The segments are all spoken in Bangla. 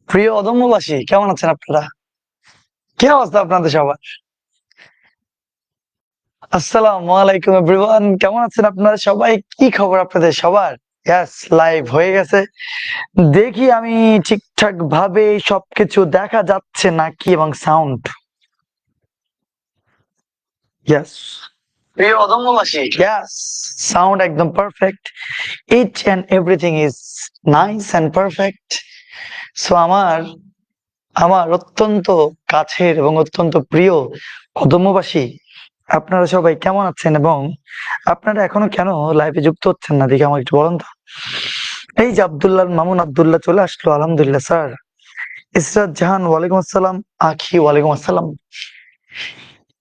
প্রিয় অদম্যবাসী, কেমন আছেন আপনারা? কি অবস্থা আপনাদের সবার? আসসালামু আলাইকুম এভরিওয়ান, কেমন আছেন আপনারা সবাই? কি খবর আপনাদের সবার? ইয়াস, লাইভ হয়ে গেছে। দেখি আমি ঠিকঠাক ভাবে সবকিছু দেখা যাচ্ছে নাকি এবং সাউন্ড। ইয়াস, প্রিয় অদম্যবাসী, ইয়াস, সাউন্ড একদম perfect. Each and everything is nice and perfect. So আমার আমার অত্যন্ত কাছের এবং অত্যন্ত প্রিয় অদম্যবাসী, আপনারা সবাই কেমন আছেন এবং আপনারা এখনো কেন লাইভে যুক্ত হচ্ছেন না দেখে আমাকে একটু বলেন তো। এই যে মামুন আব্দুল্লাহ চলে আসলো, আলহামদুলিল্লাহ স্যার। ইসরাত জাহান, ওয়ালাইকুম আসসালাম। আখি, ওয়ালাইকুম আসসালাম।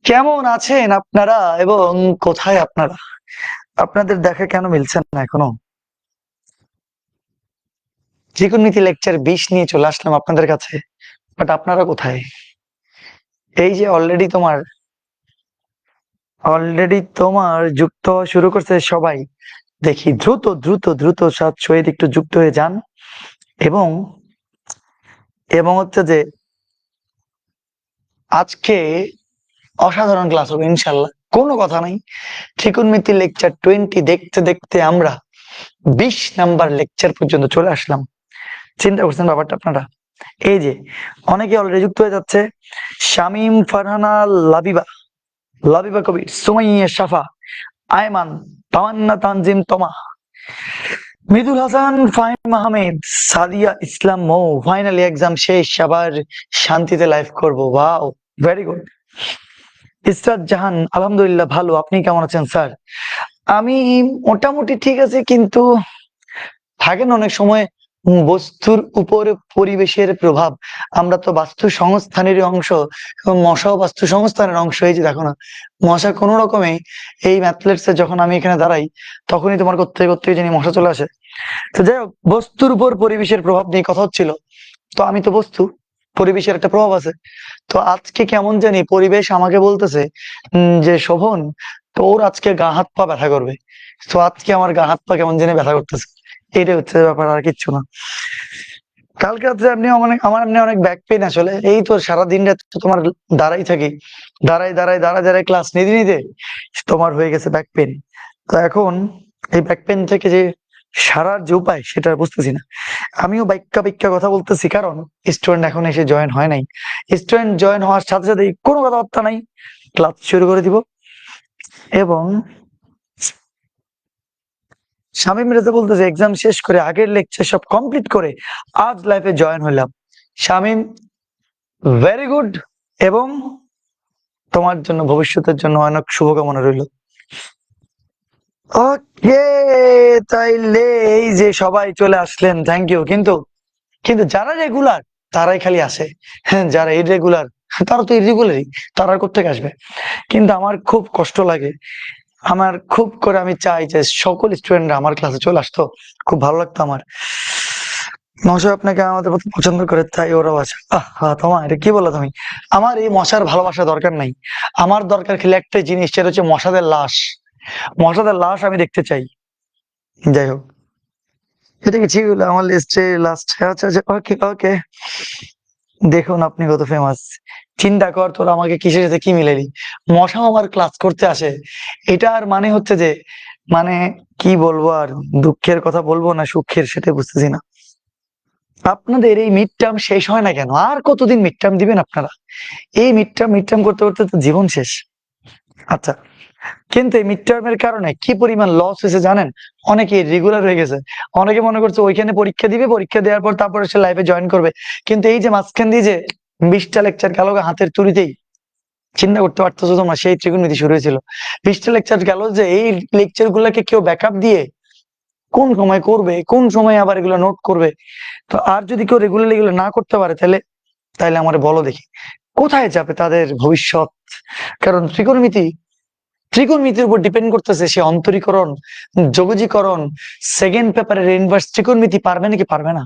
কেমন আছেন আপনারা এবং কোথায় আপনারা? আপনাদের দেখা কেন মিলছেন না এখনো? ত্রিকোণমিতি লেকচার 20 নিয়ে চলে আসলাম আপনাদের কাছে, বাট আপনারা কোথায়? এই যে অলরেডি তোমার যুক্ত হওয়া শুরু করছে সবাই। দেখি দ্রুত দ্রুত দ্রুত সহিত একটু যুক্ত হয়ে যান এবং এবং হচ্ছে যে আজকে অসাধারণ ক্লাস হবে ইনশাল্লাহ, কোনো কথা নাই। ত্রিকোণমিতি লেকচার 20 দেখতে দেখতে আমরা 20 নাম্বার লেকচার পর্যন্ত চলে আসলাম। চিন্তা করছেন ব্যাপারটা আপনারা? এই যে অনেকে অলরেডি যুক্ত হয়ে যাচ্ছে। শামীম, ফারহানা, লাবিবা, লাবিবা কবির, সুমাইয়া, শাফা, আয়মান, তামান্না, তানজিম, তমা, মৃদুল হাসান, ফাহিম আহমেদ, সাদিয়া ইসলাম, মৌ। ফাইনালি এক্সাম শেষ, আবার শান্তিতে লাইভ করব। Wow, very good. Israt Jahan, আলহামদুলিল্লাহ ভালো, আপনি কেমন আছেন স্যার? আমি মোটামুটি ঠিক আছে, কিন্তু থাকেন অনেক সময় বস্তুর উপর পরিবেশের প্রভাব। আমরা তো বাস্তু সংস্থানেরই অংশ এবং মশাও বাস্তু সংস্থানের অংশ। এই যে দেখো না, মশা কোনো রকমে এই ম্যাথলেটসে যখন আমি এখানে দাঁড়াই তখনই তোমার করতে করতে জানি মশা চলে আসে। তো যাই হোক, বস্তুর উপর পরিবেশের প্রভাব নিয়ে কথা হচ্ছিল। তো আমি তো বস্তু, পরিবেশের একটা প্রভাব আছে। তো আজকে কেমন জানি পরিবেশ আমাকে বলতেছে যে শোভন, তোর আজকে গা হাত পা ব্যথা করবে। তো আজকে আমার গা হাত পা কেমন জানি ব্যথা করতেছে। এটাই হচ্ছে ব্যাপার, আর কিচ্ছু না। কালকে রাত্রে আমার এমনি অনেক ব্যাক পেইন, আসলে এই তো সারাদিন রাত তো তোমার দাঁড়াই থাকি, দাঁড়াই ক্লাস নিতে নিতে তোমার হয়ে গেছে ব্যাক পেইন। তো এখন এই ব্যাক পেইন থেকে যে সারার যে উপায় সেটা বুঝতেছি না। আমিও বাইক্কা বাইক্কা কথা বলতেছি, কারণ স্টুডেন্ট এখন এসে জয়েন হয় নাই। স্টুডেন্ট জয়েন হওয়ার সাথে সাথে কোনো কথাবার্তা নাই, ক্লাস শুরু করে দিব। এবং শামীম রেজা বলতেছে এক্সাম শেষ করে আগের লেকচার সব কমপ্লিট করে আজ লাইফে জয়েন হইলাম। Shamim, very good. এবং তোমার জন্য ভবিষ্যতের জন্য অনেক শুভকামনা রইল। ওকে, তাইলে এই যে সবাই চলে আসলেন, থ্যাংক ইউ। কিন্তু কিন্তু যারা রেগুলার তারাই খালি আসে, হ্যাঁ, যারা ইরেগুলার তারা তো ইরেগুলারই, তারা কোত্থেকে আসবে? কিন্তু আমার খুব কষ্ট লাগে, আমার খুব করে আমি চাই যে সকল স্টুডেন্টরা আমার ক্লাসে চলে আসতো, খুব ভালো লাগতো আমার। মশা আপনাকে আমাদের প্রতি পছন্দ করে, তাই ওরাও আছে। তোমার এটা কি বলো তুমি? আমার এই মশার ভালোবাসা দরকার নাই, আমার দরকার খেলে একটাই জিনিস, সেটা হচ্ছে মশাদের লাশ। মশাদের লাশ আমি দেখতে চাই। যাই হোক, এটা কি ছিল আমার লিস্টে লাস্ট? আচ্ছা আচ্ছা, ওকে ওকে। দেখুন আপনি কত ফেমাস, চিন্তা কর তোর আমাকে কিসের সাথে কি মিলালি। মশা আমার ক্লাস করতে আসে, এটার মানে হচ্ছে যে, মানে কি বলবো আর, দুঃখের কথা বলবো না সুখের সেটা বুঝতেছি না। আপনাদের এই মিড টার্ম শেষ হয় না কেন? আর কতদিন মিড টার্ম দিবেন আপনারা? এই মিড টার্ম করতে করতে তো জীবন শেষ। আচ্ছা, কিন্তু এই মিড টার্মের কারণে কি পরিমাণ লস হয়েছে জানেন? অনেকে রেগুলার হয়ে গেছে, অনেকে মনে করছে ওইখানে পরীক্ষা দিবে, পরীক্ষা দেওয়ার পর তারপরে সে লাইফে জয়েন করবে। কিন্তু এই যে মাঝখান দিয়ে যে 20টা লেকচার গেল হাতের তুড়িতেই, চিন্তা করতে পারতেছো তোমরা? সেই ত্রিকোণমিতি শুরু হয়েছিল, 20টা লেকচার গেল, যে এই লেকচার গুলাকে কেউ ব্যাকআপ দিয়ে কোন সময় করবে, কোন সময় আবার এগুলো নোট করবে? তো আর যদি কেউ রেগুলারলি এগুলো না করতে পারে, তাহলে তাহলে আমার বলো দেখি কোথায় যাবে তাদের ভবিষ্যৎ? কারণ ত্রিকোণমিতির উপর ডিপেন্ড করতেছে সে অন্তরীকরণ, যোগজীকরণ, সেকেন্ড পেপারের ইনভার্স ত্রিকোণমিতি পারবে নাকি পারবে না।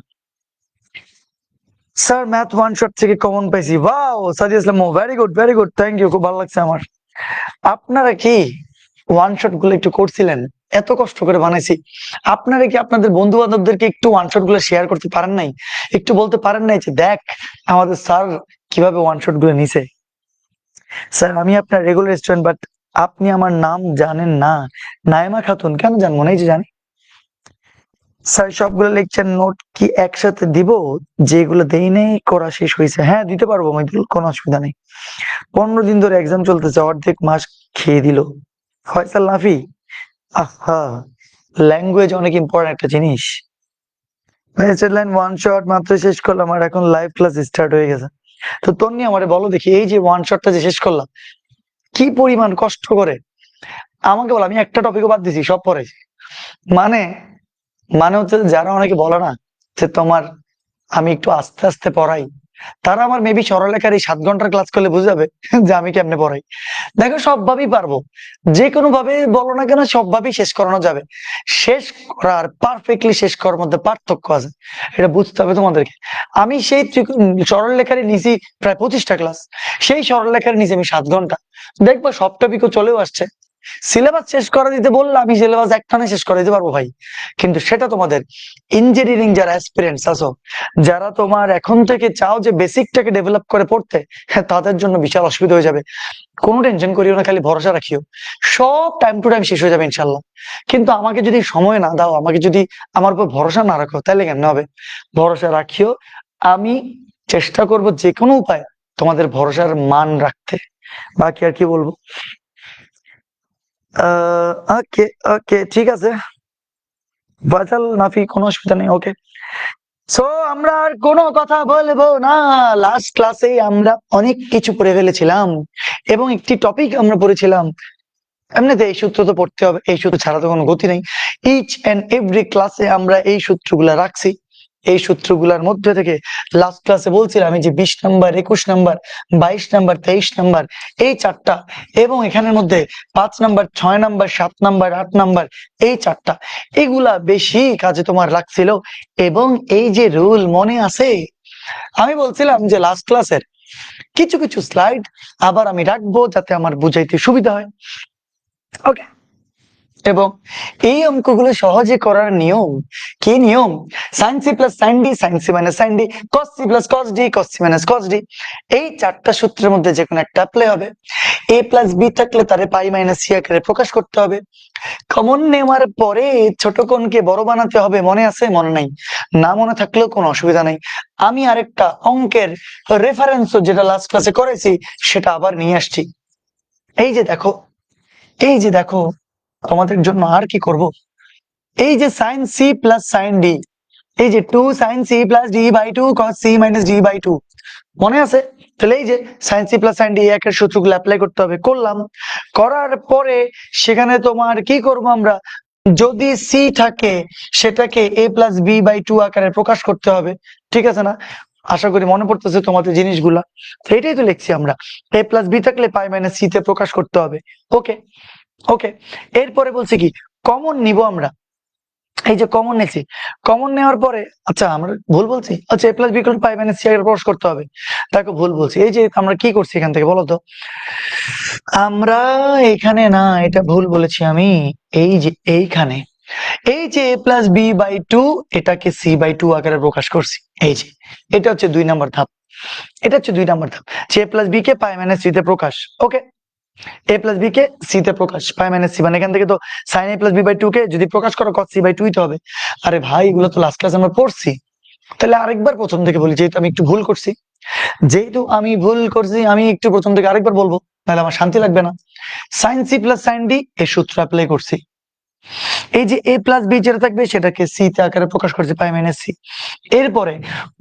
স্যার ম্যাথ ওয়ান শট থেকে কমন পাইছি। Wow, Sadia Islam, very good very good, thank you, খুব ভালো লাগছে আমার। আপনারা কি ওয়ান শট গুলো একটু করছিলেন, এত কষ্ট করে বানাইছি, আপনারা কি আপনাদের বন্ধু বান্ধবদেরকে একটু ওয়ান শট গুলো শেয়ার করতে পারেন নাই? একটু বলতে পারেন নাই যে দেখ আমাদের স্যার কিভাবে ওয়ান শট গুলো নিছে? স্যার আমি আপনার রেগুলার স্টুডেন্ট, বাট আপনি আমার নাম জানেন না। নাইমা খাতুন, কেন জানবো না, এই যে জানি। স্যার সবগুলো লেকচার নোট কি একসাথে দিব? যেগুলো দেই নেই করা শেষ হয়েছে? হ্যাঁ দিতে পারবো মাইদুল, কোনো অসুবিধা নেই। 15 দিন ধরে এক্সাম চলতেছে, অর্ধেক মাস খেয়ে দিল। ফয়সাল নাফি, আহা, ল্যাঙ্গুয়েজ অনেক ইম্পর্টেন্ট একটা জিনিস। লাইন ওয়ান শট মাত্র শেষ করলাম, আর এখন লাইভ ক্লাস স্টার্ট হয়ে গেছে। তো তন্নি আমারে বলো দেখি, এই যে ওয়ান শটটা যে শেষ করলাম, কি পরিমাণ কষ্ট করে আমাকে বলো। আমি একটা টপিকও বাদ দিছি, সব পড়াইছি। মানে মানে হচ্ছে যারা অনেকে বলে না যে তোমার আমি একটু আস্তে আস্তে পড়াই, তারা আমার মেবি সরলরেখার এই 7 ঘন্টার ক্লাস করলে বুঝে যাবে যে আমি কেমনে পড়াই। দেখো সবভাবেই পারবো, যে কোনো ভাবে বলো না কেন সবভাবেই শেষ করানো যাবে। শেষ করার পারফেক্টলি শেষ করার মধ্যে পার্থক্য আছে, এটা বুঝতে হবে তোমাদেরকে। আমি সেই সরলরেখারই নিছি প্রায় 25টা ক্লাস, সেই সরলরেখার নিচে আমি 7 ঘন্টা, দেখবো সব টপিকও চলেও আসছে। সিলেবাস শেষ করে দিতে বললে আমি সিলেবাস একটানে শেষ করে দিতে পারবো ভাই, কিন্তু সেটা তোমাদের ইঞ্জিনিয়ারিং যারা অ্যাসপিরেন্টস আছো, যারা তোমার এখন থেকে চাও যে বেসিকটাকে ডেভেলপ করে পড়তে, তাদের জন্য বিশাল অসুবিধা হয়ে যাবে। কোনো টেনশন করিও না, খালি ভরসা রাখিও, সব টাইম টু টাইম শেষ হয়ে যাবে ইনশাল্লাহ। কিন্তু আমাকে যদি সময় না দাও, আমাকে যদি আমার উপর ভরসা না রাখো, তাহলে কেমন হবে? ভরসা রাখিও, আমি চেষ্টা করব যে কোনো উপায় তোমাদের ভরসার মান রাখতে। বাকি আর কি বলবো। ওকে ওকে, ঠিক আছে ফয়সাল নাফি, কোনো অসুবিধা নেই। ওকে, সো আমরা আর কোনো কথা বলবো না। লাস্ট ক্লাসে আমরা অনেক কিছু পড়ে ফেলেছিলাম এবং একটি টপিক আমরা পড়েছিলাম। এমনিতে এই সূত্র তো পড়তে হবে, এই সূত্র ছাড়া তো কোনো গতি নেই। ইচ এন্ড এভরি ক্লাসে আমরা এই সূত্রগুলা রাখছি। এই সূত্রগুলার মধ্যে থেকে লাস্ট ক্লাসে বলছিলাম আমি যে 20 নাম্বার, 21 নাম্বার, 22 নাম্বার, 23 নাম্বার, এই চারটা, এবং এখানের মধ্যে 5 নাম্বার, 6 নাম্বার, 7 নাম্বার, 8 নাম্বার, এই চারটা, এগুলা বেশি কাজে তোমার লাগছিল। এবং এই যে রুল মনে আছে, আমি বলছিলাম যে লাস্ট ক্লাসের কিছু কিছু স্লাইড আবার আমি রাখবো যাতে আমার বুঝাইতে সুবিধা হয়। ওকে, এবং এই অঙ্কগুলো সহজে করার নিয়ম কি? নিয়ম sin c plus sin d, sin c minus sin d, cos c plus cos d, cos c minus cos d, এই চারটা সূত্রের মধ্যে যে কোনো একটা অ্যাপ্লাই হবে। a প্লাস b থাকলে তারে পাই মাইনাস c আকারে প্রকাশ করতে হবে। কমন নেওয়ার পরে ছোট কোণকে বড় বানাতে হবে, মনে আছে? মনে নাই? না মনে থাকলেও কোনো অসুবিধা নেই, আমি আরেকটা অঙ্কের রেফারেন্স যেটা লাস্ট ক্লাসে করেছি সেটা আবার নিয়ে আসছি। এই যে দেখো, এই যে দেখো, তোমাদের জন্য আর কি করব, এই যে sin c plus sin d, এই যে 2 sin c plus d by 2 cos c minus d by 2, মনে আছে? তাহলে এই যে sin c plus sin d একের সূত্রগুলো অ্যাপ্লাই করতে হবে, করলাম। করার পরে সেখানে তোমার কি করব আমরা, যদি c থাকে সেটাকে a প্লাস b বাই 2 আকারে প্রকাশ করতে হবে, ঠিক আছে না? আশা করি মনে পড়তেছে তোমাদের জিনিসগুলা। এটাই তো লিখছি আমরা, a প্লাস b থাকলে পাই মাইনাস c তে প্রকাশ করতে হবে। ওকে ওকে, এরপরে বলছি কি, কমন নিব আমরা। এই যে কমন নিয়েছি, কমন নেওয়ার পরে, আচ্ছা আমরা ভুল বলছি, আচ্ছা a plus b equal to pi minus c এর প্রকাশ করতে হবে, দেখো ভুল বলছি। এই যে আমরা কি করছি এখান থেকে বলো তো, আমরা এখানে না, এটা ভুল বলেছি আমি। এই যে এইখানে, এই যে a প্লাস বি বাই 2 এটাকে c বাই 2 আকারে প্রকাশ করছি। এই যে এটা হচ্ছে 2 নম্বর ধাপ, এটা হচ্ছে 2 নম্বর ধাপ, যে a প্লাস বি কে পাই মাইনাস সি তে প্রকাশ। ওকে, a প্লাস বি কে সি তে প্রকাশ, পাই মাইনাস সি, মানে এখান থেকে তো sine a plus B by 2 কে যদি প্রকাশ করো cos c বাই 2 তে হবে। আরে ভাই এগুলো তো লাস্ট ক্লাস আমরা পড়ছি, তাহলে আরেকবার প্রথম থেকে বলি, যেহেতু আমি একটু ভুল করছি, আমি একটু প্রথম থেকে আরেকবার বলবো, তাহলে আমার শান্তি লাগবে না। Sine C plus sine D এর সূত্র অ্যাপ্লাই করছি। এই যে a প্লাস বি যেটা থাকবে সেটাকে সি তে আকারে প্রকাশ করছি, পাই মাইনাস সি। এরপরে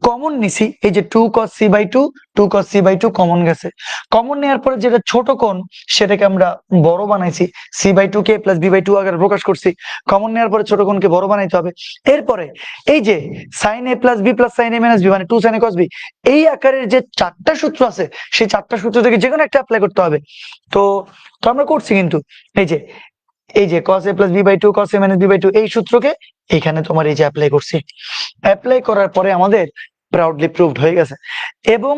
কমন নিছি, এই যে 2 cos c by 2, 2 cos c by 2 common গেছে। কমন নেওয়ার পরে যেটা ছোট কোণ সেটাকে আমরা বড় বানাইছি, c বাই 2 কে প্লাস b বাই 2 আকারে প্রকাশ করছি। কমন নেওয়ার পরে ছোট কোণকে বড় বানাইতে হবে। এরপরে এই যে sin a plus b plus sin a minus b, মানে 2 sin a cos b, এই আকারের যে চারটা সূত্র আছে সেই চারটা সূত্র থেকে যে কোনো একটা অ্যাপ্লাই করতে হবে। তো তো আমরা করছি, কিন্তু এই যে cos a plus b by 2 cos a minus b by 2 এই সূত্রকে এখানে তোমার এই যে অ্যাপ্লাই করছি। অ্যাপ্লাই করার পরে আমাদের প্রাউডলি প্রুভড হয়ে গেছে। এবং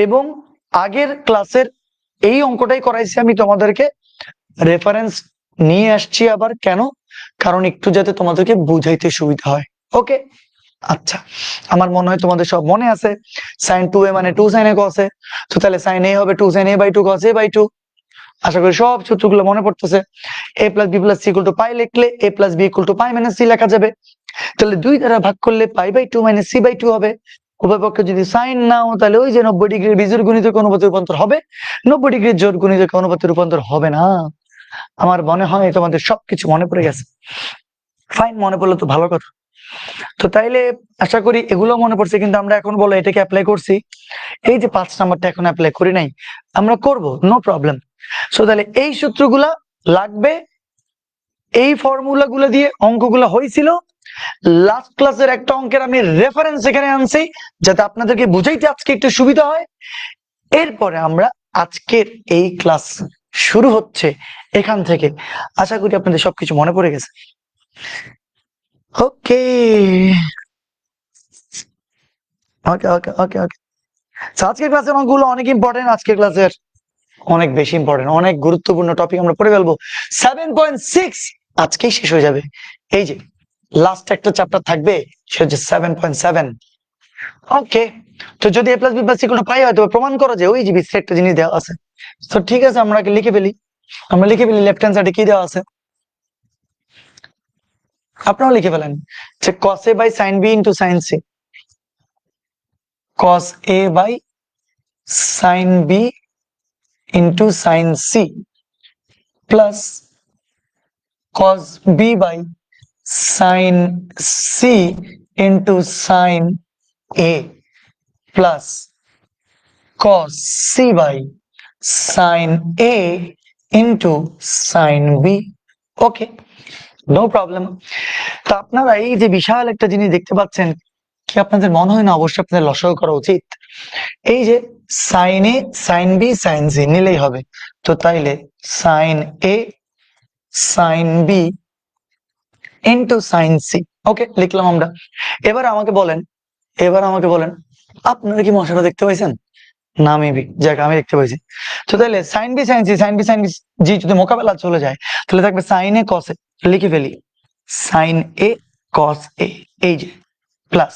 এবং আগের ক্লাসের এই অঙ্কটাই করাইছি আমি তোমাদেরকে রেফারেন্স নিয়ে আসছি আবার, কেন? কারণ একটু যাতে তোমাদেরকে বুঝাইতে সুবিধা হয়। ওকে, আচ্ছা, আমার মনে হয় তোমাদের সব মনে আছে sin 2a মানে 2 sin a cos a, তো তাহলে sin a হবে 2 sin a by 2 cos a by 2। আশা করি সব সূত্রগুলো মনে পড়তেছে। a plus b plus c equal to পাই লিখলে a plus b equal to pi minus c লেখা যাবে। তাহলে 2 দ্বারা ভাগ করলে pi by 2 minus c by 2 হবে। উভয় পক্ষে যদি সাইন নাও তাহলে ওই যে 90 ডিগ্রির বিজোড় গুণিতক অনুপাতে রূপান্তর হবে, 90 ডিগ্রির জোড় গুণিতক অনুপাতে রূপান্তর হবে না। আমার মনে হয় তোমাদের সবকিছু মনে পড়ে গেছে। ফাইন, মনে পড়লে তো ভালো কথা। তো তাইলে আশা করি এগুলো মনে পড়ছে, কিন্তু আমরা এখন বলো এটাকে অ্যাপ্লাই করছি। এই যে 5 নাম্বারটা এখন অ্যাপ্লাই করি নাই, আমরা করব, নো প্রবলেম। সো তাহলে এই সূত্রগুলা লাগবে, এই ফর্মুলা গুলো দিয়ে অঙ্কগুলো হয়েছিল। লাস্ট ক্লাসের একটা অঙ্কের আমি রেফারেন্স এখানে আনছি যাতে আপনাদেরকে বুঝাইতে আজকে একটু সুবিধা হয়। এরপরে আমরা আজকের এই ক্লাস শুরু হচ্ছে এখান থেকে। আশা করি আপনাদের সবকিছু মনে পড়ে গেছে। ওকে ওকে ওকে ওকে ওকে আজকের ক্লাসের অঙ্কগুলো অনেক ইম্পর্টেন্ট, আজকের ক্লাসের অনেক বেশি ইম্পর্টেন্ট, অনেক গুরুত্বপূর্ণ টপিক আমরা পড়ে ফেলবো। 7.6 আজকেই শেষ হয়ে যাবে। এই যে লাস্ট একটা চ্যাপ্টার থাকবে, সেটা হচ্ছে 7.7। ওকে, তো যদি a plus b plus c কোনো পাই হয় তবে প্রমাণ করো যে ওই যে বিশ্বে একটা জিনিস দেওয়া আছে। তো ঠিক আছে, আমরা লিখে ফেলি। আমরা লিখে ফেলি লেফট হ্যান্ড সাইডে কি দেওয়া আছে, আপনারাও লিখে ফেলেন যে cos a by sin b into sin c, cos a by sin b into sin c plus cos b by sin c into sin a plus cos c by sin a into sin b। Okay, no problem. তো আপনারা এই যে বিশাল একটা জিনিস দেখতে পাচ্ছেন, কি আপনাদের মনে হয় না অবশ্যই আপনাদের লসাগু করা উচিত? এই যে sine A sine B sine C নিলেই হবে। তো তাইলে sine A sine B into sine C. Okay, লিখলাম আমরা। এবার আমাকে বলেন আপনারা কি মশাটা দেখতে পাইছেন? না, মেবি, যাক আমি দেখতে পাইছি। তো তাহলে sine B sine C sine B sine G যদি মোকাবেলা চলে যায় তাহলে থাকবে সাইন এ কস এ, লিখে ফেলি সাইন এ কস এ, এই যে plus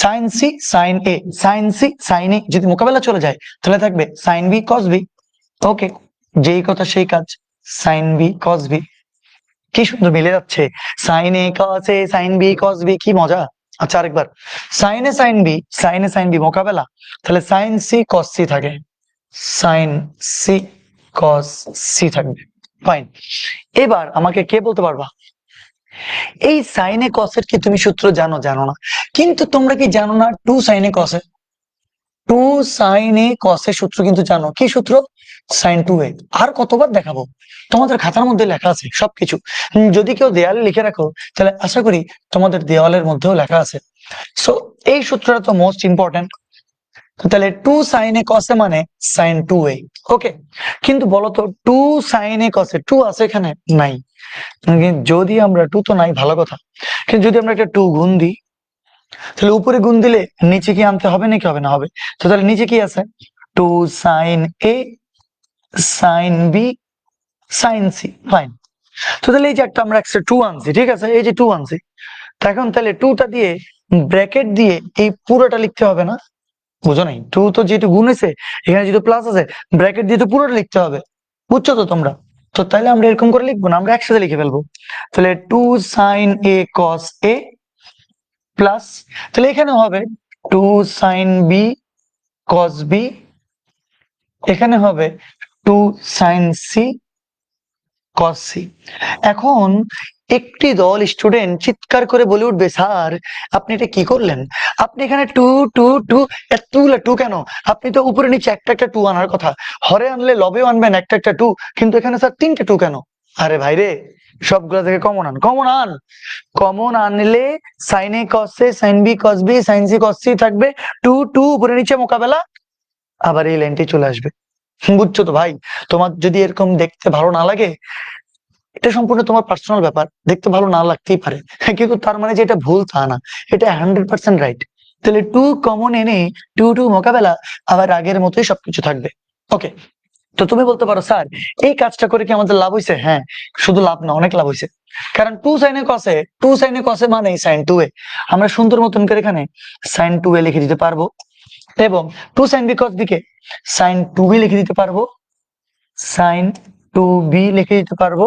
sine C sign A sign C sign এ যদি মোকাবেলা চলে যায় তাহলে থাকবে সাইন বি কস বি। ওকে, যেই কথা সেই কাজ, সাইন বি কস বি, কি সুন্দর মিলে যাচ্ছে, sign A cos A sine B cos B, কি মজা। আচ্ছা আরেকবার, সাইন এ সাইন বি মোকাবেলা, তাহলে সাইন সি কস সি থাকে, সাইন সি কস সি থাকবে। ফাইন, এবার আমাকে কে বলতে পারবা এই সাইনে কসের কি তুমি সূত্র জানো? জানো না, কিন্তু তোমরা কি জানো না টু সাইনে কসে, টু সাইনে কসের সূত্র কিন্তু জানো, কি সূত্র? সাইন টু এ। আর কতবার দেখাবো, তোমাদের খাতার মধ্যে লেখা আছে সবকিছু। যদি কেউ দেয়ালে লিখে রাখো তাহলে আশা করি তোমাদের দেওয়ালের মধ্যেও লেখা আছে। সো এই সূত্রটা তো মোস্ট ইম্পর্টেন্ট। তাহলে টু সাইনে কসে মানে সাইন টু এ। ওকে, কিন্তু বলতো টু সাইনে কসে টু আছে এখানে? নাই। যদি আমরা টু তো নাই, ভালো কথা, কিন্তু যদি আমরা একটা টু গুণ দিই তাহলে উপরে গুণ দিলে নিচে কি আনতে হবে নাকি হবে না? হবে। তো তাহলে নিচে কি আছে? Two sine A sine B sine C. Fine, তো তাহলে এই যে একটা আমরা একটা টু আনছি, ঠিক আছে, এই যে টু আনছি, এখন তাহলে টুটা দিয়ে ব্র্যাকেট দিয়ে এই পুরোটা লিখতে হবে না? বুঝো নাই? টু তো যেহেতু গুণ হয়েছে, এখানে যেহেতু প্লাস আছে, ব্র্যাকেট দিয়ে তো পুরোটা লিখতে হবে, বুঝছো তো তোমরা? তো তাহলে আমরা এরকম করে লিখবো না, আমরা একসাথে লিখে ফেলবো। তাহলে two sine A cos A plus, তাহলে এখানে হবে two sine B cos B, এখানে হবে two sine C cos C. এখন একটি দল স্টুডেন্ট চিৎকার করে বলে উঠবে, স্যার আপনি এটা কি করলেন? আপনি এখানে টু টু টু এতগুলো টু কেন? আপনি তো উপরে নিচে একটা একটা টু আনার কথা, হরে আনলে লবেও আনবেন একটা একটা টু, কিন্তু এখানে স্যার তিনটে টু কেন? আরে ভাই রে, সবগুলা থেকে কমন আন, কমন আনলে sine A cos A sine B cos B sine C cos C থাকবে, টু টু উপরে নিচে মোকাবেলা, আবার এই লাইনটি চলে আসবে। বুঝছো তো ভাই? তোমার যদি এরকম দেখতে ভালো না লাগে, এটা সম্পূর্ণ তোমার পার্সোনাল ব্যাপার, দেখতে ভালো না লাগতেই পারে, কিন্তু তার মানে যে এটা ভুল তা না, এটা 100% রাইট। তাহলে টু কমন এনে টু টু মোকাবেলা, আবার আগের মতোই সবকিছু থাকবে। ওকে, তো তুমি বলতে পারো স্যার এই কাজটা করে কি আমাদের লাভ হয়েছে? হ্যাঁ, শুধু লাভ না, অনেক লাভ হয়েছে। কারণ টু সাইনে কসে মানে সাইন টু এ, আমরা সুন্দর মতন করে এখানে সাইন টু এ লিখে দিতে পারবো, এবং two sine B cos B কে সাইন টু বি লিখে দিতে পারবো, সাইন টু বি লিখে দিতে পারবো,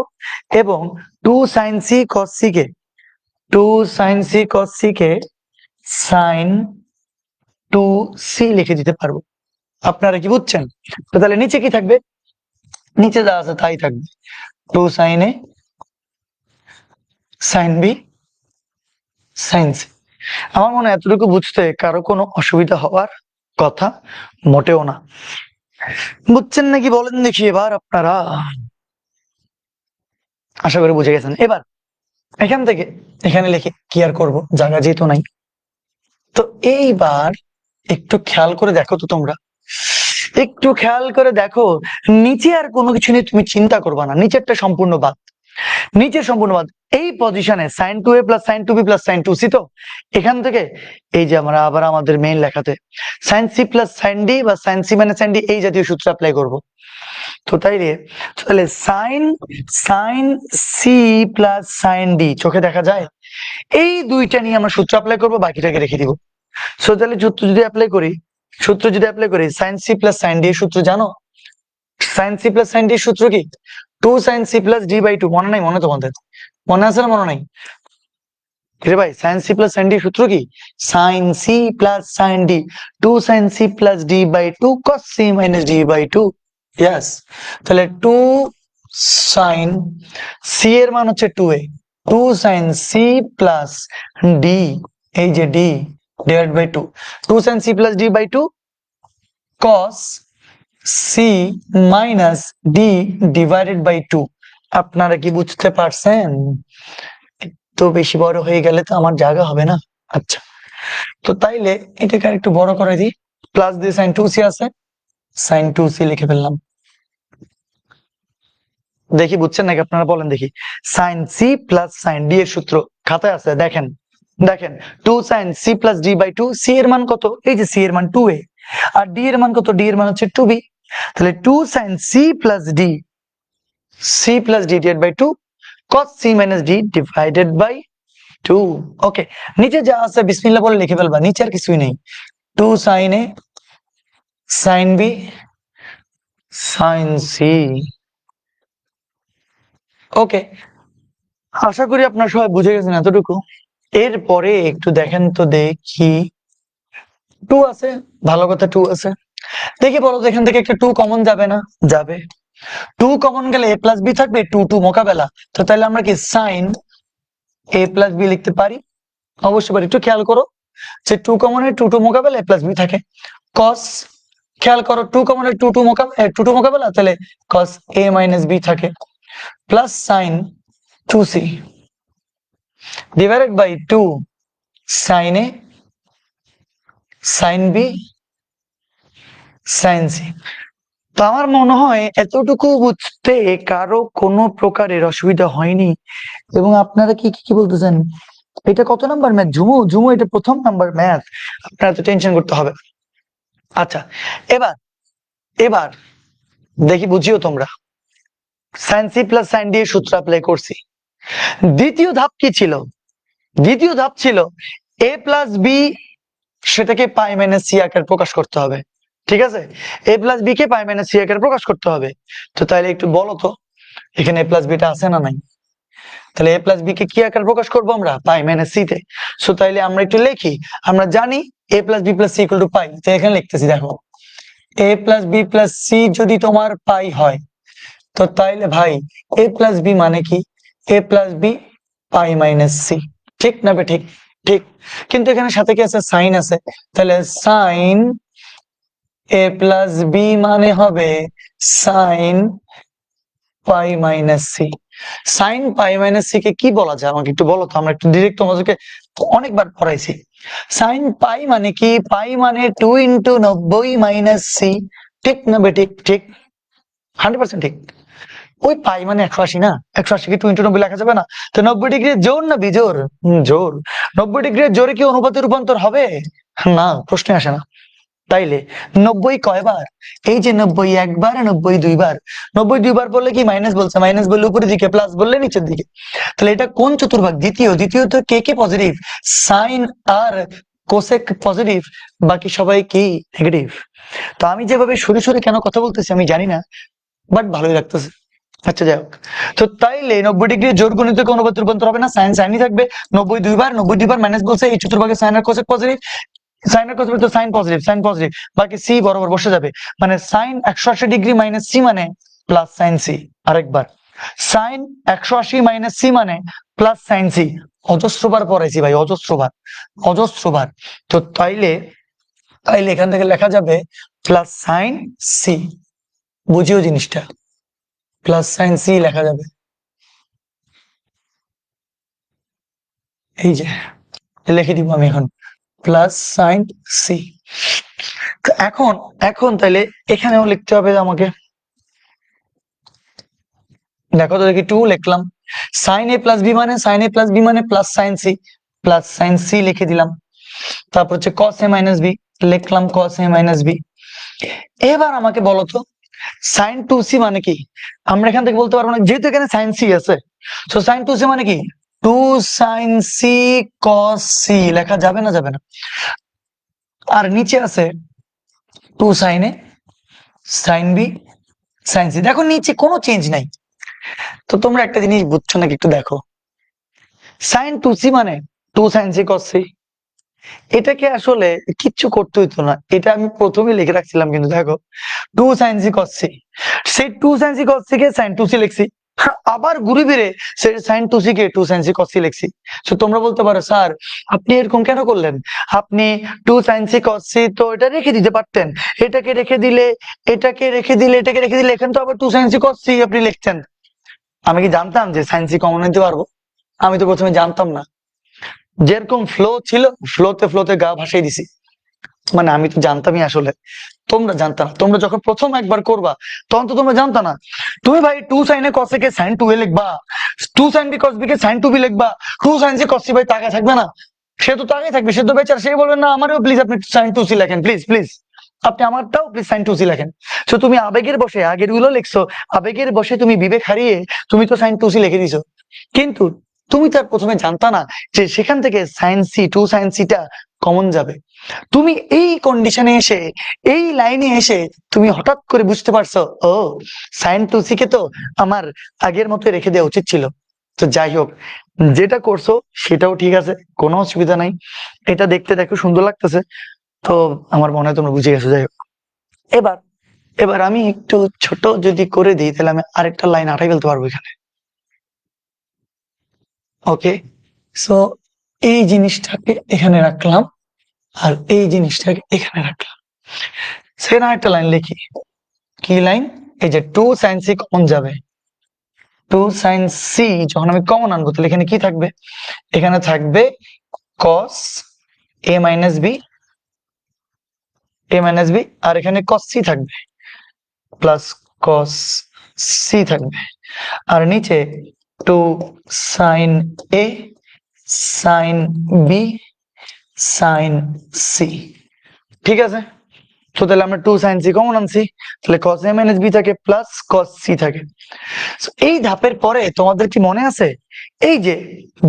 এবং two sine C cos C কে two sine C cos C কে সাইন টু সি লিখে দিতে পারবো। আপনারা কি বুঝছেন? তো তাহলে নিচে কি থাকবে? নিচে যা আছে তাই থাকবে, two sine A sine B sine C. আমার মনে হয় এতটুকু বুঝতে কারো কোনো অসুবিধা হওয়ার কথা মোটেও না। বুঝছেন নাকি বলেন দেখি এবার আপনারা? আশা করি বুঝে গেছেন। এবার এখান থেকে এখানে লিখে কি আর করবো, জায়গা যেহেতু নাই। তো এইবার একটু খেয়াল করে দেখো তো তোমরা, একটু খেয়াল করে দেখো, নিচে আর কোনো কিছু নিয়ে তুমি চিন্তা করবা না, নিচেরটা সম্পূর্ণ বাদ, নিচের সম্পূর্ণ বাদ। এই পজিশনে sine two A plus sine two B plus sine two C, তো এখান থেকে এই যে আমরা আবার আমাদের মেইন লেখাতে sine C plus sine D বা sine C minus sine D এই জাতীয় সূত্র অ্যাপ্লাই করব। তো তাহলে sine sine C plus sine D চোখে দেখা যায়, এই দুইটা নিয়ে আমরা সূত্র অ্যাপ্লাই করবো, বাকিটাকে রেখে দিব। সো তাহলে সূত্র যদি অ্যাপ্লাই করি sine C plus sine D এর সূত্র জানো? Sine C plus sine D এর সূত্র কি? Two sine C plus D by two. মনে নাই? মনে তোমাদের মনে আছে না? মনে নাই রে ভাই? Sine C plus sine D সূত্র কি? Sine C plus sine D, two sine C plus D by two cos C minus D by two. Yes, তাহলে টু সাইন সি এর মান হচ্ছে two A, two sine C plus D, এই যে D divide by two, two sine C plus D by two cos C minus D divided by two. আপনারা কি বুঝতে পারছেন? তো বেশি বড় হয়ে গেলে তো আমার জায়গা হবে না। আচ্ছা, তো তাইলে এটাকে আর একটু বড় করে দিই, প্লাস দিয়ে সাইন টু সি আছে, সাইন টু সি লিখে ফেললাম। দেখি বুঝছেন নাকি আপনারা? বলেন দেখি। Sine C plus sine D এর সূত্র খাতায় আছে, দেখেন দেখেন, two sine C plus D by two, C এর মান কত? এই যে সি এর মান টু এ, আর ডি এর মান কত? ডি এর মান হচ্ছে টু বি। তাহলে two sine C plus D, C plus D divide by two cos c minus d divided by 2. Okay, নিচে যা আছে বিসমিল্লাহ বলে লিখে ফেলবা, নিচে আর কিছুই নেই। 2 sin a sin b sin c। ওকে, আশা করি আপনারা সবাই বুঝে গেছেন এতটুকু। এরপরে একটু দেখেন তো দেখি, 2 আছে, ভালো কথা 2 আছে। দেখি বলো তো এখান থেকে একটা 2 কমন যাবে না? যাবে। 2 কমন গেলে a প্লাস বি থাকবে, 2 2 মোকাবেলা। তো তাহলে আমরা কি সাইন a প্লাস বি লিখতে পারি? অবশ্যই পারি। একটু খেয়াল করো যে 2 কমনের 2 2 মোকাবেলা a প্লাস বি থাকে, cos, খেয়াল করো 2 কমনের 2 2 মোকাবেলা, তাহলে cos a মাইনাস বি থাকে, plus sine 2c divided by 2 sine a sine B sine C. তো আমার মনে হয় এতটুকু বুঝতে কারো কোনো প্রকারের অসুবিধা হয়নি। এবং আপনারা কি কি বলতেছেন? এটা কত নাম্বার ম্যাথ? ঝুমু এটা প্রথম নাম্বার ম্যাথ, আপনারা তো টেনশন করতে হবে। আচ্ছা, এবার এবার দেখি বুঝিও তোমরা। Sine C plus sine D এর সূত্র অ্যাপ্লাই করছি। দ্বিতীয় ধাপ কি ছিল? দ্বিতীয় ধাপ ছিল এ প্লাস বি, সেটাকে পাই মাইনাস সি আকারে প্রকাশ করতে হবে। ঠিক আছে, এ প্লাস বি কে পাই মাইনাস সি আকারে প্রকাশ করতে হবে। তো তাহলে একটু বলো তো এখানে এ প্লাস বিটা আছে না নাই? তাহলে এ প্লাস বি কে কি আকারে প্রকাশ করবো আমরা? পাই মাইনাস সি তে। সো তাইলে আমরা একটু লিখি, আমরা জানি A plus B plus C equal to pi. তো এখানে লিখতেছি, দেখো A plus B plus C যদি তোমার পাই হয়, তো তাইলে ভাই এ প্লাস বি মানে কি? এ প্লাস বি পাই মাইনাস সি। ঠিক না বে? ঠিক ঠিক। কিন্তু এখানে সাথে কি আছে? সাইন আছে। তাহলে সাইন এ প্লাস বি মানে হবে sine pi minus C. Sine pi minus C কে কি বলা যায় আমাকে একটু বলো তো, আমরা একটু ডিরেক্ট তোমাদেরকে অনেকবার পড়াইছি। সাইন পাই মানে কি? পাই মানে 2 ইন্টু 90 মাইনাস সি। ঠিক না বে? ঠিক ঠিক, 100% ঠিক। ওই পাই মানে 180 না? 180 কে 2 ইন্টু 90 লেখা যাবে না? তো 90 ডিগ্রি জোর না বিজোর? জোর। 90 ডিগ্রি জোরে কি অনুপাতে রূপান্তর হবে? না, প্রশ্নে আসে না। তাইলে 90 কয়বার? এই যে 90 একবার, 90 দুইবার। 90 দুইবার বললে কি মাইনাস বলছে, মাইনাস বললে উপরের দিকে, প্লাস বললে নিচের দিকে। তাহলে এটা কোন চতুর্ভাগ? দ্বিতীয়। দ্বিতীয়ত কে কে পজিটিভ? সাইন আর কোসেক পজিটিভ, বাকি সবাই কি নেগেটিভ। তো আমি যেভাবে সরে সরে কেন কথা বলতেছি আমি জানি না, বাট ভালোই লাগতেছে। আচ্ছা যাই হোক, তো তাইলে 90 ডিগ্রি জোর গণিতকে অনুপাতে রূপান্তর হবে না, সাইন সাইনই থাকবে। 90 দুইবার, 90 দুইবার মাইনাস বলছে, এই চতুর্ভাগে সাইন আর কোসেক পজিটিভ, সাইন আর কোসেক তো সাইন পজিটিভ, সাইন পজিটিভ, বাকি সি বরাবর বসে যাবে। মানে সাইন 180 ডিগ্রি মাইনাস সি মানে প্লাস সাইন সি। আরেকবার, সাইন 180 মাইনাস সি মানে প্লাস সাইন সি। অজস্রবার পড়াইছি ভাই, অজস্রবার, অজস্রবার। তো তাইলে তাইলে এখান থেকে লেখা যাবে প্লাস সাইন সি। বুঝিও জিনিসটা, প্লাস সাইন সি লেখা যাবে। এই যে লিখে দিব আমি এখন প্লাস সাইন সি। এখন এখন তাইলে এখানেও লিখতে হবে আমাকে। দেখো তো দেখি, 2 লিখলাম, সাইন এ প্লাস বি মানে, সাইন এ প্লাস বি মানে plus sine C, plus sine C লিখে দিলাম। তারপর হচ্ছে কস এ মাইনাস বি, লিখলাম কস এ মাইনাস বি। এবার আমাকে বলো তো সাইন 2c মানে কি? আমরা এখান থেকে বলতে পারবো না, যেহেতু এখানে সাইন সি আছে। তো সাইন 2c মানে কি? 2 সাইন সি কস সি লেখা যাবে না? যাবে না। আর নিচে আছে 2 sign A, sine B, sine C. দেখো নিচে কোনো চেঞ্জ নাই। তো তোমরা একটা জিনিস বুঝছো নাকি একটু দেখো, সাইন 2c মানে 2 সাইন সি কস সি। এটাকে আসলে কিচ্ছু করতে হইতো না, এটা আমি প্রথমে লিখে রাখছিলাম, কিন্তু দেখো 2 সাইন সি কস সি, সেই 2 সাইন সি কস সি কে সাইন 2c লিখছি, আবার ঘুরে ফিরে সেই সাইন 2c কে 2 সাইন সি কস সি লিখছি। তো তোমরা বলতে পারো স্যার আপনি এরকম কেন করলেন? আপনি 2 সাইন সি কস সি তো এটা রেখে দিতে পারতেন, এটাকে রেখে দিলে, এটাকে রেখে দিলে, এটাকে রেখে দিলে, এখানে তো আবার 2 সাইন সি কস সি আপনি লিখতেন। আমি কি জানতাম যে সাইন সি কমন নিতে পারবো? আমি তো প্রথমে জানতাম না। যেরকম ফ্লো ছিল, ফ্লোতে ফ্লোতে গা ভাসাই দিছি। মানে আমি তো জানতামই আসলে, তোমরা জানতা না। তোমরা যখন প্রথম একবার করবা তখন তো তোমরা জানতা না। তুমি ভাই 2 sign A cos A K sign 2a লিখবা, 2 সাইন বি কস বি কে সাইন 2b লিখবা, 2 সাইন সি কস সি ভাই তাকায় থাকবে না? সে তো তাকায় থাকবে, সে তো বেচারা, সে বলবে না আমারও প্লিজ আপনি সাইন 2c লেখেন, প্লিজ প্লিজ আপনি আমারটাও প্লিজ সাইন 2c লেখেন। তো তুমি আবেগের বসে আগের গুলো লিখছো, আবেগের বসে তুমি বিবেক হারিয়ে তুমি তো সাইন 2c লিখে দিছো। কিন্তু তুমি তার প্রথমে জানতা না যে সেখান থেকে সাইন সি 2 সাইন সিটা কমন যাবে। তুমি এই কন্ডিশনে এসে, এই লাইনে এসে তুমি হঠাৎ করে বুঝতে পারছো ও সাইন 2c কে তো আমার আগের মতো রেখে দেওয়া উচিত ছিল। তো যাই হোক, যেটা করছো সেটাও ঠিক আছে, কোনো অসুবিধা নাই। এটা দেখতে দেখো সুন্দর লাগতেছে, তো আমার মনে হয় তোমরা বুঝে গেছো। যাই হোক, এবার এবার আমি একটু ছোট যদি করে দিই তাহলে আমি আরেকটা লাইন আঠাই ফেলতে পারবো এখানে। ওকে, সো এই জিনিসটাকে এখানে রাখলাম আর এই জিনিসটাকে এখানে রাখলাম। সেখানে একটা লাইন লিখি, কি লাইন? এই যে 2 সাইন সি কমন যাবে, 2 সাইন সি যখন আমি কমন আনবো তাহলে এখানে কি থাকবে? এখানে থাকবে cos a minus B, a minus B, আর এখানে cos c থাকবে, প্লাস cos c থাকবে। আর নিচে 2 sine a sine B sine C. ঠিক আছে, তো তাহলে আমরা 2 সাইন সি কমন আনছি, তাহলে cos a মাইনাস বি থাকে প্লাস cos c থাকে। এই ধাপের পরে তোমাদের কি মনে আছে, এই যে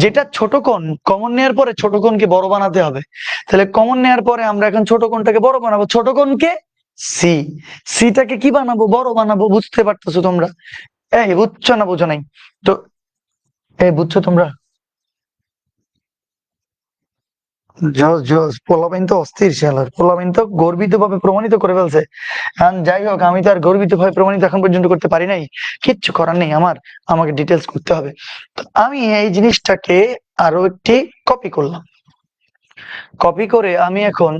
যেটা ছোট কোণ কমন নেওয়ার পরে ছোট কোণকে বড় বানাতে হবে, তাহলে কমন নেওয়ার পরে আমরা এখন ছোট কোণটাকে বড় বানাবো, ছোট কোণকে সি, সিটাকে কি বানাবো? বড় বানাবো। বুঝতে পারতেছো তোমরা? এই বুঝছো না বুঝো নাই? তো এই বুঝছো তোমরা? জস জস, পোলাপাইন তো অস্থির শালার, পোলাপাইন তো গর্বিত ভাবে প্রমাণিত করে ফেলছে। যাই হোক, আমি তো আর গর্বিত ভাবে প্রমাণিত এখন পর্যন্ত করতে পারি নাই, কিচ্ছু করার নেই, আমাকে ডিটেলস করতে হবে। তো আমি এই জিনিসটাকে আরো একটি কপি করলাম, কপি করে আমি এখন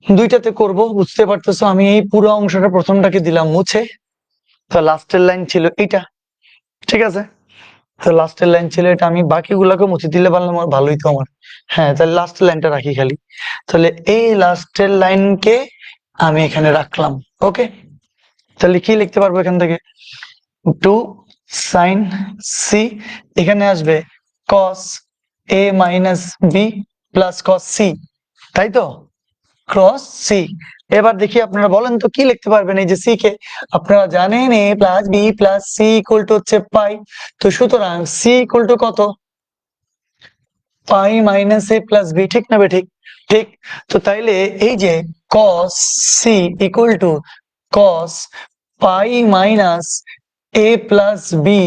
দুইটাতে করব। বুঝতে পারতেছো, আমি এই পুরো অংশটা প্রথমটাকে দিলাম মুছে, তো লাস্টের লাইন ছিল এটা। ঠিক আছে, তো লাস্টের লাইন ছিল এটা, আমি বাকিগুলোকে মুছে দিলে পারলাম আমার ভালোই তো আমার। হ্যাঁ, তাহলে লাস্টের লাইনটা রাখি খালি, তাহলে এই লাস্টের লাইনকে আমি এখানে রাখলাম। ওকে, তাহলে কি লিখতে পারবো এখান থেকে? 2 সাইন সি, এখানে আসবে cos a minus B plus cos c, তাই তো? Cross C. এবার দেখি আপনারা বলেন তো কি লিখতে পারবেন এই যে সি কে? আপনারা জানেন A plus B plus C equal to হচ্ছে পাই। তো সুতরাং সি ইকুয়াল টু কত? Pi minus A plus B, ঠিক না ঠিক? ঠিক। তো তাইলে এই যে cos C equal to cos pi minus A plus B,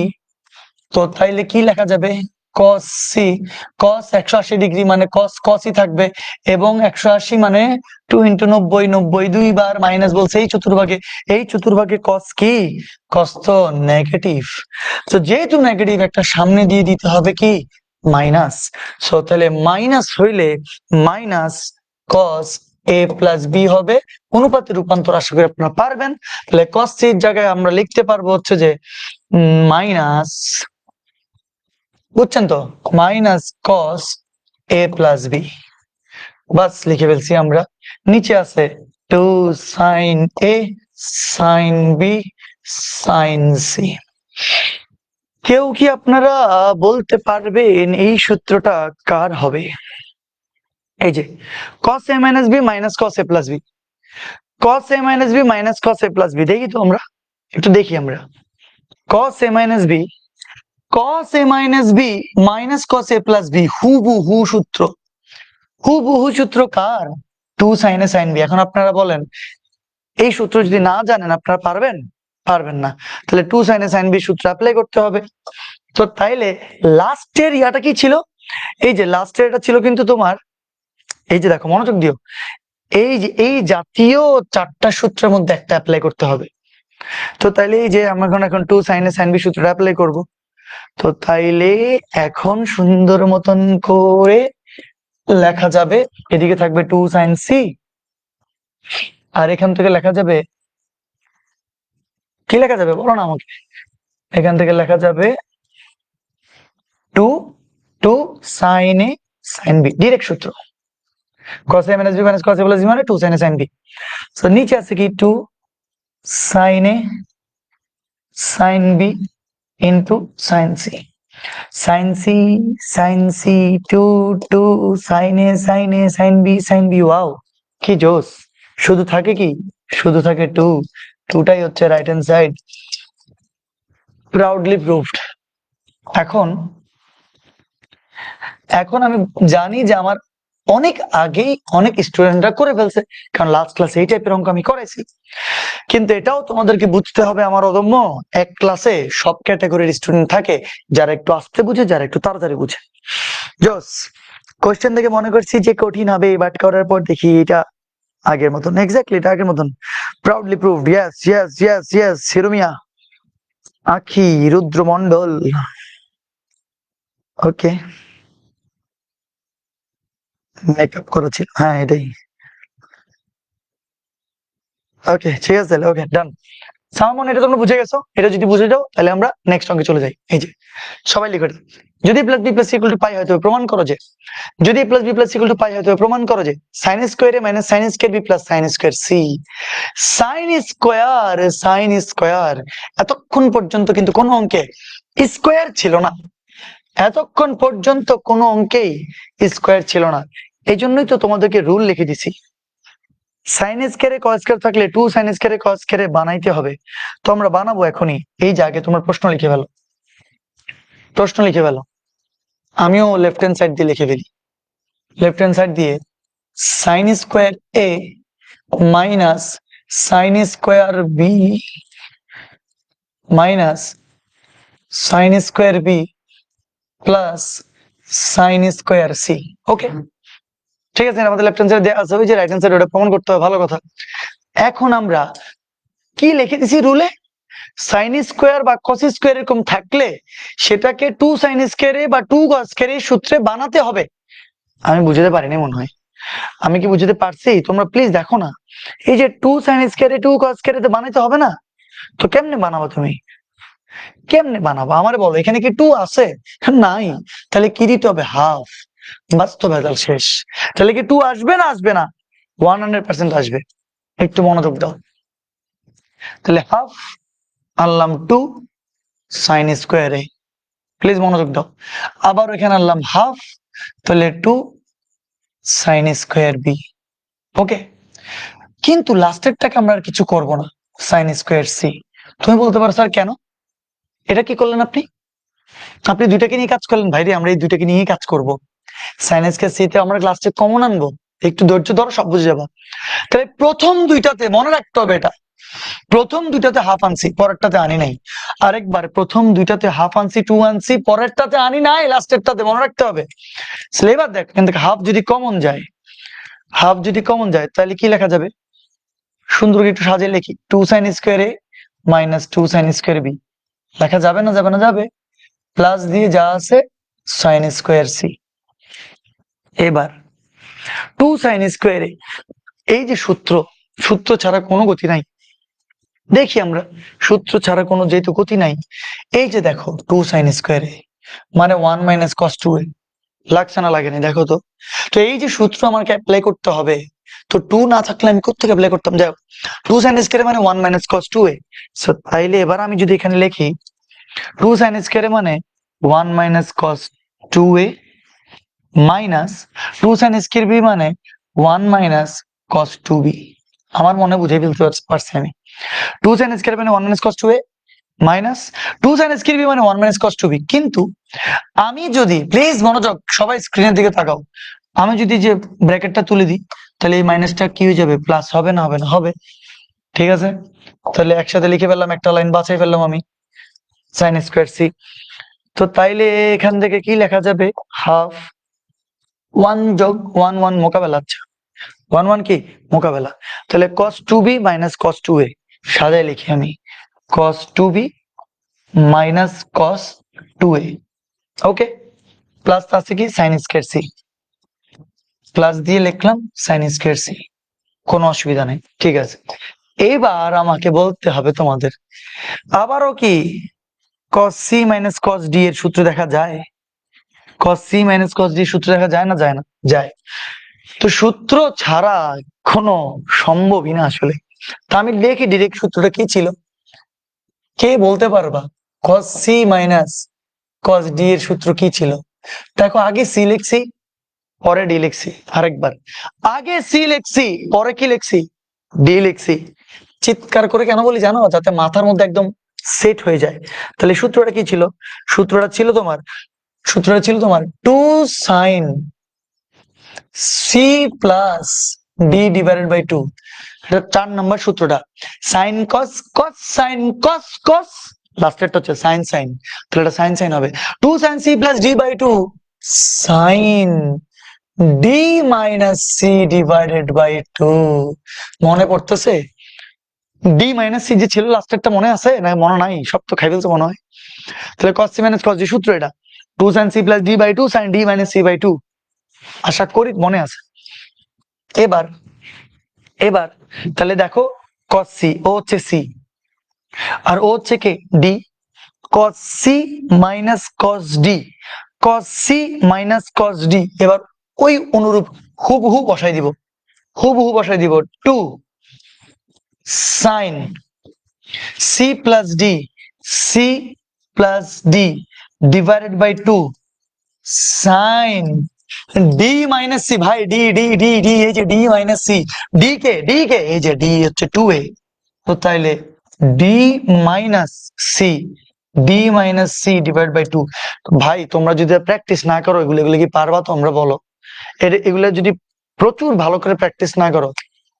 তো তাইলে কি লেখা যাবে? cos সি, cos 180 ডিগ্রি মানে cos cosই থাকবে, এবং 180 মানে 2 ইন্টু 90, 90 দুইবার মাইনাস বলছে এই চতুর্ভাগে, এই চতুর্ভাগে cos কি? cos তো নেগেটিভ, তো যেহেতু নেগেটিভ একটা সামনে দিয়ে দিতে হবে কি? মাইনাস। সো তাহলে মাইনাস হইলে minus cos a plus B হবে, অনুপাতে রূপান্তর আশা করি আপনারা পারবেন। তাহলে cos c এর জায়গায় আমরা লিখতে পারবো হচ্ছে যে মাইনাস, বুঝছেন তো, minus cos a plus B, বাস লিখে ফেলছি আমরা। নিচে আছে 2 sin a sin b sin c। কেউ কি আপনারা বলতে পারবেন এই সূত্রটা কার হবে? এই যে cos a minus b minus cos a plus b, cos a minus b minus cos a plus b, দেখি তো আমরা একটু দেখি আমরা। cos a minus b, cos a minus b minus cos a plus b, হুবহু সূত্র, হুবহু সূত্র কার? 2 sin a sin b। এখন আপনারা বলেন এই সূত্র যদি না জানেন আপনারা পারবেন? পারবেন না। তাহলে 2 sin a sin b সূত্র অ্যাপ্লাই করতে হবে। তো তাইলে লাস্টের ইয়াটা কি ছিল? এই যে লাস্টের এটা ছিল কিন্তু তোমার, এই যে দেখো মনোযোগ দিও, এই যে এই জাতীয় 4টা সূত্রের মধ্যে একটা অ্যাপ্লাই করতে হবে। তো তাইলে এই যে আমরা এখন 2 sin a sin b সূত্রটা অ্যাপ্লাই করব। তো তাইলে এখন সুন্দর মতন করে লেখা যাবে, এদিকে থাকবে 2 sin c, আর এখান থেকে লেখা যাবে কি? লেখা যাবে বলো না আমাকে। এখান থেকে লেখা যাবে 2 sin a sin b, direct সূত্র। cos a minus b minus cos a plus b মানে 2 sin a sin b। So নিচে আছে কি 2 sin a sin b into sin c, sin c sin c 2 sin a sin a sin b sin b। Wow কি জোস! শুধু থাকে কি? শুধু থাকে 2, 2টাই হচ্ছে right hand side, proudly proved. এখন এখন আমি জানি যে আমার অনেক আগেই অনেক স্টুডেন্টরা করে ফেলছে, কারণ লাস্ট ক্লাসে এই টাইপের অঙ্ক আমি করাইছি। কিন্তু এটাও তোমাদেরকে বুঝতে হবে আমার অদম্য, এক ক্লাসে সব ক্যাটাগরির স্টুডেন্ট থাকে, যারা একটু আস্তে বুঝে, যারা একটু তাড়াতাড়ি বুঝে। জোস কোশ্চেন থেকে মনে করছি যে কঠিন হবে, বাট করার পর দেখি এটা আগের মতন, এক্স্যাক্টলি এটা আগের মতন, proudly proved. Yes yes yes yes হিরোমিয়া আখি রুদ্র মন্ডল। ওকে, মেকআপ করা ছিল, হ্যাঁ এটাই। ওকে ঠিক আছে, তাহলে ওকে ডান। সামন এটা তোমরা বুঝে গেছো, এটা যদি বুঝে যাও তাহলে আমরা নেক্সট অঙ্কে চলে যাই। এই যে সবাই লিখে দাও, যদি plus B plus equal to pi হয় তবে প্রমাণ করো যে, যদি plus B plus equal to pi হয় তবে প্রমাণ করো যে sin square a minus sin square b plus sin square c। sin square, এতক্ষণ পর্যন্ত কিন্তু কোন অঙ্কে স্কয়ার ছিল না, এতক্ষণ পর্যন্ত কোন অঙ্কেই স্কয়ার ছিল না। এই জন্যই তো তোমাদেরকে রুল লিখে দিছি, সাইন স্কয়ারে কস স্কয়ার থাকলে 2 সাইন স্কয়ারে কস স্কয়ারে বানাইতে হবে। তো আমরা বানাবো এখনই, এই যে আগে তোমার প্রশ্ন লিখে ফেলো, প্রশ্ন লিখে ফেলো। আমিও লেফট হ্যান্ড সাইড দিয়ে লিখে ফেলি, লেফট হ্যান্ড সাইড দিয়ে sine square A minus sine square B minus sine square B plus sine square C. Okay ঠিক আছে, আমাদের লেফট হ্যান্ড সাইড দেওয়া আছে, ওই যে রাইট হ্যান্ড সাইড, ওটা প্রমাণ করতে হবে, ভালো কথা। এখন আমরা কি লিখে দিছি রুলে? সাইন স্কয়ার বা কস স্কয়ার এরকম থাকলে সেটাকে 2 সাইন স্কয়ারে বা 2 কস স্কয়ারের সূত্রে বানাতে হবে। আমি বুঝতে পারিনি মনে হয়, আমি কি বুঝতে পারছি? তোমরা প্লিজ দেখো না, এই যে 2 সাইন স্কয়ারে 2 কস স্কয়ারে তো বানাইতে হবে না, তো কেমনে বানাবো? তুমি কেমনে বানাবো আমারে বলো, এখানে কি 2 আছে? নাই, তাহলে কি দিতে হবে? হাফ। বাস্তব ভেজাল শেষ। তাহলে কি 2 আসবে না আসবে না? 100% আসবে, একটু মনোযোগ দাও। তাহলে হাফ আনলাম 2 সাইন স্কয়ারে, প্লিজ মনোযোগ দাও। আবার এখানে আনলাম হাফ, তাহলে 2 সাইন স্কয়ার বি। ওকে কিন্তু লাস্টেরটাকে আমরা আর কিছু করব না, সাইন স্কোয়ার সি। তুমি বলতে পারো স্যার কেন? এটা কি করলেন আপনি? আপনি দুইটাকে নিয়ে কাজ করলেন। ভাইরে আমরা এই দুইটাকে নিয়েই কাজ করব। সাইন স্কোয়ার সি তে আমরা লাস্টে কমন আনবো, একটু ধৈর্য ধরো, সব বুঝে যাবা। তাহলে প্রথম দুইটাতে মনে রাখতে হবে, এটা প্রথম দুইটাতে হাফ আনছি, পরেরটাতে আনি নাই। আরেকবার, প্রথম দুইটাতে হাফ আনছি, 2 আনছি, পরেরটাতে আনি নাই, লাস্টেরটাতে মনে রাখতে হবে। এবার দেখ, এখান থেকে হাফ যদি কমন যায়, হাফ যদি কমন যায় তাহলে কি লেখা যাবে? সুন্দর করে একটু সাজিয়ে লিখি, 2 সাইন স্কোয়ার এ মাইনাস 2 সাইন স্কোয়ার বি। লেখা যাবে না? যাবে না? যাবে। প্লাস দিয়ে যা আছে সাইন স্কোয়ার সি। এবার 2 সাইন স্কোয়ার এ, এই যে সূত্র, সূত্র ছাড়া কোনো গতি নাই। দেখি আমরা, সূত্র ছাড়া কোনো যেহেতু গতি নাই, এই যে দেখো 2 সাইন স্কোয়ার এ মানে 1 মাইনাস কস 2 এ, লাগছে না? লাগেনি? দেখো তো। তো এই যে সূত্র আমাকে অ্যাপ্লাই করতে হবে, তো 2 না থাকলে আমি কোথেকে অ্যাপ্লাই করতাম? যাও, 2 সাইন স্কোয়ার মানে 1 মাইনাস কস 2 এ। সো তাইলে এবার আমি যদি এখানে লিখি 2 সাইন স্কোয়ার মানে 1 মাইনাস কস 2 এ মাইনাস 2 সাইন স্কোয়ার বি মানে 1 মাইনাস কস 2 বি। আমার মনে বুঝে ফেলতে পারছি আমি। 2 সাইন স্কোয়ার মানে 1 মাইনাস কস 2 এ মাইনাস 2 সাইন স্কোয়ার বি মানে 1 মাইনাস কস 2 বি। কিন্তু আমি যদি, প্লিজ মনোযোগ, সবাই স্ক্রিনের দিকে তাকাও, আমি যদি যে ব্র্যাকেটটা তুলে দিই তাহলে এই মাইনাসটা কি হয়ে যাবে? প্লাস হবে না? হবে না? হবে। ঠিক আছে, তাহলে একসাথে লিখে ফেললাম, একটা লাইন বাছাই ফেললাম আমি, সাইন স্কোয়ার সি। তো তাইলে এখান থেকে কি লেখা যাবে? হাফ 1 যোগ 1 1 মোকাবেলা। আচ্ছা, 1 1 কি মোকাবেলা। তাহলে cos 2b minus cos 2a সাজাই লিখি আমি, cos 2b minus cos 2a। ওকে, প্লাস আছে কি সাইন স্কয়ার সি, প্লাস দিয়ে লিখলাম সাইন স্কয়ার সি, কোনো অসুবিধা নেই। ঠিক আছে, এবার আমাকে বলতে হবে তোমাদের, আবারও কি cos c minus cos d এর সূত্র দেখা যায়? cos c minus cos d সূত্র দেখা যায় না? যায় না? যায়। তো সূত্র ছাড়া কোনো সম্ভবই না আসলে। তা আমি দেখি ডিরেক্ট সূত্রটা কি ছিল, কে বলতে পারবা? cos c minus cos d এর সূত্র কি ছিল? দেখো, আগে c লিখছি, পরে d লিখছি। আরেকবার, আগে c লিখছি, পরে কি লিখছি? d লিখছি। চিৎকার করে কেন বলি জানো? যাতে মাথার মধ্যে একদম সেট হয়ে যায়। তাহলে সূত্রটা কি ছিল? সূত্রটা ছিল তোমার 2 sine c plus d divided by 2। এটা 4 নম্বর সূত্রটা। সাইন কস, কস সাইন, কস কস, লাস্টেরটা হচ্ছে সাইন সাইন, তাহলে এটা সাইন সাইন হবে। 2 sine c plus d by 2 sine d minus c divided by 2। মনে পড়তেছে? d মাইনাস c যে ছিল লাস্টেরটা, মনে আছে না? মনে নাই? সব তো খাই ফেলছে মনে হয়। তাহলে cos c minus cos d সূত্র এটা, 2 sine c plus d by 2 sine d minus c by 2। আশা করি মনে আছে। এবার এবার তাহলে দেখো, cos c ও হচ্ছে c আর ও হচ্ছে কে? d। cos c minus cos d, cos c minus cos d। এবার ওই অনুরূপ হুবহু বসাই দিব, হুবহু বসাই দিব 2 sine c plus d, c plus d divided by 2 sine d minus c। ভাই d d d d, এই যে d মাইনাস c, d কে এই যে d হচ্ছে 2a। তো তাইলে d minus c, d minus c divide by 2। ভাই তোমরা যদি প্র্যাকটিস না করো এগুলো, এগুলো কি পারবা তোমরা বলো? এগুলো যদি প্রচুর ভালো করে প্র্যাকটিস না করো,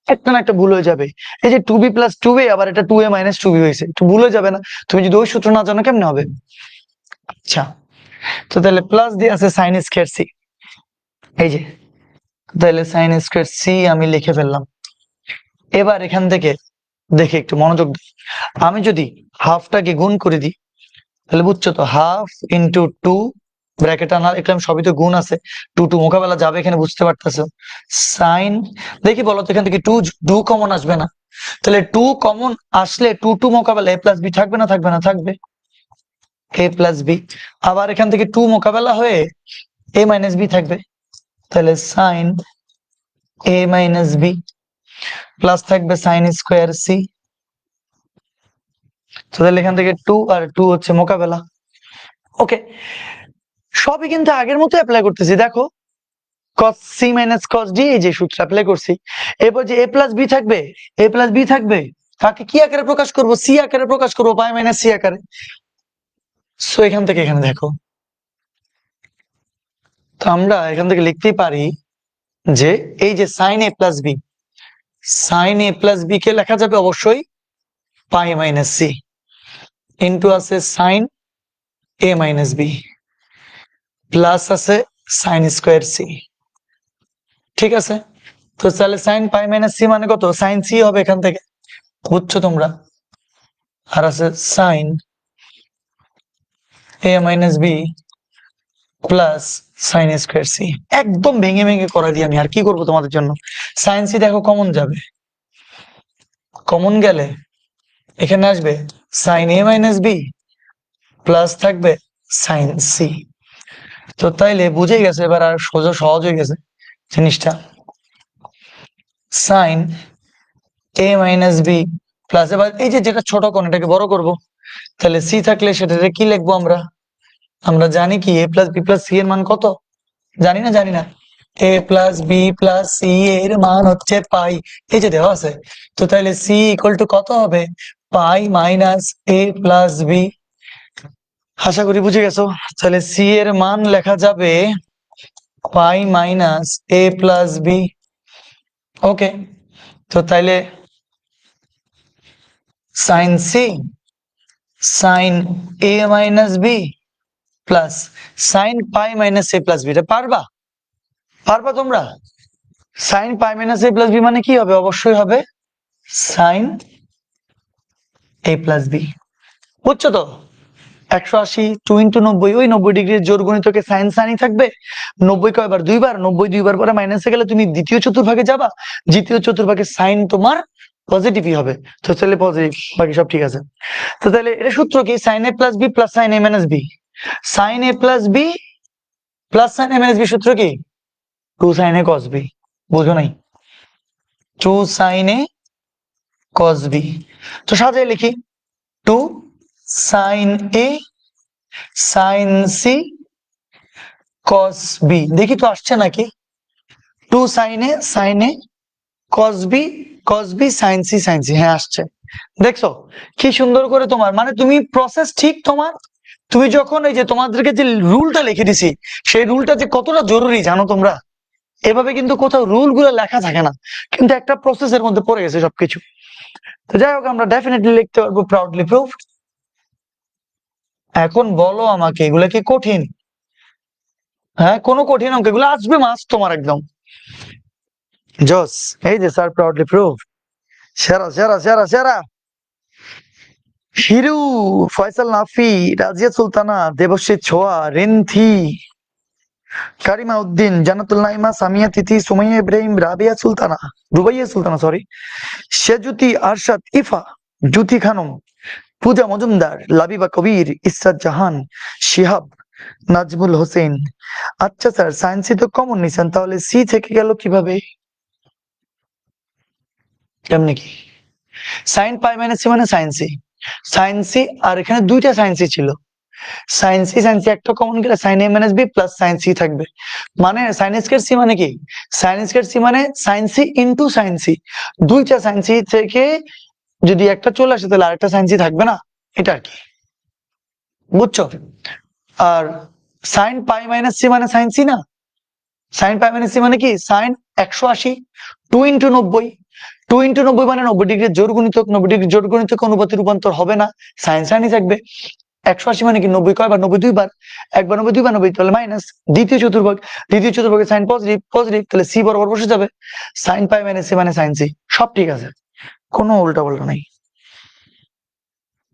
একটা না একটা ভুল হয়ে যাবে। এই যে 2b প্লাস 2a, আবার এটা 2a মাইনাস 2b হয়েছে, একটু ভুল হয়ে যাবে না? তুমি যদি ওই সূত্র না জানো কেমনে হবে? আচ্ছা, তো তাহলে প্লাস দিয়ে আছে সাইন স্কয়ার সি, এই যে, তাহলে সাইন স্কয়ার সি আমি লিখে ফেললাম। এবার এখান থেকে দেখে একটু মনোযোগ দিই, আমি যদি হাফটাকে গুণ করে দিই তাহলে বুঝছো তো, হাফ ইন্টু 2 ব্র্যাকেট আনা লিখলাম, সবই তো গুণ আছে, 2 2 মোকাবেলা যাবে এখানে, বুঝতে পারতেছো? সাইন, দেখি বলো তো এখান থেকে 2 2 কমন আসবে না? তাহলে 2 কমন আসলে 2 2 মোকাবেলা a প্লাস বি থাকবে না? থাকবে না? থাকবে a প্লাস বি। আবার এখান থেকে 2 মোকাবেলা হয়ে a মাইনাস বি থাকবে, তাহলে sine a minus B plus থাকবে সাইন স্কোয়ার সি। তাহলে এখান থেকে 2 আর 2 হচ্ছে মোকাবেলা। ওকে, সবই কিন্তু আগের মতো অ্যাপ্লাই করতেছি। দেখো cos c minus cos d, এই যে সূত্র অ্যাপ্লাই করছি। এরপর যে a প্লাস বি থাকবে, a প্লাস বি থাকবে, তাকে কি আকারে প্রকাশ করব? c আকারে প্রকাশ করব, পাই মাইনাস c আকারে। সো এখান থেকে এখানে দেখো, তো আমরা এখান থেকে লিখতেই পারি যে এই যে sine a plus B, sine a plus B কে লেখা যাবে অবশ্যই পাই মাইনাস c ইন্টু আছে sine a minus B plus আছে সাইন স্কোয়ার c। ঠিক আছে, তো তাহলে সাইন পাই মাইনাস c মানে কত? সাইন c হবে এখান থেকে, বুঝছো তোমরা? আর আছে sine a minus B plus sine square c। একদম ভেঙে ভেঙে করা দিই আমি, আর কি করবো তোমাদের জন্য। সাইন c দেখো কমন যাবে, কমন গেলে এখানে আসবে sine a minus B plus থাকবে সাইন c। তো তাইলে বুঝে গেছে এবার, আর সোজা সহজ হয়ে গেছে জিনিসটা। Sine a minus B plus, এবার এই যে যেটা ছোট কোণ এটাকে বড় করব, তাহলে c থাকলে সেটাতে কি লিখবো আমরা? আমরা জানি কি a plus B plus c এর মান কত? জানি না? জানি না। a plus B plus c এর মান হচ্ছে পাই, এই যে দেওয়া আছে। তো তাহলে c ইকুয়াল টু কত হবে? Pi minus a plus B. আশা করি বুঝে গেছো। তাহলে c এর মান লেখা যাবে pi minus a plus B. Okay, তো তাইলে sine c sine a minus B plus sine pi minus a plus B. এটা পারবা? পারবা তোমরা? Sine pi minus a plus B মানে কি হবে? অবশ্যই হবে সাইন a প্লাস বি। বুঝছো তো? 180 2 ইন্টু 90, ওই 90 ডিগ্রির জোর গুণিতকে সাইন সাইনই থাকবে। 90 কয়বার? দুইবার। 90 দুইবার পরে মাইনাসে গেলে তুমি দ্বিতীয় চতুর্ভাগে যাবা, দ্বিতীয় চতুর্ভাগে সাইন তোমার পজিটিভই হবে। তো তাহলে পজিটিভ, বাকি সব ঠিক আছে। তো তাহলে এটা সূত্র কি? Sine a plus B plus sine a minus B. Sine a plus B plus sine a minus B সূত্র কি? 2 সাইন a cos b। বুঝো নাই? 2 সাইন a cos b। তো সাজায় লিখি 2 sine a sine c cos b। দেখি তো আসছে নাকি? 2 sine a cos b cos b sin c sin c, হ্যাঁ আসছে। দেখছো কি সুন্দর করে তোমার, মানে তুমি প্রসেস ঠিক তোমার। তুমি যখন এই যে তোমাদেরকে যে রুলটা লিখে দিছি, সেই রুলটা যে কতটা জরুরি জানো তোমরা? এভাবে কিন্তু কোথাও রুল গুলো লেখা থাকে না, কিন্তু একটা প্রসেসের মধ্যে পড়ে গেছে সবকিছু। তো যাই হোক, আমরা ডেফিনেটলি লিখতে পারবো প্রাউডলি প্রুভড। এখন বলো আমাকে, এগুলা কি কঠিন? হ্যাঁ, কোনো কঠিন অঙ্ক এগুলো আসবে মাস তোমার একদম জস। এই যে স্যার প্রাউডলি প্রুভড, সেরা সেরা সেরা সেরা। হিরু, ফয়সাল নাফি, রাজিয়া সুলতানা, দেবশ্রী ছোয়া, রিন্থি, কারিমা উদ্দিন, জান্নাতুল নাইমা, সামিয়া তিথি, সুমাইয়া ইব্রাহিম, রাবিয়া সুলতানা, রুবাইয়া সুলতানা সরি, সেজুতি, আরশাদ, ইফা, জুথি খানম, পূজা মজুমদার, লাবিবা কবির, ইসরাত জাহান, শিহাব, নাজমুল হোসেন। আচ্ছা স্যার, সায়েন্সে তো কমন নিছেন, তাহলে সি থেকে গেল কিভাবে? কেমনে কি? সাইন পাই মাইনাস সি মানে সাইন সি, সাইন সি, আর এখানে দুইটা সাইন সি ছিল। সাইন সি একটা কমন গেলে sine A minus B plus sine C থাকবে। মানে সাইন স্কয়ার সি মানে কি? সাইন স্কয়ার সি মানে sine C into sine C. দুইটা সাইন সি থেকে যদি একটা চলে আসে তাহলে আরেকটা সাইন সি থাকবে না, এটা আর কি। বুঝছো? আর সাইন পাই মাইনাস সি মানে সাইন সি না? সাইন পাই মাইনাস সি মানে কি? সাইন 180 2 ইন্টু 90, 2 ইন্টু 90 মানে 90 ডিগ্রির জোর গুণিতক, 90 ডিগ্রি জোর গুণিতক অনুপাতে রূপান্তর হবে না, সাইন সাইনই থাকবে। 180 মানে কি? 90 কয়বার? 90 দুইবার। একবার 90 দুইবার 90, তাহলে মাইনাস। দ্বিতীয় চতুর্ভাগ, দ্বিতীয় চতুর্ভাগে সাইন পজিটিভ পজিটিভ, তাহলে সি বরাবর বসে যাবে। সাইন পাই মাইনাস সি মানে সাইন সি, সব ঠিক আছে, কোনো উল্টা পাল্টা নাই।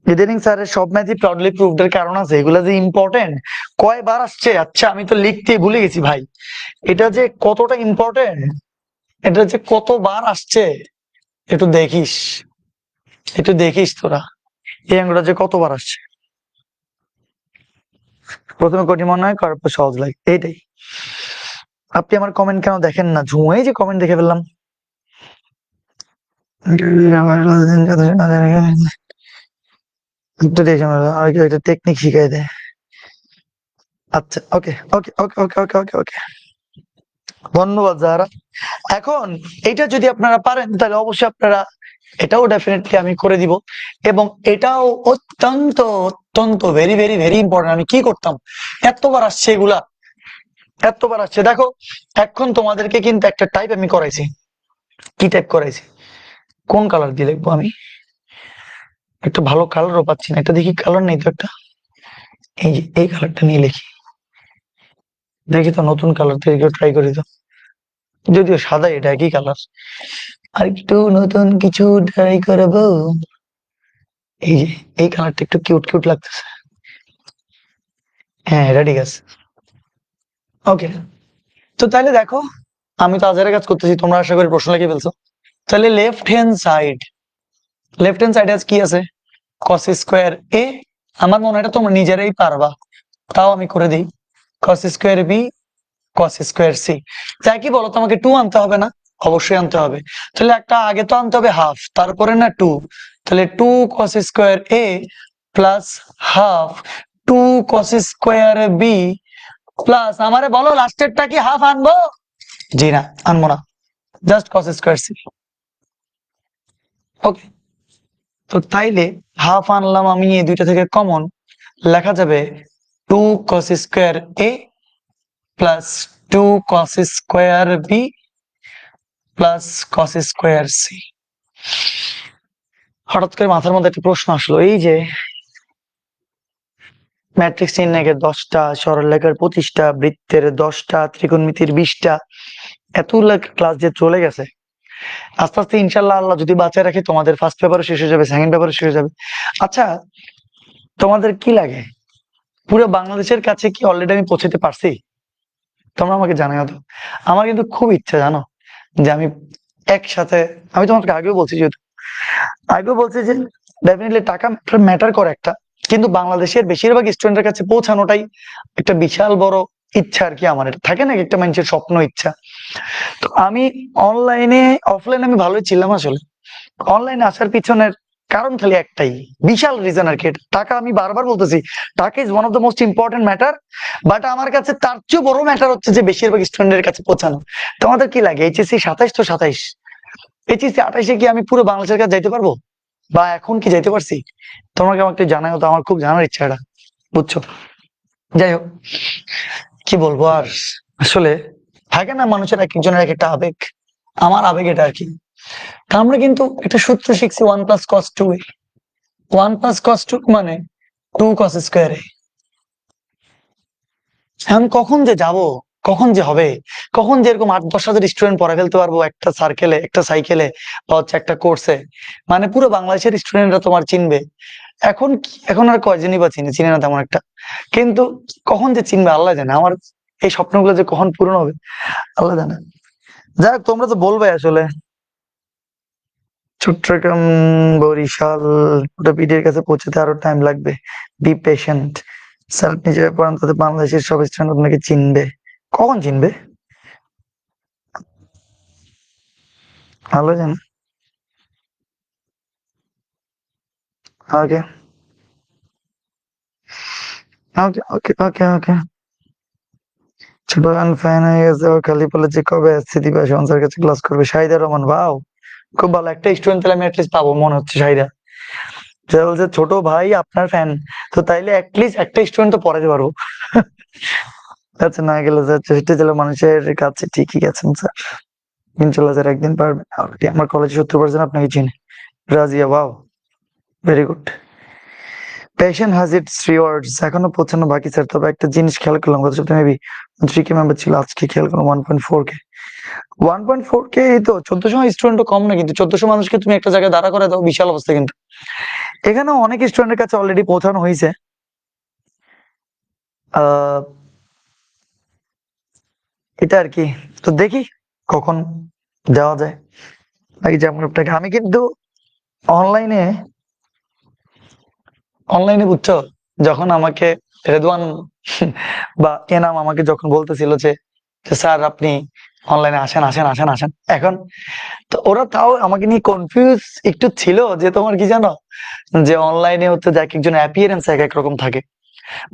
ইদানিং স্যারের সব ম্যাথই প্রাউডলি প্রুভড এর কারণ আছে, এগুলা যে ইম্পর্টেন্ট, কয়বার আসছে। আচ্ছা আমি তো লিখতে ভুলে গেছি ভাই, এটা যে কতটা ইম্পর্টেন্ট, এটা যে কতবার আসছে, একটু দেখিস, একটু দেখিস তোরা এই অঙ্কটা যে কতবার আসছে। প্রথমে কঠিন মনে হয়, তারপর সহজ লাগে, এইটাই। আপনি আমার কমেন্ট কেন দেখেন না? ঝুঁয়ে যে কমেন্ট দেখে ফেললাম। একটা টেকনিক শিখাই দেয়। আচ্ছা ওকে okay okay okay okay okay ওকে ধন্যবাদ যারা। এখন এটা যদি আপনারা পারেন তাহলে অবশ্যই আপনারা এটাও ডেফিনেটলি আমি করে দিব, এবং এটাও অত্যন্ত অত্যন্ত ভেরি ভেরি ভেরি ইম্পর্টেন্ট। আমি কি করতাম, এতবার আসছে এগুলা, এতবার আসছে। দেখো এখন তোমাদেরকে কিন্তু একটা টাইপ আমি করাইছি। কি টাইপ করাইছি, কোন কালার দিয়ে লিখবো আমি, একটা ভালো কালারও পাচ্ছি না, এটা দেখি কালার নেই তো একটা, এই যে এই কালারটা নিয়ে লিখি, দেখি তো নতুন কালার থেকে ট্রাই করি তো, যদিও সাদা এটা একই কালার, আর একটু নতুন কিছু ট্রাই করবো। এই যে এই কালারটা একটু কিউট কিউট লাগতেছে, হ্যাঁ এটা ঠিক আছে। ওকে, তো তাহলে দেখো আমি তো আজারের কাজ করতেছি, তোমরা আশা করি প্রশ্ন লিখে ফেলছো। তাহলে লেফট হ্যান্ড সাইডে আজ কি আছে, cos স্কোয়ার এ, আমার মনে হয় এটা তোমরা নিজেরাই পারবা, তাও আমি করে দিই, cos square B cos square C. তাই কি বলো, তোমাকে 2 আনতে হবে না? অবশ্যই আনতে হবে। তাহলে একটা আগে তো আনতে হবে হাফ, তারপরে না 2, তাহলে 2 cos square A plus half 2 cos square B plus, আমারে বলো লাস্টেরটা কি হাফ আনবো? জি না, আনবো না, just cos square C. Okay, তো তাইলে হাফ আনলাম আমি, এই দুইটা থেকে কমন লেখা যাবে 2 cos square A plus 2 cos square B plus cos square C. হঠাৎ করে মাথার মধ্যে একটা প্রশ্ন আসলো, এই যে ম্যাট্রিক্স নির্ণয়ের 10টা, সরলরেখার 25টা, বৃত্তের 10টা, ত্রিকোণমিতির 20টা, এতগুলো ক্লাস যে চলে গেছে, আস্তে আস্তে ইনশাল্লাহ আল্লাহ যদি বাঁচায় রাখে তোমাদের ফার্স্ট পেপারও শেষ হয়ে যাবে, সেকেন্ড পেপারও শেষ হয়ে যাবে। আচ্ছা, তোমাদের কি লাগে, পুরো বাংলাদেশের কাছে কি অলরেডি আমি পৌঁছাতে পারছি? তোমরা আমাকে জানাও তো। আমার কিন্তু খুব ইচ্ছা জানো, যে আমি একসাথে, আমি তোমাকে আগেও বলছি, যেহেতু আগেও বলছি যে ডেফিনেটলি টাকা ম্যাটার করে একটা, কিন্তু বাংলাদেশের বেশিরভাগ স্টুডেন্টের কাছে পৌঁছানোটাই একটা বিশাল বড় ইচ্ছা আর কি। আমার এটা থাকে না একটা মানুষের স্বপ্ন ইচ্ছা। তো আমি অনলাইনে অফলাইনে আমি ভালোই ছিলাম আসলে, অনলাইনে আসার পিছনের কারণ খালি একটাই, বিশাল রিজন আর কি, টাকা। আমি বারবার বলতেছি টাকা is one of the most important matter, but আমার কাছে তার চেয়ে বড় ম্যাটার হচ্ছে যে বেশিরভাগ স্টুডেন্টের কাছে পৌঁছানো। তোমাদের কি লাগে, এইচএসসি 27 তো 27, এইচএসসি 28-এ কি আমি পুরো বাংলাদেশের কাছে যাইতে পারবো, বা এখন কি যাইতে পারছি? তোমাকে আমাকে জানাও তো, আমার খুব জানার ইচ্ছা এটা, বুঝছো? যাই হোক, কি বলবো আর, আসলে থাকে না মানুষের এক একজনের এক একটা আবেগ, আমার আবেগ এটা আর কি। তা আমরা কিন্তু একটা সূত্র শিখছি, 1 + cos 2, 1 + cos 2 মানে 2 cos স্কোয়ার। এখন কখন যে যাব, কখন যে হবে, কখন যে এরকম 8-10 হাজার স্টুডেন্ট পড়া ফেলতে পারবো একটা সার্কেলে, একটা সাইকেলে, বা হচ্ছে একটা কোর্সে, মানে পুরো বাংলাদেশের স্টুডেন্টরা তোমার চিনবে। এখন এখন আর কয়জনই বা চিনে, চিনে না তেমন একটা, কিন্তু কখন যে চিনবে আল্লাহ জানে। আমার এই স্বপ্নগুলো যে কখন পূরণ হবে আল্লাহ জানে। যাই হোক, তোমরা তো বলবে আসলে। চট্টগ্রাম, বরিশাল, ওটা পিডিএর কাছে পৌঁছাতে আরো টাইম লাগবে, বি পেশেন্ট। স্যার আপনি যেভাবে পড়ান তাতে বাংলাদেশের সব স্টুডেন্ট আপনাকে চিনবে। কখন চিনবে আল্লাহ জানে। ওকে ওকে ওকে ওকে ওকে। ছোট গান ফ্যান হয়ে গেছে, ও খালি বলে যে কবে আসছে দিবা স্যার কাছে ক্লাস করবে। শাহিদা রহমান, ভাও খুব ভালো একটা স্টুডেন্ট, তাহলে আমি অ্যাটলিস্ট পাবো মনে হচ্ছে। শাহিদা যে বলছে ছোট ভাই আপনার ফ্যান, তো তাইলে অ্যাটলিস্ট একটা স্টুডেন্ট তো পড়াতে পারবো। আচ্ছা, না গেলে যাচ্ছে হেঁটে গেলে মানুষের কাছে, ঠিকই গেছেন স্যার, ইনশাল্লাহ স্যার একদিন পারবেন। Already আমার কলেজে 70% আপনাকে চিনে। Razia, wow, very good. Passion has its rewards, এখনো পৌঁছানো বাকি স্যার। তবে একটা জিনিস খেয়াল করলাম, গত সপ্তাহে মেবি 3K মেম্বার ছিল, আজকে খেয়াল করলাম 1.4K। 1.4K, এই তো 1400 স্টুডেন্টও কম না, কিন্তু 1400 মানুষকে তুমি একটা জায়গায় দাঁড়া করে দাও, বিশাল অবস্থা কিন্তু। এখানেও অনেক স্টুডেন্টের কাছে অলরেডি পৌঁছানো হয়েছে। আহ এটা আর কি, তো দেখি কখন যাওয়া যায়। নাকি যেমন আপনাকে আমি কিন্তু অনলাইনে, অনলাইনে বুঝছো, যখন আমাকে রেদওয়ান বা এনাম আমাকে যখন বলতেছিল যে স্যার আপনি অনলাইনে আসেন আসেন আসেন আসেন, এখন তো ওরা তাও আমাকে নিয়ে কনফিউজ একটু ছিল, যে তোমার কি জানো, যে অনলাইনে হচ্ছে যে এক একজন অ্যাপিয়ারেন্স এক এক রকম থাকে।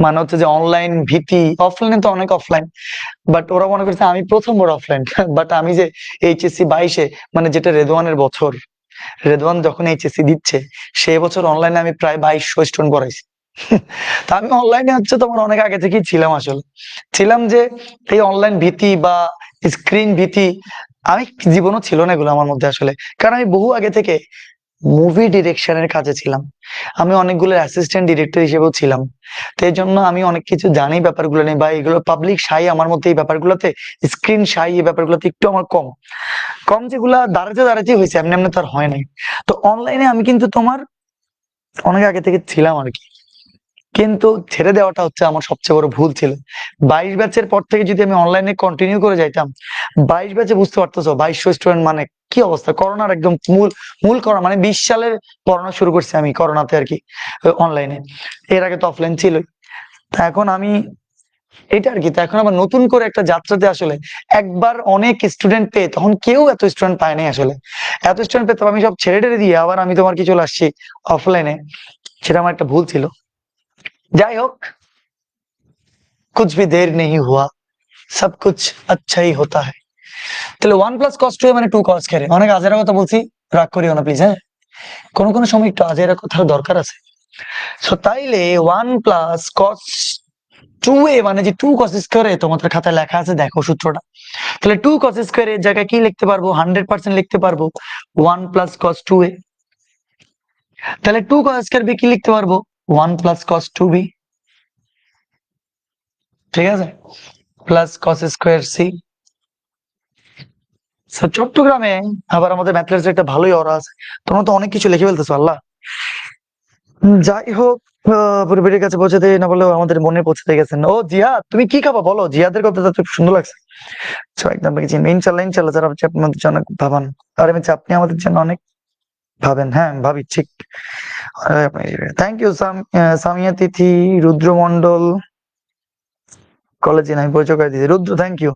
মানে হচ্ছে যে অনলাইন ভীতি, অফলাইনে তো অনেক অফলাইন, বাট ওরা মনে করছে আমি প্রথম বড় অফলাইন। বাট আমি যে এইচএসসি 22-এ, মানে যেটা রেদওয়ানের বছর, রেদওয়ান যখন এইচএসসি দিচ্ছে সেই বছর অনলাইনে আমি প্রায় 2200 স্টুডেন্ট পড়াইছি। তা আমি অনলাইনে হচ্ছে তোমার অনেক আগে থেকেই ছিলাম, আসলে ছিলাম যে এই অনলাইন ভীতি বা স্ক্রিন ভীতি আমি জীবনও ছিল না এগুলো আমার মধ্যে আসলে, কারণ আমি বহু আগে থেকে মুভি ডিরেকশনের কাজে ছিলাম, আমি অনেকগুলো অ্যাসিস্ট্যান্ট ডিরেক্টর হিসেবেও ছিলাম। তো এই জন্য আমি অনেক কিছু জানি ব্যাপারগুলো নেই, বা এগুলো পাবলিক শাই আমার মধ্যে এই ব্যাপারগুলোতে, স্ক্রিন শাই এই ব্যাপারগুলোতে একটু আমার কম কম, যেগুলা দাঁড়াতে দাঁড়াতে হয়েছে, এমনি এমনি তো আর হয় নাই। তো অনলাইনে আমি কিন্তু তোমার অনেক আগে থেকে ছিলাম আর কি, কিন্তু ছেড়ে দেওয়াটা হচ্ছে আমার সবচেয়ে বড় ভুল ছিল। 22 ব্যাচের পর থেকে যদি আমি অনলাইনে কন্টিনিউ করে যাইতাম, 22 ব্যাচে বুঝতে পারতেছো 2200 স্টুডেন্ট মানে কি অবস্থা, করোনার একদম মূল মূল করোনা, মানে 20 সালের পড়ানো শুরু করছি আমি করোনাতে আর কি, অনলাইনে। এর আগে তো অফলাইন ছিলই। তা এখন আমি এটা আর কি, তো এখন আবার নতুন করে একটা যাত্রাতে আসলে একবার অনেক স্টুডেন্ট পেয়ে, তখন কেউ এত স্টুডেন্ট পায় নাই আসলে, এত স্টুডেন্ট পেয়ে তবে আমি সব ছেড়ে টেড়ে দিয়ে আবার আমি তোমার কি চলে আসছি অফলাইনে, সেটা আমার একটা ভুল ছিল। যাই হোক, कुछ भी देर नहीं हुआ, सब कुछ अच्छा ही होता है। তাহলে 1 + cos 2 মানে 2 cos করে, অনেক আজেরা কথা বলছি, রাগ করিও না প্লিজ, হ্যাঁ, কোনো কোনো সময় একটু আজেরা কথার দরকার আছে। সো তাইলে 1 + cos 2a মানে যে 2 cos স্কয়ারে তোমাদের খাতায় লেখা আছে, দেখো সূত্রটা। তাহলে 2 cos স্কয়ার এর জায়গায় কি লিখতে পারবো, 100% লিখতে পারবো 1 + cos 2a। তাহলে 2 cos স্কয়ার b কি লিখতে পারবো, 1 + cos 2b, ঠিক আছে, প্লাস cos স্কয়ার c। চট্টগ্রামে আবার আমাদের ম্যাথলেটস একটা ভালোই অরা আছে, তোমরা তো অনেক কিছু লিখে ফেলতেছো, আল্লাহ। যাই হোক, পরিবারের কাছে পৌঁছাতে না বলেও আমাদের মনে পৌঁছাতে গেছেন। ও জিহাদ, তুমি কি খাবা বলো, জিহাদের কথা তো খুব সুন্দর লাগছে। একদম চিনবে, ইনশাল্লাহ ইনশাল্লাহ, যারা হচ্ছে আপনাদের জন্য অনেক ভাবান, আর আমি আপনি আমাদের জন্য অনেক ভাবেন, হ্যাঁ ভাবি, ঠিক। থ্যাংক ইউ সামিয়া তিথি, রুদ্র মন্ডল, কলেজে নাই পরিচয় করে দিয়েছে রুদ্র, থ্যাংক ইউ।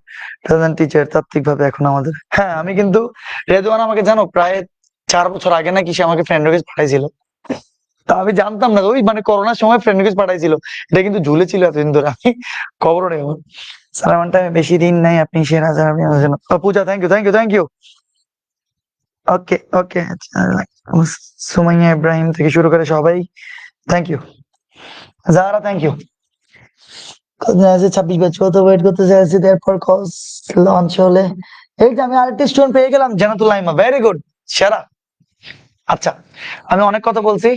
টিচার তাত্ত্বিক ভাবে এখন আমাদের, হ্যাঁ আমি কিন্তু, রেদওয়ান আমাকে জানো প্রায় 4 বছর আগে নাকি সে আমাকে ফ্রেন্ড রিকোয়েস্ট পাঠাইছিল, তা আমি জানতাম না, ওই মানে করোনার সময় ফ্রেন্ড রিকোয়েস্ট পাঠাইছিল, এটা কিন্তু ঝুলেছিল এতদিন ধরে, আমি খবরও নেই। সালামান টাইমে বেশি দিন নাই, আপনি সেরা যারা, আপনি আমাদের জন্য। Puja thank you thank you thank you. Okay okay, Sumaiya Ibrahim থেকে শুরু করে সবাই থ্যাংক ইউ। যারা থ্যাংক ইউ। 26 ব্যাচ কত ওয়েট করতে চাইছি, তারপর কস লঞ্চ হলে, এই যে আমি আরেকটি স্টুডেন্ট পেয়ে গেলাম, জানাতুল লাইমা, ভেরি গুড, সেরা। আচ্ছা, আমি অনেক কথা বলছি,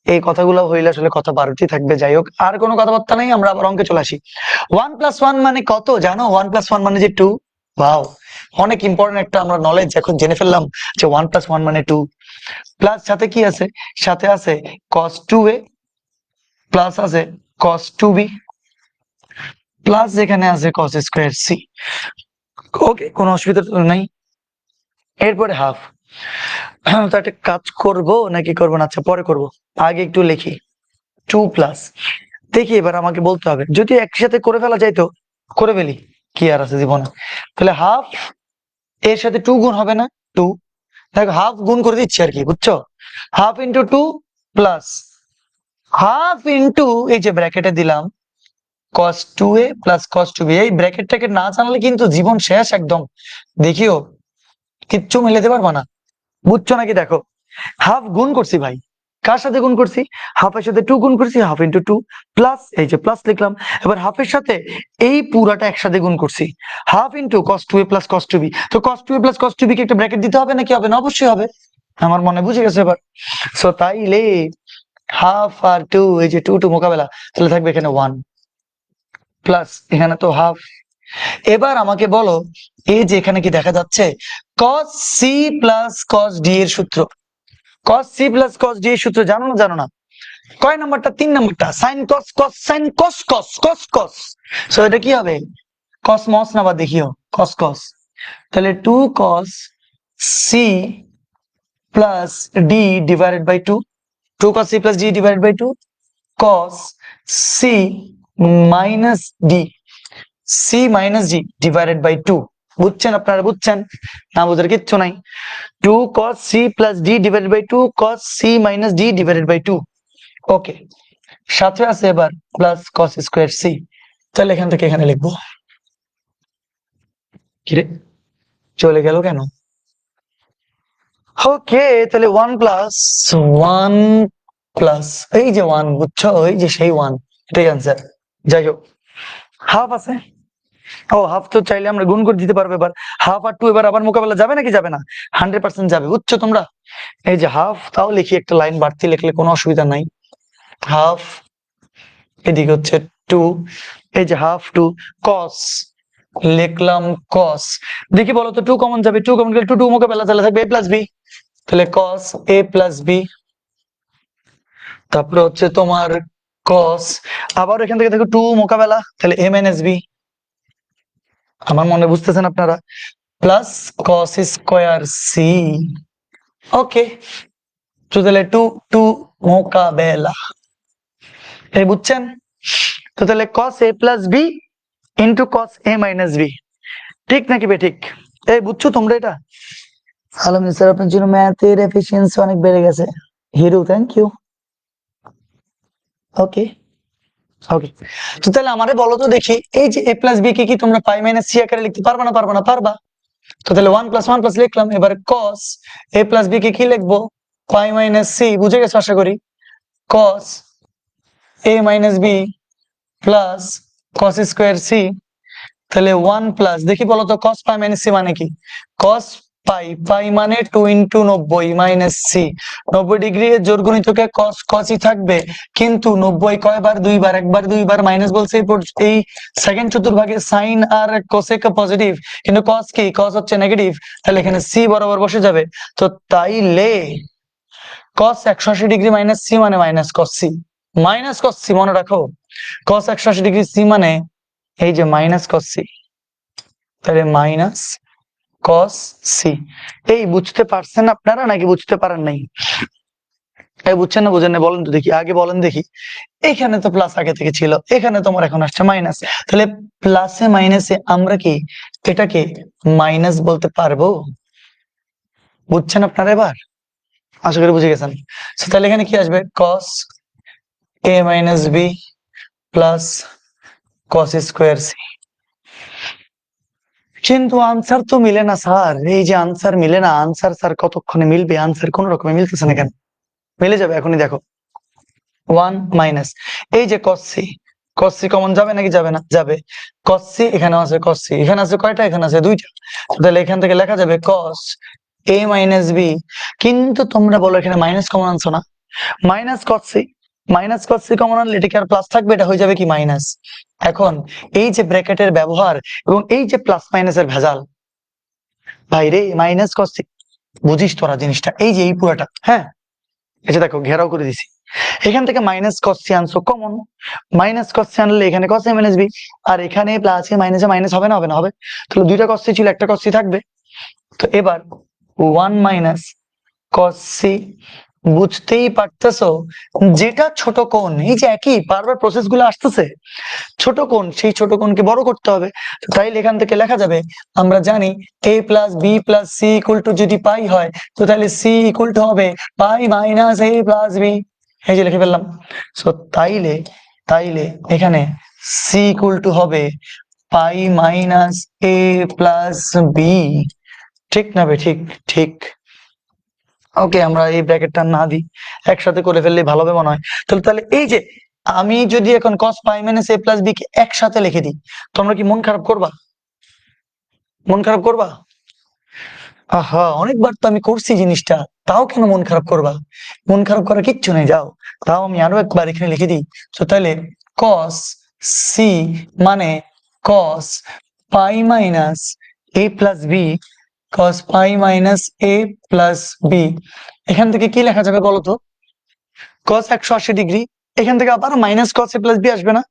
এই কথাগুলো হইলে আসলে কথা 12টি থাকবে। যাই হোক, আর কোনো কথাবার্তা নেই, আমরা আবার অঙ্কে চলে আসি। 1 + 1 মানে কত জানো, 1 + 1 মানে যে 2। ওয়াও, অনেক ইম্পর্টেন্ট একটা আমরা নলেজ এখন জেনে ফেললাম যে 1 + 1 মানে 2। প্লাস সাথে কি আছে, সাথে আছে cos 2a, প্লাস আছে cos 2b, প্লাস যেখানে আছে cos স্কয়ার c। ওকে, কোনো অসুবিধা তো নাই। এরপরে হাফ, তো একটা কাজ করব নাকি করবো না, আচ্ছা পরে করব, আগে একটু লিখি 2+, দেখি এবার আমাকে বলতে হবে, যদি একসাথে করে ফেলা যায় তো করে ফেলি, কি আর আছে জীবনে। তাহলে হাফ এর সাথে 2 গুণ হবে না, 2, দেখো হাফ গুণ করে দিচ্ছি আর কি, বুঝছো, half into 2 plus half into, এই যে ব্র্যাকেটে দিলাম cos 2a plus cos 2b, এই ব্র্যাকেটটাকে না জানলে কিন্তু জীবন শেষ একদম, দেখিও কিচ্ছু মিলাতে পারবা না, বুঝছো নাকি। দেখো হাফ গুণ করছি ভাই, কার সাথে গুণ করছি, হাফের সাথে 2 গুণ করছি, হাফ ইন্টু 2 প্লাস, এই যে প্লাস লিখলাম, এবার হাফের সাথে এই পুরাটা একসাথে গুণ করছি, half into cos 2a plus cos 2b। তো cos 2a plus cos 2b কে একটা ব্র্যাকেট দিতে হবে নাকি হবে না, অবশ্যই হবে, আমার মনে বুঝে গেছে এবার। সো তাইলে হাফ আর 2, এই যে 2 মোকাবেলা, তাহলে থাকবে এখানে 1 প্লাস এখানে তো হাফ। এবার আমাকে বলো, এই যে এখানে কি দেখা যাচ্ছে cos c plus cos d এর সূত্র, cos c plus cos d এর সূত্র জানো না, জানো না, কয় নাম্বারটা, 3 নাম্বারটা, sin cos cos sin cos cos cos cos। So এটা কি হবে, cosmos না, বা দেখিও cos cos, তাহলে 2 cos c plus d divided by 2, 2 cos c plus d divided by 2 cos c minus d, c minus d divided by 2। বুঝছেন আপনারা, বুঝছেন না, বুঝার কিচ্ছু নাই। 2 cos c plus d divided by 2 cos c minus d divided by 2। Okay, সাথে আছে এবার প্লাস কস স্কোয়ার সি। তাহলে এখান থেকে এখানে লিখবো, কিরে চলে গেল কেন? ওকে, তাহলে ওয়ান প্লাস এই যে ওয়ান, বুঝছো, এই যে সেই ওয়ান, এটাই আনসার। যাই হোক, হাফ আছে, ও হাফ তো চাইলে আমরা গুণ করে দিতে পারবো। এবার হাফ আর টু এবার আবার মোকাবেলা যাবে নাকি যাবে না? 100% যাবে, বুঝছো তোমরা? এই যে হাফ, তাও লিখি, একটা লাইন বাড়তি লিখলে কোনো অসুবিধা নাই। হাফ, এদিকে হচ্ছে টু, এই যে হাফ টু, কস লিখলাম কস। দেখি বলো তো, টু কমন যাবে, টু কমন গেলে টু টু মোকাবেলা তাহলে থাকবে এ প্লাস বি, তাহলে কস এ প্লাস বি। তারপরে হচ্ছে তোমার কস, আবার এখান থেকে দেখো টু মোকাবেলা, তাহলে এ মাইনাস বি। আমার মনে বুঝতেছেন আপনারা? Plus cos square C. Okay, তো তাহলে টু টু মোকাবেলা, এই বুঝছেন? তো তাহলে cos A plus B into cos A minus B, ঠিক নাকি বে ঠিক? এই বুঝছো তোমরা এটা? আলহামদুলিল্লাহ স্যার, আপনার জন্য ম্যাথের এফিসিয়েন্সি অনেক বেড়ে গেছে। Hero, thank you. Okay okay, তো তাহলে আমারে বলো তো দেখি, এই যে এ প্লাস বি কে কি তোমরা পাই মাইনাস সি আকারে লিখতে পারবা না পারবা না? পারবা। তো তাহলে ওয়ান প্লাস লিখলাম, এবার কস এ প্লাস বি কে কি লিখবো? পাই মাইনাস সি, বুঝে গেছো আশা করি। Cos A minus B plus cos square C, তাহলে ওয়ান প্লাস, দেখি বলো তো কস পাই মাইনাস সি মানে কি? কস পাই, পাই মানে 2 ইন্টু 90 মাইনাস সি। 90 ডিগ্রি এর জোর গুণিতকে কস কসই থাকবে, কিন্তু 90 কয়বার? দুইবার, একবার দুইবার মাইনাস বলছে এই সেকেন্ড চতুর্ভাগে সাইন আর কোসেক পজিটিভ, কিন্তু কস কি? কস হচ্ছে নেগেটিভ, তাহলে এখানে সি বরাবর বসে যাবে। তো তাইলে কস 180 ডিগ্রি মাইনাস সি মানে minus cos C, minus cos C মনে রাখো। কস 180 ডিগ্রি সি মানে এই যে মাইনাস কস সি, তাহলে মাইনাস কস সি। এই বুঝতে পারছেন আপনারা নাকি বুঝতে পারেন নাই? এই বুঝছেন না বুঝেন না বলেন তো দেখি, আগে বলেন দেখি। এখানে তো প্লাস আগে থেকে ছিল, এখানে তোমার এখন আসছে মাইনাস, তাহলে প্লাসে মাইনাসে আমরা কি এটাকে মাইনাস বলতে পারবো? বুঝছেন আপনারা এবার? আশা করি বুঝে গেছেন। তাহলে এখানে কি আসবে? Cos A minus B plus cos square C. কিন্তু আনসার তো মিলে না স্যার, এই যে আনসার মিলে না, আনসার স্যার কতক্ষণে মিলবে? আনসার কোন রকমে মিলতেছে না কেন? মিলে যাবে এখনই দেখো। ওয়ান মাইনাস এই যে কসি, কসি কমন যাবে নাকি যাবে না? যাবে। কসি এখানে আছে, কসি এখানে আছে কয়টা? এখানে আছে দুইটা, তাহলে এখান থেকে লেখা যাবে কস এ মাইনাস বি। কিন্তু তোমরা বলো এখানে মাইনাস কমন আনছো না, মাইনাস কসি, মাইনাস কসি কমন আনলে এটা কি আর প্লাস থাকবে? এটা হয়ে যাবে কি মাইনাস। এখন এই যে ব্র্যাকেটের ব্যবহার এবং এই যে প্লাস মাইনাসের ভেজাল, ভাই রে মাইনাস কসি, বুঝিস তোরা জিনিসটা? এই যে এই পুরাটা, হ্যাঁ এটা দেখো ঘেরাও করে দিছি, এখান থেকে মাইনাস কস সি আনছো কমন, মাইনাস কস সি আনলে এখানে কস এ মাইনাস বি, আর এখানে প্লাস এ মাইনাসে মাইনাস হবে না? হবে না, হবে। তাহলে দুইটা কস সি ছিল, একটা কস সি থাকবে। তো এবার ওয়ান মাইনাস কস সি, বুঝতেই পারতেছো যেটা ছোট কোণ, এই যে একই বারবার প্রসেস গুলো আসতেছে, ছোট কোণ, সেই ছোট কোণকে বড় করতে হবে। তো তাইলে এখান থেকে লেখা যাবে, আমরা জানি a plus B plus C equal to যদি পাই হয়, তো তাহলে সি ইকুয়াল টু হবে pi minus A plus B, এই যে লিখে ফেললাম। সো তাইলে তাইলে এখানে সি ইকুয়াল টু হবে pi minus A plus B, ঠিক না বে ঠিক? ঠিক। ওকে, আমরা এই ব্র্যাকেটটা না দিই, একসাথে করে ফেললে ভালো হবে মনে হয়। তাহলে তাহলে এই যে আমি যদি এখন cos pi minus a plus B কে একসাথে লিখে দিই, তোমরা কি মন খারাপ করবা? মন খারাপ করবা? আহা, অনেকবার তো আমি করছি জিনিসটা, তাও কেন মন খারাপ করবা? মন খারাপ করার কিচ্ছু নেই, যাও তাও আমি আরো একবার এখানে লিখে দিই। তো তাহলে cos সি মানে cos pi minus a plus B, cos pi minus a plus B, এখান থেকে কি লেখা যাবে বলো তো? cos 180 ডিগ্রি, এখান থেকে আবার minus cos a plus B আসবে না?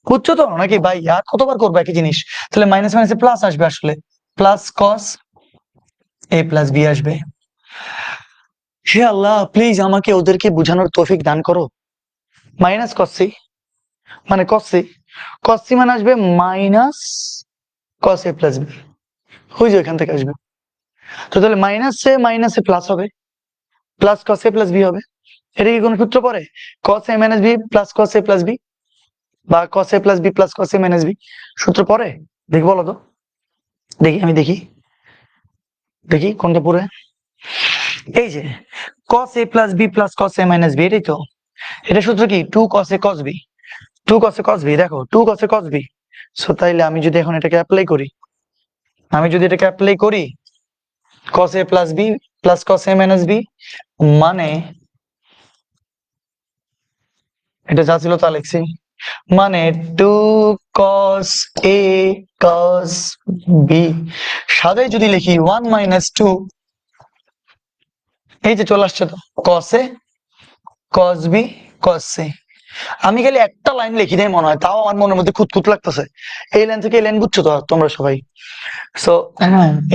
বুঝছো তো নাকি ভাই? আর কতবার করবো একই জিনিস? তাহলে মাইনাস মাইনাসে প্লাস আসবে, আসলে plus cos a plus B আসবে। হে আল্লাহ, প্লিজ আমাকে ওদেরকে বোঝানোর তৌফিক দান করো। মাইনাস cos c মানে cos c, cos c মানে আসবে minus cos a plus B, ওই যে এখান থেকে আসবে। তো তাহলে মাইনাসে মাইনাসে প্লাস হবে, plus cos a plus B হবে। এটা কি কোনো সূত্র পড়ে? cos a minus b plus cos a plus b বা cos a plus b plus cos a minus b সূত্র পড়ে? দেখি বলো তো, দেখি আমি দেখি দেখি কোনটা পড়ে। এই যে cos a plus b plus cos a minus b, এটাই তো। এটা সূত্র কি 2 cos a cos b, 2 cos a cos b, দেখো 2 cos a cos b। So তাইলে আমি যদি এখন এটাকে অ্যাপ্লাই করি, cos a plus b plus cos a minus b মানে এটা যা ছিল তা লিখছি, মানে 2 cos a cos b, সাথে যদি লিখি 1 minus 2, এই যে চলে আসছে তো cos a cos b cos c। আমি খালি একটা লাইন লিখি দেয় মনে হয়, তাও আমার মনের মধ্যে খুঁতখুত লাগতেছে। এই লাইন থেকে এই লাইন বুঝছো তো তোমরা সবাই? সো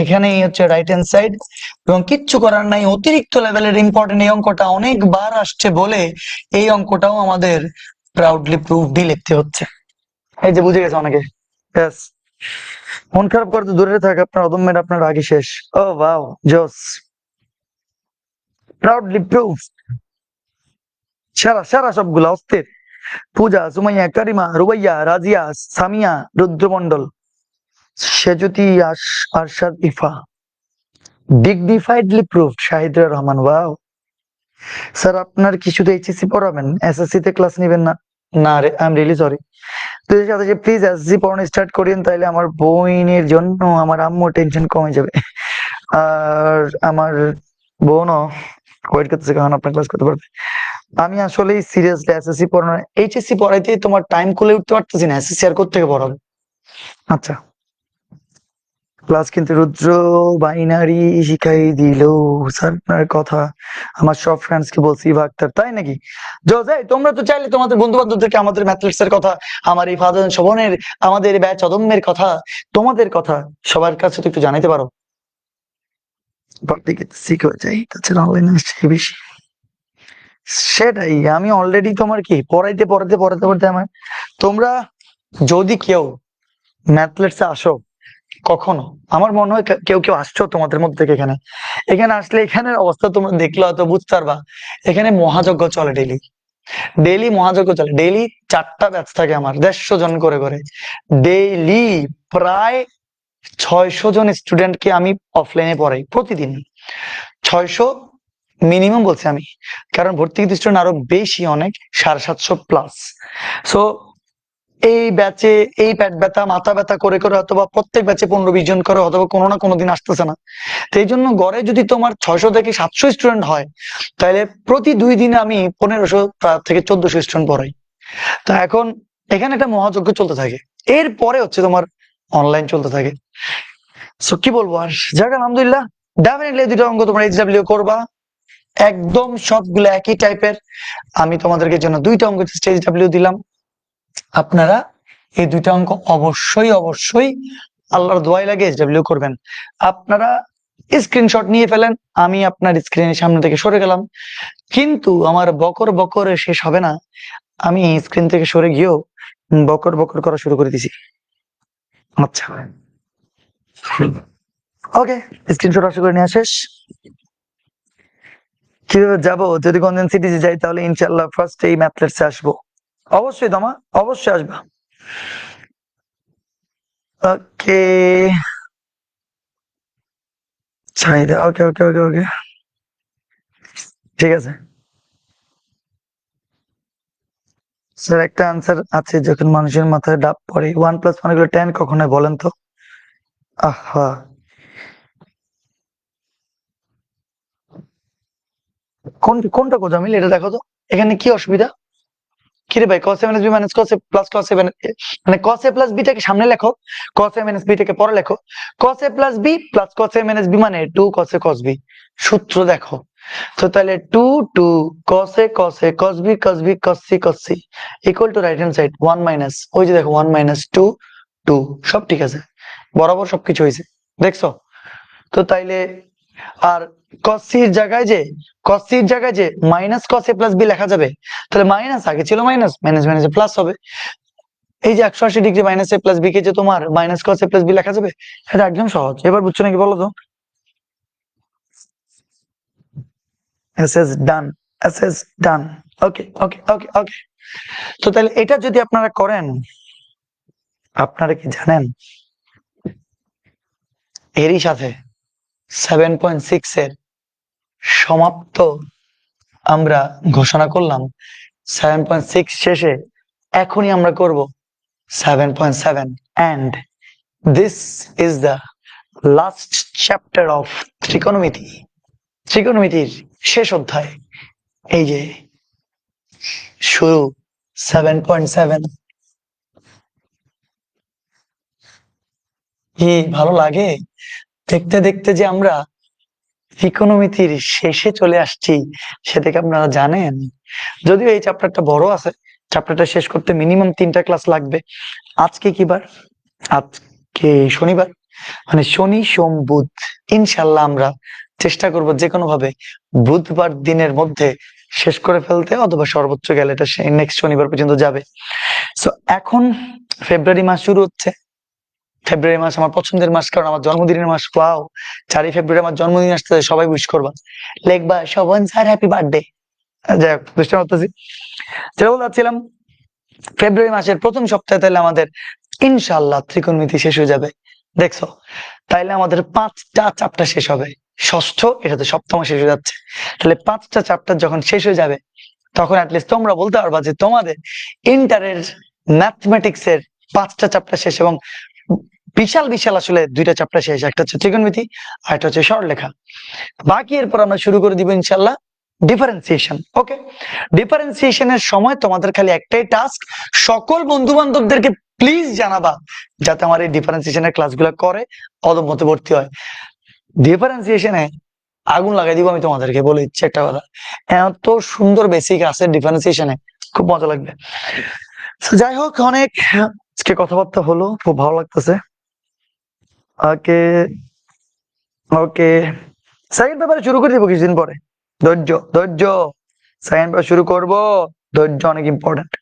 এখানেই হচ্ছে রাইট হ্যান্ড সাইড, এবং কিচ্ছু করার নাই, অতিরিক্ত লেভেলের ইম্পর্টেন্ট এই অঙ্কটা অনেকবার আসছে বলে এই অঙ্কটাও আমাদের প্রাউডলি প্রুভডই লিখতে হচ্ছে। এই যে বুঝে গেছে অনেকে। ব্যাস, মন খারাপ করে তো দূরে থাক, আপনার অদম্যের আপনার আগে শেষ। ও ওয়াও, জোস, প্রাউডলি প্রুভ। সারা সারা সবগুলা অস্থির। পূজা, সুমাইয়া, কারিমা, Rubaiya, Razia, Samia, রুদ্রমন্ডল, Sejuti, Arshad, Ifa, ডিগনিফাইডলি proved, Shahidur Rahman. Wow sir, আপনার কি শুধু এইচএসসি পড়াবেন, এসএসসি তে ক্লাস নেবেন না? না রে, আই এম রিয়েলি সরি। তো এর সাথে প্লিজ এসএসসি পড়ানো স্টার্ট করেন, তাইলে আমার বোনের জন্য আমার আম্মু টেনশন কমে যাবে, আর আমার বোনও ওয়েট করতেছে কখন আপনার ক্লাস করতে পারবে। আমি আসলে সিরিয়াসলি এসএসসি পড়ানো, এইচএসসি পড়াইতে তোমার টাইম খুলে উঠতে পারতেছি না, এসএসসি আর কোত্থেকে পড়াবো? আচ্ছা, ক্লাস কিন্তু রুদ্র বাইনারি শিখাই দিল স্যার, আপনার কথা আমার সব ফ্রেন্ডস কে বলছি ভাগতার, তাই নাকি? জোজাই, তোমরা তো চাইলে তোমাদের বন্ধু বান্ধবদেরকে আমাদের ম্যাথলেটস এর কথা, আমার এই ফাদার শোভনের, আমাদের ব্যাচ অদম্যের কথা, তোমাদের কথা সবার কাছে তো একটু জানাইতে পারো। বেশি সেটাই, আমি অলরেডি তোমার কি পড়াইতে পড়াতে পড়াতে পড়াতে আমার, তোমরা যদি কেউ ম্যাথলেটস আসো কখনো, আমার মনে হয় কেউ কেউ আসছো তোমাদের মধ্যে থেকে এখানে, এখানে আসলে এখানের অবস্থা তোমরা দেখলে হয়তো বুঝতে পারবা। এখানে মহাযজ্ঞ চলে ডেইলি, ডেইলি মহাযজ্ঞ চলে, ডেইলি 4টা ব্যাচ থাকে আমার, 150 জন করে করে ডেইলি, প্রায় 600 জন স্টুডেন্টকে আমি অফলাইনে পড়াই প্রতিদিন, 600 মিনিমাম বলছি আমি, কারণ ভর্তিকৃত স্টুডেন্ট আরো বেশি, অনেক 750 প্লাস। সো এই ব্যাচে এই পেট ব্যথা মাথা ব্যথা করে করে অথবা প্রত্যেক ব্যাচে 15-20 জন করে, অথবা কোনো না কোনো দিন আসতেছে না। তো এই জন্য গড়ে যদি তোমার 600 থেকে 700 স্টুডেন্ট হয়, তাহলে প্রতি 2 দিনে আমি 1500 থেকে 1400 স্টুডেন্ট পড়াই। তো এখন এখানে একটা মহাযজ্ঞ চলতে থাকে, এরপরে হচ্ছে তোমার অনলাইন চলতে থাকে। সো কি বলবো আর, যাক আলহামদুলিল্লাহ, ডেফিনেটলি 2টা অঙ্ক তোমরা এইচডব্লিউ করবা, একদম সবগুলো একই টাইপের। আমি তোমাদেরকে জন্য 2টা অঙ্ক এইচডব্লিউ দিলাম, আপনারা এই 2টা অঙ্ক অবশ্যই অবশ্যই আল্লাহর দোয়াই লাগে এইচডব্লিউ করবেন। আপনারা স্ক্রিনশট নিয়ে ফেলেন, আমি আপনার স্ক্রিনের সামনে থেকে সরে গেলাম, কিন্তু আমার বকর বকর শেষ হবে না, আমি স্ক্রিন থেকে সরে গিয়েও বকর বকর করা শুরু করে দিছি। আচ্ছা, ওকে, স্ক্রিনশট আশা করে নেওয়া শেষ। কিভাবে যাবো? যদি কোনদিন সিটিজে যাই তাহলে ইনশাআল্লাহ ফার্স্ট এই ম্যাথলেটসে আসবো। অবশ্যই দমা, অবশ্যই আসবা। ওকে চাহিদা, ওকে ওকে ওকে ওকে, ঠিক আছে স্যার। একটা আনসার আছে, যখন মানুষের মাথায় ডাব পড়ে 1 + 1 = 10 কখন হয় বলেন তো? আহা, কোনটা কোজামিল, এটা দেখো তো, এখানে কি অসুবিধা? কিরে ভাই, cos a - b - cos a + cos a মানে cos a + b টাকে সামনে লেখো, cos a - b টাকে পরে লেখো, cos a + b + cos a - b মানে 2 cos a cos b, সূত্র দেখো তো, তাহলে 2 2 cos a cos a cos b cos b cos c cos c equal to right hand side 1 minus, ওই যে দেখো 1 - 2 2, সব ঠিক আছে, বরাবর সবকিছু হয়েছে, দেখছো তো? তাইলে আর cos c এর জায়গায় যে মাইনাস cos a + b লেখা যাবে, তাহলে মাইনাস আগে ছিল মাইনাস, মাইনাস মাইনাসে প্লাস হবে। এই যে 180 ডিগ্রি মাইনাস a + b কে যে তোমার মাইনাস cos a + b লেখা যাবে, এটা একদম সহজ। এবার বুঝছো নাকি বলো তো? এস এস ডান। অ্যাসেস ডান। ওকে ওকে ওকে ওকে। তো তাহলে এটা যদি আপনারা করেন, আপনারা কি জানেন এরই সাথে 7.6 এর সমাপ্ত আমরা ঘোষণা করলাম। 7.6 শেষে এখনই আমরা করব 7.7, and this is the last chapter of ত্রিকোণমিতি। ত্রিকোণমিতির শেষ অধ্যায়, এই যে শুরু 7.7। কি ভালো লাগে দেখতে দেখতে যে আমরা ত্রিকোণমিতির শেষে চলে আসছি, সেটাকে আপনারা জানেন। যদিও এই চ্যাপ্টারটা বড় আছে, চ্যাপ্টারটা শেষ করতে মিনিমাম 3টা ক্লাস লাগবে। আজকে কি বার? আজকে শনিবার, মানে শনি সোম বুধ। ইনশাল্লাহ আমরা চেষ্টা করব যে কোনো ভাবে বুধবার দিনের মধ্যে শেষ করে ফেলতে, অথবা সর্বোচ্চ গেলে এটা নেক্সট শনিবার পর্যন্ত যাবে। সো এখন ফেব্রুয়ারি মাস শুরু হচ্ছে। ফেব্রুয়ারি মাস আমার পছন্দের মাস, কারণ আমার জন্মদিনের মাস। ওয়াও, 4ই ফেব্রুয়ারি আমার জন্মদিন আসতে, সবাই উইশ করবা, লিখবা শোভন স্যার হ্যাপি বার্থডে। যাই হোক, বুঝতে পারতেছি যেটা বলতে চাচ্ছিলাম, ফেব্রুয়ারি মাসের প্রথম সপ্তাহে তাহলে আমাদের ইনশাল্লাহ ত্রিকোণমিতি শেষ হয়ে যাবে। দেখছো, তাইলে আমাদের 5টা চ্যাপ্টার শেষ হবে। ষষ্ঠ, এটাতে সপ্তম শেষ হয়ে যাচ্ছে। তাহলে 5টা চ্যাপ্টার যখন শেষ হয়ে যাবে, তখন অ্যাটলিস্ট তোমরা বলতে পারবা যে তোমাদের ইন্টারের ম্যাথমেটিক্স এর 5টা চ্যাপ্টার শেষ, এবং বিশাল বিশাল আসলে 2টা চ্যাপ্টার শেষ। একটা হচ্ছে ত্রিকোণমিতি, আর একটা হচ্ছে সরলরেখা। বাকি এরপর আমরা শুরু করে দিব ইনশাল্লাহ ডিফারেন্সিয়েশন। ওকে, ডিফারেন্সিয়েশনের সময় তোমাদের খালি একটাই টাস্ক, সকল বন্ধু বান্ধবদেরকে প্লিজ জানাবা যাতে আমার এই ডিফারেন্সিয়েশনের ক্লাসগুলো করে, অদমতে ভর্তি হয়। ডিফারেন্সিয়েশনে আগুন লাগাই দিব, আমি তোমাদেরকে বলে দিচ্ছি একটা কথা, এত সুন্দর বেসিক আছে ডিফারেন্সিয়েশনে, খুব মজা লাগবে। যাই হোক, অনেক আজকে কথাবার্তা হলো, খুব ভালো লাগতেছে। ওকে ওকে, সেকেন্ড পেপারে শুরু করে দিব কিছুদিন পরে। ধৈর্য ধৈর্য, সেকেন্ড পেপার শুরু করব, ধৈর্য অনেক ইম্পর্টেন্ট।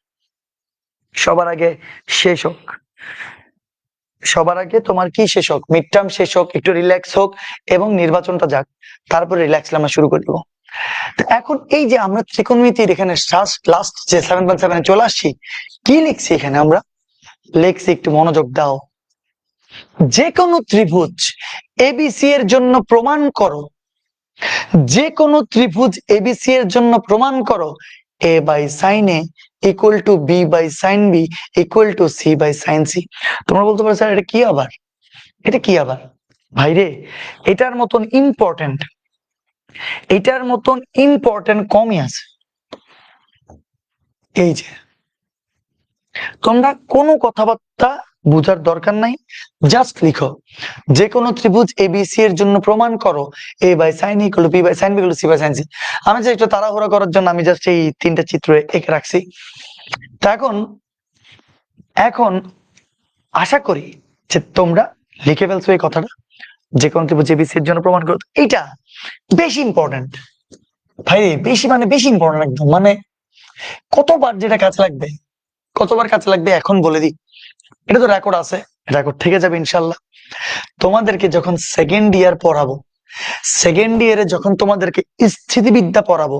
সবার আগে শেষ হোক, সবার আগে তোমার কি শেষ হোক, মিড টার্ম শেষ হোক, একটু রিল্যাক্স হোক, এবং নির্বাচনটা যাক, তারপরে রিল্যাক্স আমরা শুরু করে দিব। এখন এই যে আমরা ত্রিকোণমিতির এখানে লাস্ট যে 7.7 চলে আসছি, কি লিখছি এখানে আমরা? লিখছি, একটু মনোযোগ দাও, যে কোনো ত্রিভুজ এবিসি এর জন্য প্রমাণ করো, যে কোনো ত্রিভুজ এবিসি এর জন্য প্রমাণ করো a by sine A equal to B by sine B equal to C by sine C. তোমরা বলতে পারো স্যার এটা কি আবার, এটা কি আবার? ভাইরে, এটার মতন ইম্পর্টেন্ট, এটার মতন ইম্পর্টেন্ট কমই আছে। এই যে তোমরা কোনো কথাবার্তা বুঝার দরকার নাই, জাস্ট লিখো যে কোনো ত্রিভুজ এবিসি এর জন্য প্রমাণ করো a by sine equal to B by sine B equal to C by sine C. আমি যে একটু তাড়াহুড়া করার জন্য আমি জাস্ট এই 3টা চিত্র এঁকে রাখছি। তা এখন আশা করি যে তোমরা লিখে ফেলছো এই কথাটা, যে কোনো ত্রিভুজ এবিসি এর জন্য প্রমাণ করো। এটা বেশি ইম্পর্টেন্ট ভাই, বেশি মানে বেশি ইম্পর্টেন্ট একদম, মানে কতবার যেটা কাজে লাগবে, কতবার কাজে লাগবে এখন বলে দিই। এটা তো রেকর্ড আছে, রেকর্ড থেকে যাবে ইনশাল্লাহ। তোমাদেরকে যখন সেকেন্ড ইয়ার পড়াবো, সেকেন্ড ইয়ারে যখন তোমাদেরকে স্থিতিবিদ্যা পড়াবো,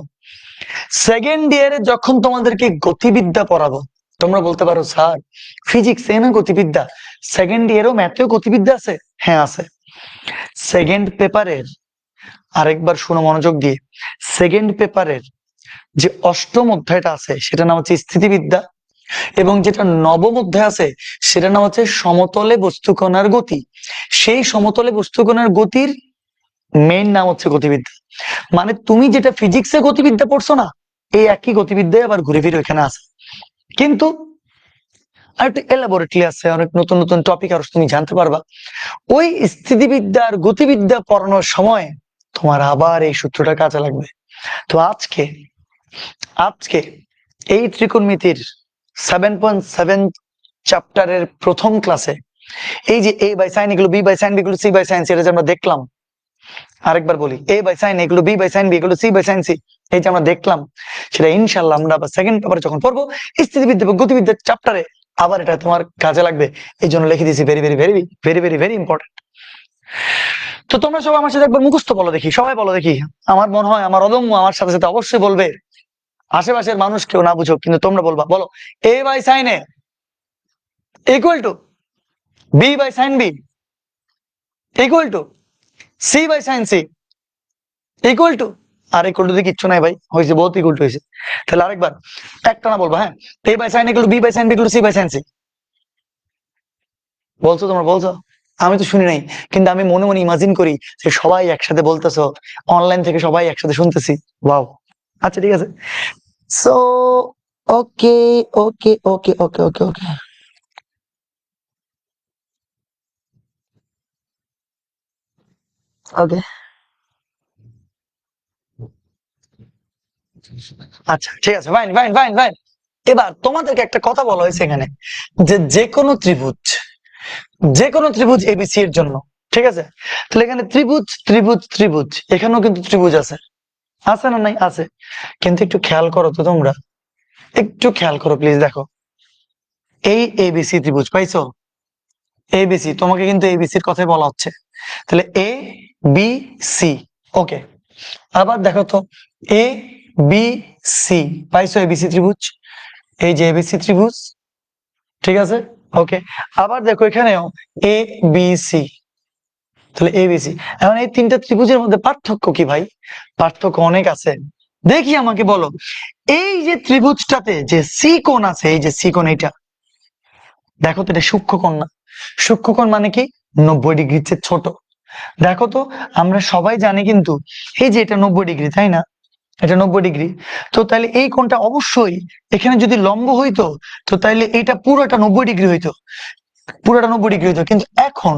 সেকেন্ড ইয়ারে যখন তোমাদেরকে গতিবিদ্যা পড়াবো, তোমরা বলতে পারো স্যার ফিজিক্স এ না গতিবিদ্যা, সেকেন্ড ইয়ারেও ম্যাথেও গতিবিদ্যা আছে? হ্যাঁ আছে। সেকেন্ড পেপারের, আরেকবার শুনো মনোযোগ দিয়ে, সেকেন্ড পেপারের যে 8ম অধ্যায়টা আছে সেটা নাম হচ্ছে স্থিতিবিদ্যা, এবং যেটা নবম অধ্যায় আছে সেটা নাম হচ্ছে সমতলে বস্তুকণার গতি। সেই সমতলে বস্তুকণার গতির মেইন নাম হচ্ছে গতিবিদ্যা। মানে তুমি যেটা ফিজিক্সে গতিবিদ্যা পড়ছো না, এই একই গতিবিদ্যায় আবার ঘুরে ফিরে এখানে আছে, কিন্তু আর একটু এলাবোরেটলি আছে, অনেক নতুন নতুন টপিক আর তুমি জানতে পারবা। ওই স্থিতিবিদ্যা আর গতিবিদ্যা পড়ানোর সময় তোমার আবার এই সূত্রটা কাজে লাগবে। তো আজকে আজকে এই ত্রিকোণমিতির 7.7 চ্যাপ্টারের প্রথম ক্লাসে এই যে a by sine equal B by sine B equal C by sine C, এটা যে আমরা দেখলাম, আরেকবার বলি, a by sine equal B by sine B equal C by sine C, এই যে আমরা দেখলাম, সেটা ইনশাআল্লাহ আমরা আবার সেকেন্ড পেপারে যখন পড়বো স্থিতিবিদ্যা এবং গতিবিদ্যা চ্যাপ্টারে, আবার এটা তোমার কাজে লাগবে। এই জন্য লিখে দিয়েছি very very very very very very important. তো তোমরা সবাই আমার সাথে একবার মুখস্থ বলো দেখি, সবাই বলো দেখি, আমার মনে হয় আমার অদম্য আমার সাথে সাথে অবশ্যই বলবে আশেপাশের মানুষ কেউ না বুঝুক, কিন্তু তোমরা বলবা, বলো A by sine A equal to B by sine B equal to C by sine C equal to, আর ইকুয়াল টু কিচ্ছু নাই ভাই, হয়েছে বহুত ইকুয়াল টু হয়েছে। তাহলে আরেকবার একটা না বলবো, হ্যাঁ, A by sine equal to B by sine B equal to C by sine C. বলছো তোমরা, বলছো? আমি তো শুনি নাই, কিন্তু আমি মনে মনে ইমাজিন করি যে সবাই একসাথে বলতেছো, অনলাইন থেকে সবাই একসাথে শুনতেছি। ওয়াও, আচ্ছা ঠিক আছে। So okay okay okay okay okay okay ওকে, আচ্ছা ঠিক আছে, ফাইন ফাইন ফাইন ফাইন। এবার তোমাদেরকে একটা কথা বলা হয়েছে এখানে, যে যে কোনো ত্রিভুজ এবিসি এর জন্য, ঠিক আছে? তাহলে এখানে ত্রিভুজ ত্রিভুজ ত্রিভুজ, এখানেও কিন্তু ত্রিভুজ আছে, আছে না নাই? আছে। কিন্তু একটু খেয়াল করো তো তোমরা, একটু খেয়াল করো প্লিজ, দেখো এই এবিসি ত্রিভুজ পাইছো? এবিসি, তোমাকে কিন্তু এবিসির কথাই বলা হচ্ছে। তাহলে এ বি সি, ওকে। আবার দেখো তো, এ বি সি পাইছো এবিসি ত্রিভুজ, এই যে এবিসি ত্রিভুজ, ঠিক আছে, ওকে। আবার দেখো এখানেও এ বি সি, তাহলে এবিসি। এখন এই তিনটা ত্রিভুজের মধ্যে পার্থক্য কি ভাই? পার্থক্য অনেক আছে। দেখি আমাকে বলো, এই যে ত্রিভুজটাতে যে সি কোণ আছে, এই যে সি কোণ, এটা দেখো তো, এটা সূক্ষ্মকোণ না? সূক্ষ্মকোণ মানে কি? 90 ডিগ্রির চেয়ে ছোট। দেখো তো, আমরা সবাই জানি কিন্তু এই যে এটা 90 ডিগ্রি, তাই না? এটা 90 ডিগ্রি। তো তাহলে এই কোণটা অবশ্যই এখানে যদি লম্ব হইতো, তো তাহলে এটা পুরোটা 90 ডিগ্রি হইতো, পুরোটা 90 ডিগ্রি হইতো। কিন্তু এখন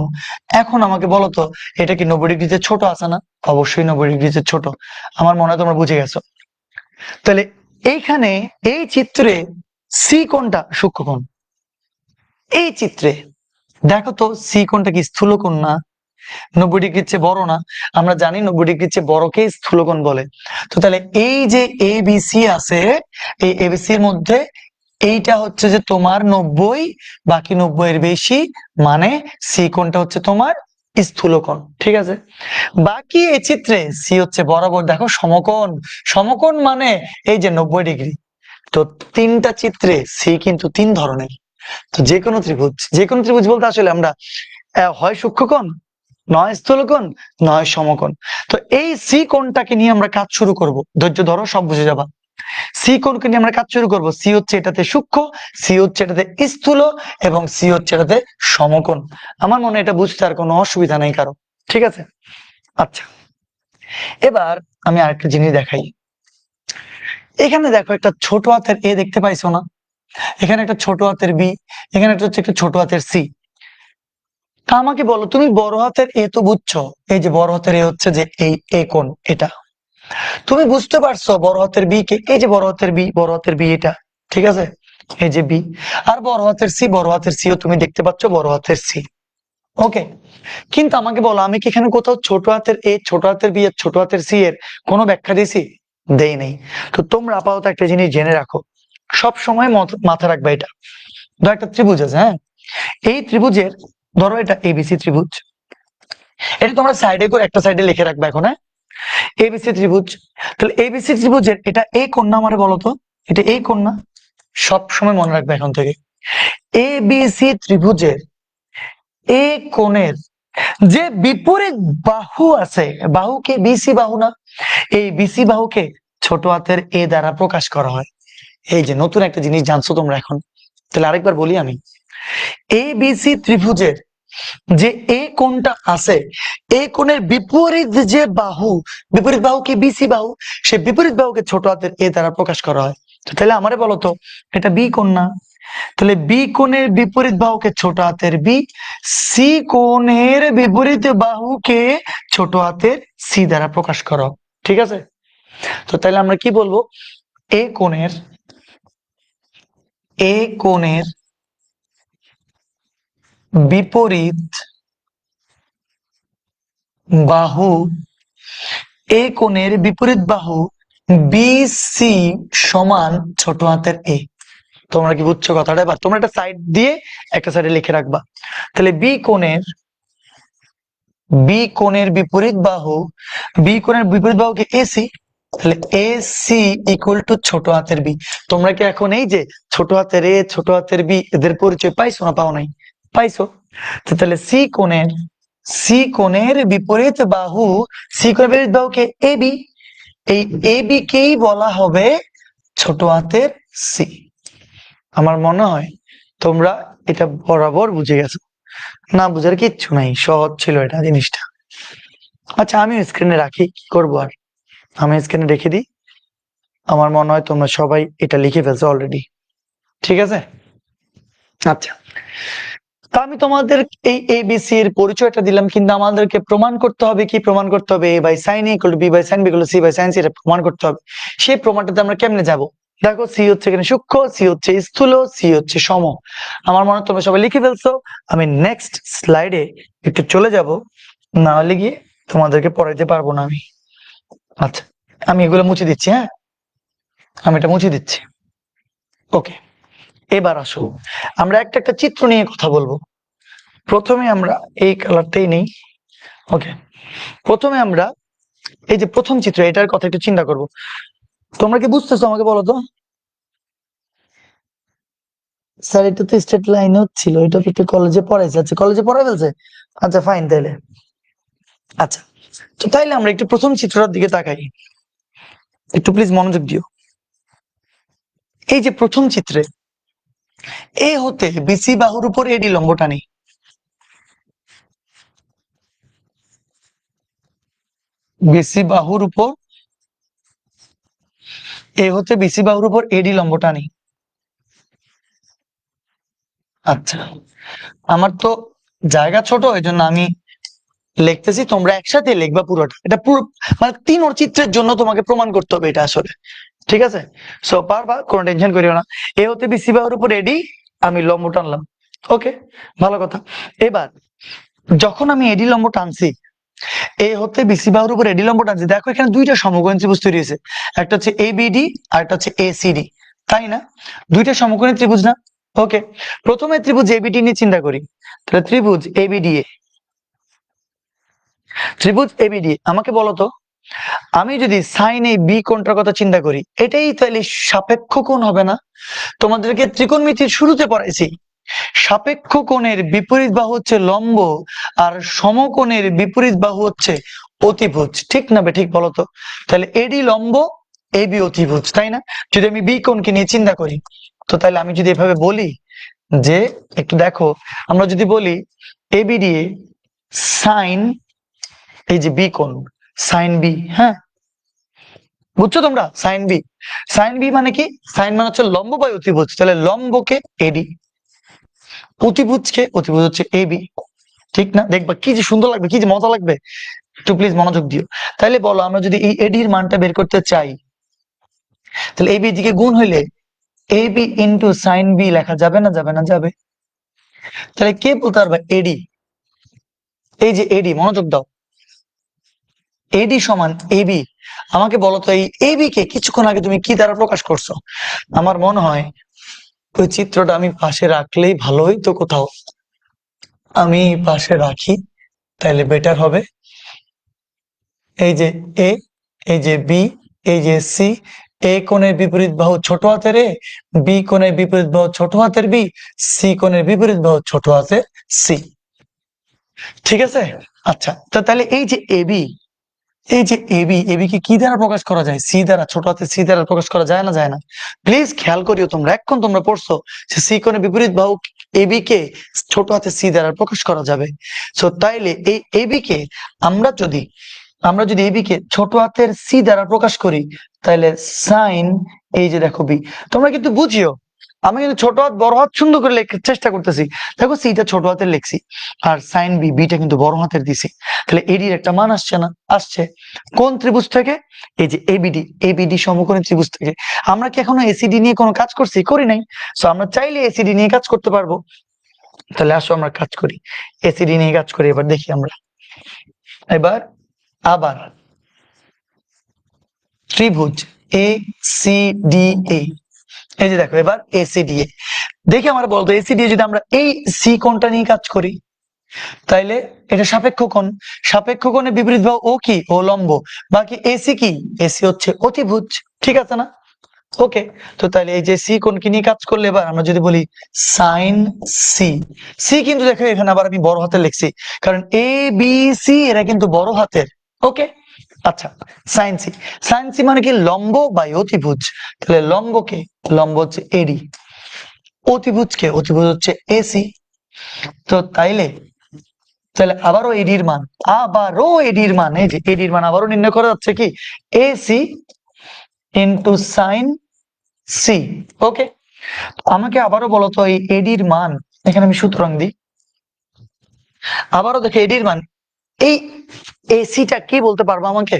এখন আমাকে বলো তো, এটা কি 90 ডিগ্রিতে ছোট আছে না? অবশ্যই 90 ডিগ্রিতে ছোট। আমার মনে হয় তোমরা বুঝে গেছো। তাহলে এইখানে এই চিত্রে সি কোণটা সূক্ষ্মকোণ। এই চিত্রে দেখো তো, সি কোণটা কি স্থূলকোণ না? 90 ডিগ্রির চেয়ে বড় না? আমরা জানি 90 ডিগ্রির চেয়ে বড়কে স্থূলকোণ বলে। তো তাহলে এই যে এবিসি আছে, এই এবিসির মধ্যে এইটা হচ্ছে যে তোমার 90, বাকি 90-এর বেশি, মানে সি কোণটা হচ্ছে তোমার স্থূলকোণ, ঠিক আছে? বাকি এই চিত্রে সি হচ্ছে বরাবর, দেখো সমকোণ। সমকোণ মানে এই যে 90 ডিগ্রি। তো তিনটা চিত্রে সি কিন্তু তিন ধরনের। তো যে কোনো ত্রিভুজ, যে কোনো ত্রিভুজ বলতে আসলে আমরা হয় সূক্ষ্মকোণ, নয় স্থূলকোণ, নয় সমকোণ। তো এই সি কোণটাকে নিয়ে আমরা কাজ শুরু করব, ধৈর্য ধরো, সব বুঝে যাবা। সি কোণকে নিয়ে আমরা কাজ শুরু করব। সি হচ্ছে এটাতে সূক্ষ্ম, সি হচ্ছে এটাতে স্থূল, এবং সি হচ্ছে এটাতে সমকোণ। আমার মনে হয় এটা বুঝতে আর কোনো অসুবিধা নেই কারো, ঠিক আছে? আচ্ছা, এবার আমি আরেকটা জিনিস দেখাই। এখানে দেখো একটা ছোট হাতের এ দেখতে পাইছো না? এখানে একটা ছোট হাতের বি, এখানে একটা হচ্ছে একটা ছোট হাতের সি। তা আমাকে বলো, তুমি বড় হাতের এ তো বুঝছো, এই যে বড় হাতের এ হচ্ছে যে এই এ কোণ, এটা তুমি বুঝতে পারছো। বড় হাতের বি কে, এই যে বড় হাতের বি, বড় হাতের বি এটা, ঠিক আছে, এই যে বি। আর বড় হাতের সি, বড় হাতের সিও তুমি দেখতে পাচ্ছ, বড় হাতের সি, ওকে। কিন্তু আমাকে বলো, আমি কি এখানে কোথাও ছোট হাতের এ, ছোট হাতের বি আর ছোট হাতের সি এর কোনো ব্যাখ্যা দিয়েছি? দেই নেই। তো তোমরা আপাতত একটা জিনিস জেনে রাখো, সব সময় মাথা রাখবে এটা। ধরো একটা ত্রিভুজ আছে, হ্যাঁ, এই ত্রিভুজের, ধরো এটা এবিসি ত্রিভুজ, এটা তোমরা সাইডে করে একটা সাইডে লিখে রাখবে এখন, হ্যাঁ, এবিসি ত্রিভুজ। তাহলে এবিসি ত্রিভুজের এটা এই কোণ না? আমারে বলো তো, এটা এই কোণ না? সব সময় মনে রাখবে এখন থেকে, এবিসি ত্রিভুজের এ কোণের যে বিপরীত বাহু আছে, বাহুকে বিসি বাহু না? এই বিসি বাহুকে ছোট হাতের এ দ্বারা প্রকাশ করা হয়। এই যে নতুন একটা জিনিস জানছো তোমরা এখন। তাহলে আরেকবার বলি আমি, এবিসি ত্রিভুজের যে এ কোণটা আছে, এ কোণের বিপরীত যে বাহু, বিপরীত বাহুকে বিসি বাহু, সে বিপরীত বাহুকে ছোট হাতের এ দ্বারা প্রকাশ করা হয়। তাহলে আমারে বলো তো, এটা বি কোণ না? তাহলে বি কোণের বিপরীত বাহুকে ছোট হাতের বি, সি কোণের বিপরীত বাহুকে ছোট হাতের সি দ্বারা প্রকাশ করা, ঠিক আছে? তো তাহলে আমরা কি বলবো, এ কোণের, এ কোণের বিপরীত বাহু, এ কোণের বিপরীত বাহু বিসি সমান ছোট হাতের এ। তোমরা কি বুঝছো কথাটা? এবার তোমরা একটা সাইড দিয়ে একটা সাইডে লিখে রাখবা। তাহলে বি কোণের বিপরীত বাহু, বি কোণের বিপরীত বাহুকে এসি, তাহলে এ সি ইকুয়াল টু ছোট হাতের বি। তোমরা কি এখন এই যে ছোট হাতের এ ছোট হাতের বি এদের পরিচয় পাইছো না পাও নাই? পাইছো। তাহলে সি কোণের বিপরীত বাহু, সি কোণের বিপরীত বাহুকে এ বি, এই এ বি কেই বলা হবে ছোট হাতের সি। আমার মনে হয় তোমরা এটা বরাবর বুঝে গেছো, না বুঝার কিচ্ছু নাই, সহজ ছিল এটা জিনিসটা। আচ্ছা আমি স্ক্রিনে রাখি, কি করবো আর, আমি স্ক্রিনে রেখে দিই। আমার মনে হয় তোমরা সবাই এটা লিখে ফেলছো অলরেডি, ঠিক আছে। আচ্ছা, তা আমি তোমাদের এই এবিসি এর পরিচয়টা দিলাম, কিন্তু আমাদেরকে প্রমাণ করতে হবে, কি প্রমাণ করতে হবে? A by sine A equal to B by sine B equal to C by sine C, এটা প্রমাণ করতে হবে। সেই প্রমাণটাতে আমরা কেমনে যাব? দেখো সি হচ্ছে এখানে সূক্ষ্ম, সি হচ্ছে স্থূল, সি হচ্ছে সম। আমার মনে হয় তোমরা সবাই লিখে ফেলছো। আমি নেক্সট স্লাইডে একটু চলে যাব, না হলে গিয়ে তোমাদেরকে পড়াইতে পারবো না আমি। আচ্ছা আমি এগুলো মুছে দিচ্ছি, হ্যাঁ আমি এটা মুছে দিচ্ছি। ওকে, এবার আসো আমরা একটা একটা চিত্র নিয়ে কথা বলবো। প্রথমে আমরা এই কালারটাই নেই। ওকে, প্রথমে আমরা এই যে প্রথম চিত্র, এটার কথা একটু চিন্তা করব। তোমরা কি বুঝতেছো? আমাকে বলো তো। স্যার এটা তো স্ট্রেট লাইন ছিল, এটা তো একটু কলেজে পড়াইছে। আচ্ছা কলেজে পড়াই ফেলছে, আচ্ছা ফাইন তাইলে। আচ্ছা তো তাইলে আমরা একটু প্রথম চিত্রটার দিকে তাকাই, একটু প্লিজ মনোযোগ দিও। এই যে প্রথম চিত্রে এ হতে বিসি বাহুর উপর এডি লম্ব টানি। বিসি বাহুর উপর, এ হতে বিসি বাহুর উপর এডি লম্ব টানি। আচ্ছা আমার তো জায়গা ছোট, এই জন্য আমি লিখতেছি, তোমরা একসাথে লিখবা পুরোটা। এটা পুরো মানে তিন ওর চিত্রের জন্য তোমাকে প্রমাণ করতে হবে এটা আসলে, ঠিক আছে। সো পারবা, কোনো টেনশন করিও না। এ হতে বিসি বাহুর উপর এডি, আমি লম্ব টানলাম। ওকে, ভালো কথা। এবার যখন আমি এডি লম্ব টানছি, এ হতে বিসি বাহুর উপর এডি লম্ব টানছি, দেখো এখানে দুইটা সমকোণী ত্রিভুজ তৈরি হয়েছে, একটা হচ্ছে এবিডি আর একটা হচ্ছে এসিডি, তাই না? দুইটা সমকোণী ত্রিভুজ না? ওকে, প্রথমে ত্রিভুজ এবিডি নিয়ে চিন্তা করি। তাহলে ত্রিভুজ এবিডি, ত্রিভুজ এবিডি আমাকে বলো তো, আমি যদি সাইন এ বি কোণটার কথা চিন্তা করি, এটাই তাহলে সাপেক্ষ কোণ হবে না? তোমাদেরকে ত্রিকোণমিতির শুরুতে পড়াইছি, সাপেক্ষ কোণের বিপরীত বাহু হচ্ছে লম্ব, আর সমকোণের বিপরীত বাহু হচ্ছে অতিভুজ, ঠিক না ঠিক বলো তো? তাহলে এডি লম্ব, এবি অতিভুজ, তাই না? যদি আমি বি কোণকে নিয়ে চিন্তা করি, তো তাহলে আমি যদি এভাবে বলি যে, একটু দেখো, আমরা যদি বলি এবিডি সাইন, এই যে বি কোণ সাইন বি, হ্যাঁ বুঝছো তোমরা? সাইন বি, সাইন বি মানে কি? সাইন মানে হচ্ছে লম্ব বাই অতিভুজ, তাহলে লম্বকে এডি, অতিভুজ হচ্ছে এবি, ঠিক না? দেখবা কি যে সুন্দর লাগবে, কি যে মজা লাগবে, একটু প্লিজ মনোযোগ দিও। তাহলে বলো, আমরা যদি এই এডির মানটা বের করতে চাই, তাহলে এবি দিকে গুণ হইলে এবি ইন্টু সাইন বি লেখা যাবে না? যাবে না? যাবে। তাহলে কে বলতে পারবে এডি? এই যে এডি, মনোযোগ দাও, এডি সমান এবি। আমাকে বলো তো এই এবি কে কিছুক্ষণ আগে তুমি কি দ্বারা প্রকাশ করছো? আমার মনে হয় ওই চিত্রটা আমি পাশে রাখলেই ভালো হইতো কোথাও, আমি পাশে রাখি তাহলে বেটার হবে। এই যে এ, এই যে বি, এই যে সি, এ কোণের বিপরীত বাহু ছোট হাতের এ, বি কোণের বিপরীত বাহু ছোট হাতের বি, সি কোণের বিপরীত বাহু ছোট হাতের সি, ঠিক আছে। আচ্ছা তো তাহলে এই যে এবি, এই যে এবি, এবি কে কি দ্বারা প্রকাশ করা যায়? সি দ্বারা, ছোট হাতের সি দ্বারা প্রকাশ করা যায় না? যায় না? প্লিজ খেয়াল করিও, তোমরা এখন তোমরা পড়ছো যে সি কোণের বিপরীত বাহু এবি কে ছোট হাতের সি দ্বারা প্রকাশ করা যাবে। সো তাইলে এই এবি কে আমরা যদি এবি কে ছোট হাতের সি দ্বারা প্রকাশ করি, তাহলে সাইন, এই যে দেখো বি, তোমরা কিন্তু বুঝিও আমি কিন্তু ছোট হাত বড় হাত সুন্দর করে লেখার চেষ্টা করতেছি। দেখো সিটা ছোট হাতের লিখছি, আর সাইন বি, বিটা কিন্তু বড় হাতের দিছি। তাহলে এডির একটা মান আসছে না? আসছে। কোন ত্রিভুজ থেকে? এই যে এবিডি, এবিডি সমকোণী ত্রিভুজ থেকে। আমরা কি এখনো এসিডি নিয়ে কোনো কাজ করছি? করি নাই। সো আমরা চাইলে এসিডি নিয়ে কাজ করতে পারবো। তাহলে আসো আমরা কাজ করি, এসিডি নিয়ে কাজ করি। এবার দেখি আমরা, এবার আবার ত্রিভুজ এ সি ডি এ, এই যে দেখো এবার এসিডিএ, দেখি আমার বলতো এসিডিএ যদি আমরা এই সি কোণটা নিয়ে কাজ করি, তাইলে এটা সাপেক্ষ কোণ, সাপেক্ষ কোণের বিপরীত বাহু ও কি, ও লম্ব, বাকি এসি কি, এসি হচ্ছে অতিভুজ, ঠিক আছে না? ওকে, তো তাহলে এই যে সি কোণকে নিয়ে কাজ করলে এবার আমরা যদি বলি সাইন সি, সি কিন্তু দেখো এখানে আবার আমি বড় হাতের লিখছি, কারণ এ বি সি এরা কিন্তু বড় হাতের। ওকে, আচ্ছা, সাইন সি, সাইন সি মানে কি, লম্ব বাই অতিভুজ, তাহলে লম্বকে, লম্ব হচ্ছে এডি, অতিভুজকে, অতিভুজ হচ্ছে এসি। তো তাইলে তাহলে আবারও এডির মান, আবারও এডির মান, এই যে এডির মান আবারও নির্ণয় করা যাচ্ছে কি, এসি ইন্টু সাইন সি। ওকে, আমাকে আবারও বলতো এই এডির মান, এখানে আমি সূত্র দিই, আবারও দেখো এডির মান, এই এসিটা কি বলতে পারবো আমাকে,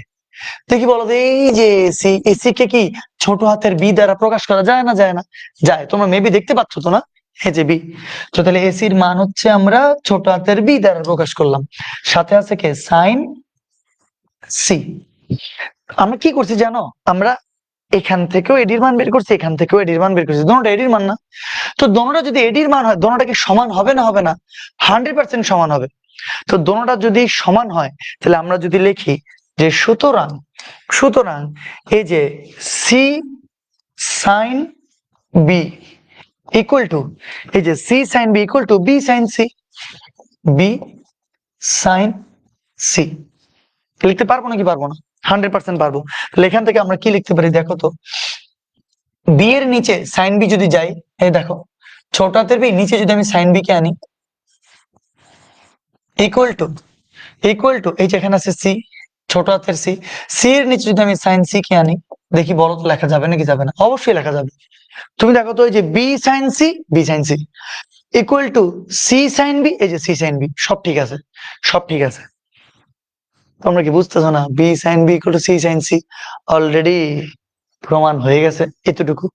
দেখি বলো তো, এই যে এসি, এসি কে কি ছোট হাতের বি দ্বারা প্রকাশ করা যায় না, যায় না? যায়, তোমরা মেবি দেখতে পাচ্ছ তো না, এই যে বি। তো তাহলে এসির মান হচ্ছে আমরা ছোট হাতের বি দ্বারা প্রকাশ করলাম, সাথে আছে কে, সাইন সি। আমরা কি করছি জানো, আমরা এখান থেকেও এডির মান বের করছি, এখান থেকেও এডির মান বের করছি, দোনোটা এডির মান না? তো দোনোটা যদি এডির মান হয়, দোনোটা কি সমান হবে না, হবে না? 100% সমান হবে। তো দোনোটা যদি সমান হয়, তাহলে আমরা যদি লিখি যে সুতরাং, সুতরাং এই যে C sine B equal to, এই যে C sine B equal to B sine C, B sine C. লিখতে পারবো নাকি পারবো না? 100% পারবো। তাহলে এখান থেকে আমরা কি লিখতে পারি দেখো তো, বি এর নিচে সাইন বি যদি যাই, এই দেখো ছোট হাতের বি নিচে যদি আমি সাইন বি কে আনি, ইকুয়াল টু, ইকুয়াল টু এই যে এখানে আছে সি, ছোট হাতের সি, সি এর নিচে যদি আমি সাইন সি কে আনি, দেখি বলো তো লেখা যাবে নাকি যাবে না? অবশ্যই লেখা যাবে। তুমি দেখো তো, এই যে B sine C, B sine C equal to C sine B, এই যে সি সাইন বি, সব ঠিক আছে, সব ঠিক আছে। তোমরা কি বুঝতেছো না, B sine B equal to C sine C already প্রমাণ হয়ে গেছে এতটুকু।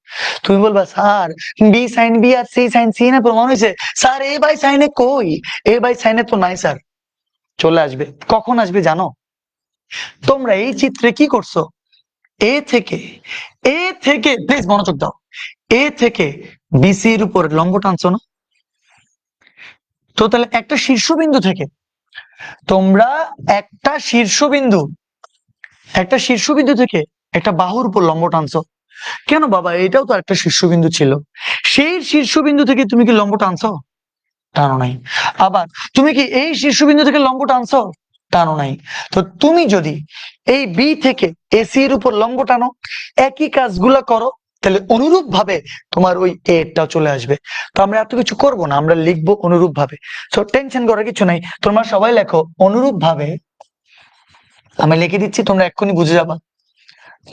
তুমি বলবা স্যার বি সাইন বি আর সি সাইন সি না প্রমাণ হয়েছে, স্যার এ বাই সাইনে কই, এ বাই সাইনে তো নাই স্যার। চলে আসবে, কখন আসবে জানো? তোমরা এই চিত্রে কি করছো, এ থেকে, এ থেকে প্লিজ মনোযোগ দাও, এ থেকে বিসি এর উপর লম্ব টানছো না? তো তাহলে একটা শীর্ষবিন্দু থেকে তোমরা, একটা শীর্ষবিন্দু, একটা শীর্ষবিন্দু থেকে একটা বাহুর উপর লম্ব টানছো কেন বাবা? এটাও তো একটা শীর্ষবিন্দু ছিল, সেই শীর্ষবিন্দু থেকে তুমি কি লম্ব টানছো? টানো নাই। আবার তুমি কি এই শীর্ষবিন্দু থেকে লম্ব টানছো? টানো নাই। তো তুমি যদি এই বি থেকে এসি এর উপর লম্ব টানো, একই কাজগুলা করো, তাহলে অনুরূপ ভাবে তোমার ওই এটাও চলে আসবে। তো আমরা এত কিছু করব না, আমরা লিখবো অনুরূপ ভাবে। তো টেনশন করার কিছু নাই, তোমরা সবাই লেখো অনুরূপ ভাবে, আমি লিখে দিচ্ছি তোমরা এক্ষুনি বুঝে যাবা।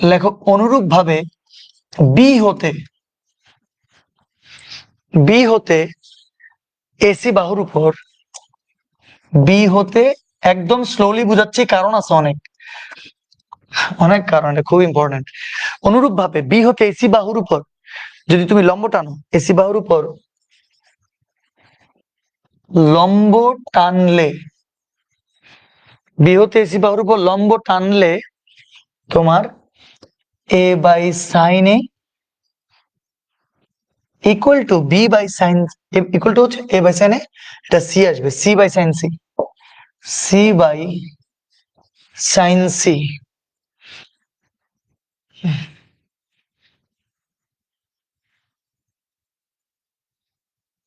লেখো অনুরূপ ভাবে বি হতে, বি হতে এসি বাহুর উপর, বি হতে, একদম স্লোলি বুঝাচ্ছি কারণ আছে অনেক, অনেক কারণ, এটা খুব ইম্পর্টেন্ট। অনুরূপ ভাবে বি হতে এসি বাহুর উপর যদি তুমি লম্ব টানো, এসি বাহুর উপর লম্ব টানলে, বি হতে এসি বাহুর উপর লম্ব টানলে তোমার A by sine A equal to B by sine, equal to হচ্ছে এ বাই সাইন এ, এটা সি আসবে, C by sine C, C by sine C.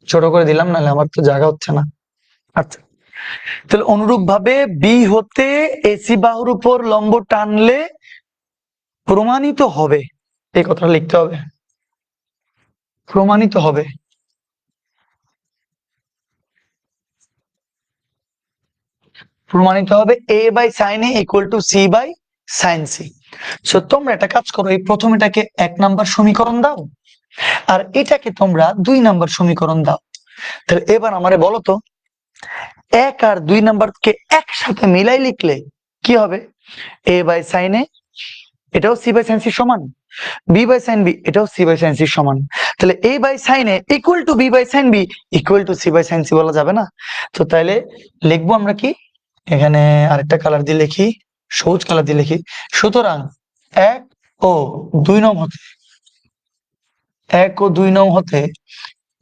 ছোট করে দিলাম, নাহলে আমার তো জায়গা হচ্ছে না। আচ্ছা, তাহলে অনুরূপ ভাবে বি হতে এসি বাহুর উপর লম্ব টানলে প্রমাণিত হবে, এই কথাটা লিখতে হবে, প্রমাণিত হবে প্রমাণিত হবে A by sine A equal to C by sine C. So তোমরা একটা কাজ করো, এই প্রথম এটাকে 1 নাম্বার সমীকরণ দাও, আর এটাকে তোমরা 2 নাম্বার সমীকরণ দাও। তাহলে এবার আমারে বলো তো, 1 আর 2 নাম্বারকে একসাথে মিলাই লিখলে কি হবে? এ বাই সাইন এ, এটাও সি বাই সাইন সি সমান, বি বাই সাইন বি, এটাও সি বাই সাইন সি সমান। তাহলে A by sine A equal to B by sine B equal to C by sine C বলা যাবে না? তো তাইলে লিখবো আমরা কি, এখানে আরেকটা কালার দিয়ে লিখি, সবুজ কালার দিয়ে লিখি। সুতরাং 1 ও 2 নং হতে, 1 ও 2 নং হতে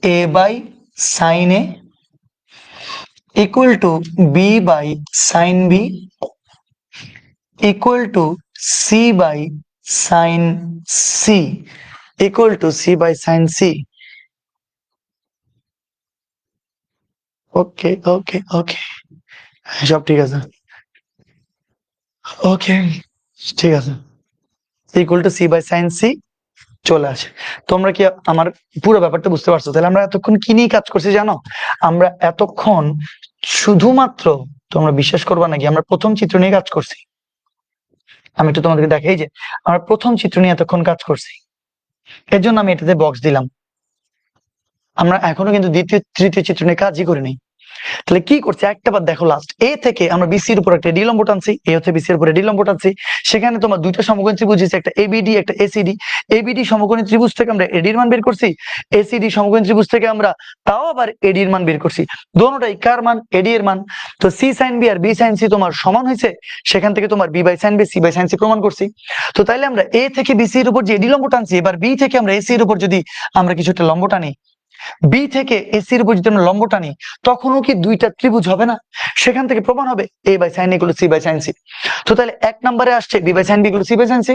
A by sine A equal to B by sine B equal to C by sine C equal to C by sine C. Okay okay okay, সব ঠিক আছে। ওকে ঠিক আছে, equal to C by sine C চলে আসে। তোমরা কি আমার পুরো ব্যাপারটা বুঝতে পারছো? তাহলে আমরা এতক্ষণ কি নিয়ে কাজ করছি জানো? আমরা এতক্ষণ শুধুমাত্র, তোমরা বিশ্বাস করবা নাকি, আমরা প্রথম চিত্র নিয়ে কাজ করছি। আমি একটু তোমাদেরকে দেখাই যে আমরা প্রথম চিত্র নিয়ে এতক্ষণ কাজ করছি, এর জন্য আমি এটাতে বক্স দিলাম। আমরা এখনো কিন্তু দ্বিতীয় তৃতীয় চিত্র নিয়ে কাজই করিনি। তাহলে কি করছে একটা বার দেখো, লাস্ট এ থেকে আমরা বিসির উপর একটা ডি লম্ব টানছি, এ হচ্ছে বিসির উপরে ডি লম্ব টানছি। সেখানে তোমার দুইটা সমকোণী ত্রিভুজ আছে, একটা এবিডি একটা এসিডি। এবিডি সমকোণী ত্রিভুজ থেকে আমরা এডির মান বের করছি, এসিডি সমকোণী ত্রিভুজ থেকে আমরা তাও আবার এডির মান বের করছি। দোনোটাই কার মান? এডি এর মান। তো সি সাইন বি আর বি সাইন সি তোমার সমান হয়েছে, সেখান থেকে তোমার B by sine B C by sine C প্রমাণ করছি। তো তাইলে আমরা এ থেকে বিসির উপর যে এডি লম্ব টানছি, এবার বি থেকে আমরা এসির উপর যদি আমরা কিছু একটা লম্ব টানি, বি থেকে এসির উপর যদি আমরা লম্ব টানি, তখনও কি দুইটা ত্রিভুজ হবে না? সেখান থেকে প্রমাণ হবে A by sine equal to C by sine C. তো তাহলে এক নম্বরে আসছে B by sine B equal to C by sine C,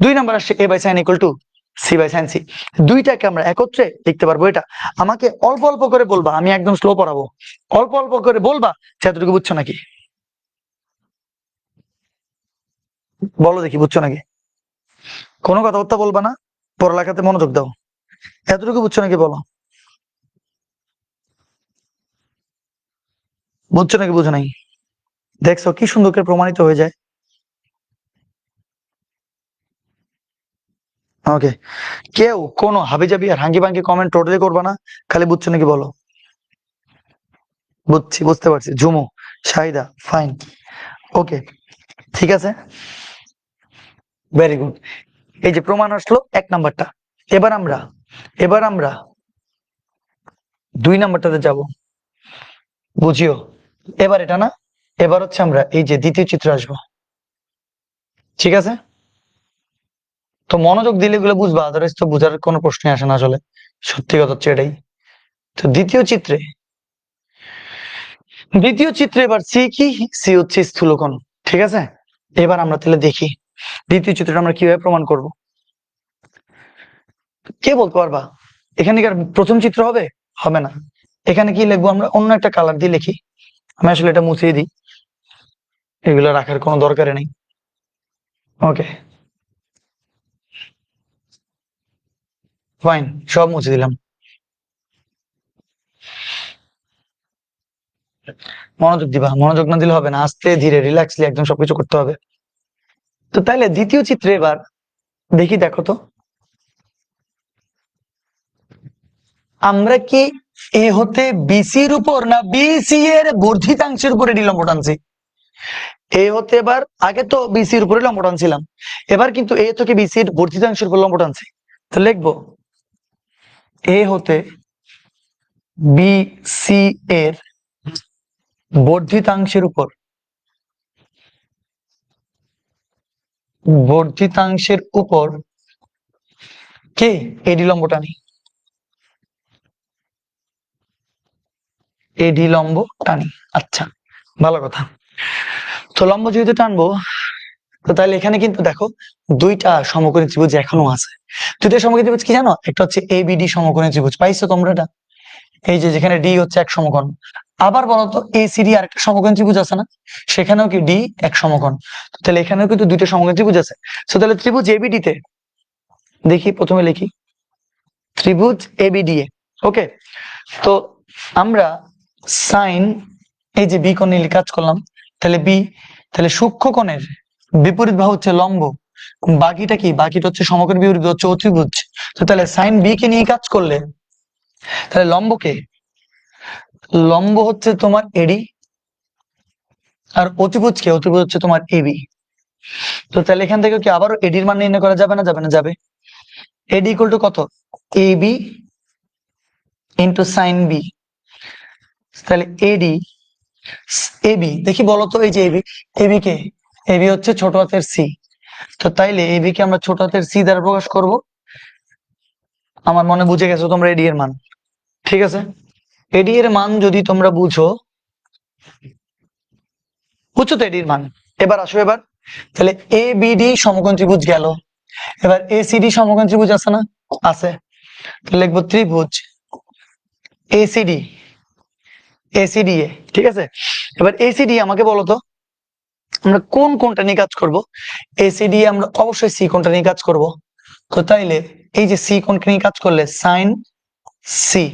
দুই নম্বর আসছে A by sine equal to C by sine C. দুইটাকে আমরা একত্রে লিখতে পারবো। এটা আমাকে অল্প অল্প করে বলবা, আমি একদম স্লো পড়াবো, অল্প অল্প করে বলবা যে এতটুকু বুঝছো নাকি। বলো দেখি বুঝছো নাকি, কোনো কথাবার্তা বলবা না, পড়ালেখাতে মনোযোগ দাও। এতটুকু বুঝছো নাকি বলো, বুঝছো নাকি বুঝো নাই? দেখছো কি সুন্দর করে প্রমাণিত হয়ে যায়। ওকে, কেউ কোনো হাবিজাবি আর হাঙ্গি ভাঙ্গি কমেন্ট টোটালি করবা না, খালি বুঝছো নাকি বলো। বুঝছি, বুঝতে পারছি। ঝুমু, শাহিদা, ফাইন, ওকে, ঠিক আছে, ভেরি গুড। এই যে প্রমাণ আসলো এক নাম্বারটা। এবার আমরা দুই নাম্বারটাতে যাব। বুঝিও, এবার এটা না, এবার হচ্ছে আমরা এই যে দ্বিতীয় চিত্র আসবো, ঠিক আছে? তো মনোযোগ দিলে এগুলো বুঝবা, আদারওয়াইজ তো বুঝার কোনো প্রশ্নই আসে না আসলে, সত্যি কথা হচ্ছে এটাই। তো দ্বিতীয় চিত্রে এবার সি কি? সি হচ্ছে স্থূলকোণ, ঠিক আছে? এবার আমরা তাহলে দেখি দ্বিতীয় চিত্রটা আমরা কিভাবে প্রমাণ করব। কে বলতে পারবা এখানে কি আর প্রথম চিত্র হবে? হবে না। এখানে কি লিখবো আমরা? অন্য একটা কালার দিয়ে লিখি। আমি আসলে এটা মুছিয়ে দিই, এগুলো রাখার কোনো দরকারই নেই। ওকে ফাইন, সব মুছে দিলাম। মনোযোগ দিবা, মনোযোগ না দিলে হবে না, আস্তে ধীরে রিল্যাক্সলি একদম সবকিছু করতে হবে। তো তাইলে দ্বিতীয় চিত্রে এবার দেখি, দেখো তো আমরা কি এ হতে বিসির উপর না বিসি এর বর্ধিতাংশের উপরে ডি লম্ব টানছি? এ হতে এবার আগে তো বিসির উপরে লম্ব টানছিলাম, এবার কিন্তু এ থেকে বিসি এর বর্ধিতাংশের উপর লম্ব টানছি। তো লিখবো এ হতে বিসি এর বর্ধিতাংশের উপর কে এডি লম্ব টানি, এডি লম্ব টানি। আচ্ছা, ভালো কথা। তো লম্ব যেহেতু টানবো, তো তাহলে এখানে কিন্তু দেখো দুইটা সমকোণী ত্রিভুজ এখনো আছে। দুইটা সমকোণী ত্রিভুজ কি জানো? একটা হচ্ছে এবিডি সমকোণী ত্রিভুজ, পাইছো তোমরা এটা? এই যে যেখানে ডি হচ্ছে এক সমকোণ। আবার বলতো এসিডি আর একটা সমকোণী ত্রিভুজ আছে না, সেখানেও কি ডি এক সমকোণ। তাহলে এখানেও কিন্তু দুইটা সমকোণী ত্রিভুজ আছে। তো তাহলে ত্রিভুজ এবিডি তে দেখি, প্রথমে লিখি ত্রিভুজ এবিডি এ। ওকে, তো আমরা সাইন, এই যে বি কোণ নিয়ে কাজ করলাম, তাহলে বি, তাহলে সূক্ষ্ম কোণের বিপরীত বাহু হচ্ছে লম্ব, বাকিটা কি? বাকিটা হচ্ছে সমকোণ বিপরীত হচ্ছে অতিভুজ। তো তাহলে সাইন বি কে নিয়ে কাজ করলে, তাহলে লম্ব হচ্ছে তোমার এডি, আর অতিভুজ হচ্ছে তোমার এবি। তো তাহলে এখান থেকে কি আবারও এডির মান নির্ণয় করা যাবে না? যাবে না, যাবে। এডি ইকুয়াল টু কত? AB into sine B. তাহলে এডি এবি, দেখি বলো তো, এই যে এবি কে, এবি হচ্ছে ছোট হাতের সি। তো তাইলে এবি কে আমরা ছোট হাতের সি দ্বারা প্রকাশ করব। আমার মনে বুঝে গেছো তোমরা এডি এর মান, ঠিক আছে? এডি এর মান যদি তোমরা বুঝো, বুঝছো তো এডির মান। এবার আসো, এবার তাহলে এ বিডি সমকোণ ত্রিভুজ গেল, এবার এসিডি সমকোণ ত্রিভুজ আছে না? আছে। লিখবো ত্রিভুজ এসিডি, এসিডিএ, ঠিক আছে। এবার এসিডি আমাকে বলো তো আমরা কোন কোনটা নিয়ে কাজ করব? এসিডি আমরা অবশ্যই সি কোনটা নিয়ে কাজ করব। তো তাইলে এই যে সি কোণকে নিয়ে কাজ করলে সাইন সি,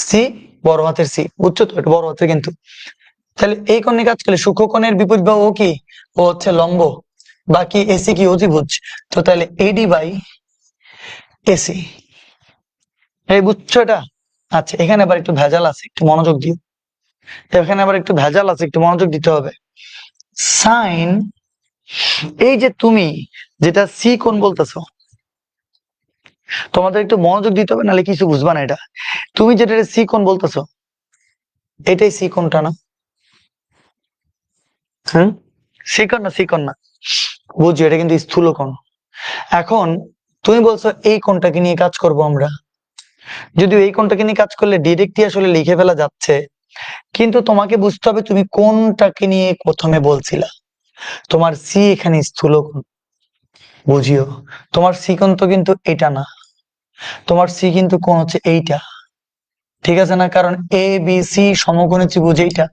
সি বড় হাতের সি, বুঝছো তো, এটা বড় হাতের কিন্তু। তাহলে এই কোণ নিয়ে কাজ করলে সূক্ষ্মকোণের বিপরীত বাহু কি? ও হচ্ছে লম্ব, বাকি এসি কি? অতিভুজ। তো তাহলে এডি বাই এসি, এই বুঝছো এটা? আচ্ছা, এখানে আবার একটু ভেজাল আছে, একটু মনোযোগ দিও। এখানে আবার একটু ভেজাল আছে, একটু মনোযোগ দিতে হবে। সাইন, এই যে তুমি যেটা সি কোণ বলতেছো, তোমাদের একটু মনোযোগ দিতে হবে, নাহলে কিছু বুঝবা না। এটা তুমি যেটা সি কোণ বলতেছো, এটাই সি কোণটা না? হ্যাঁ, সি কোণ না, সি কোণ না, বুঝছো, এটা কিন্তু স্থূল কোণ। এখন তুমি বলছো এই কোণটাকে নিয়ে কাজ করব আমরা, যদিও এই কোণটাকে নিয়ে কাজ করলে ডিরেক্টলি আসলে লিখে ফেলা যাচ্ছে, কিন্তু তোমাকে বুঝতে হবে তুমি কোনটাকে নিয়ে প্রথমে বলছিলা। তোমার সি এখানে স্থূল কোণ, বুঝিও, তোমার সি কোণ তো কিন্তু এটা না, তোমার সি কিন্তু কোণ হচ্ছে এইটা, ঠিক আছে না? কারণ এ বি সি সমকোণী ত্রিভুজ এইটা,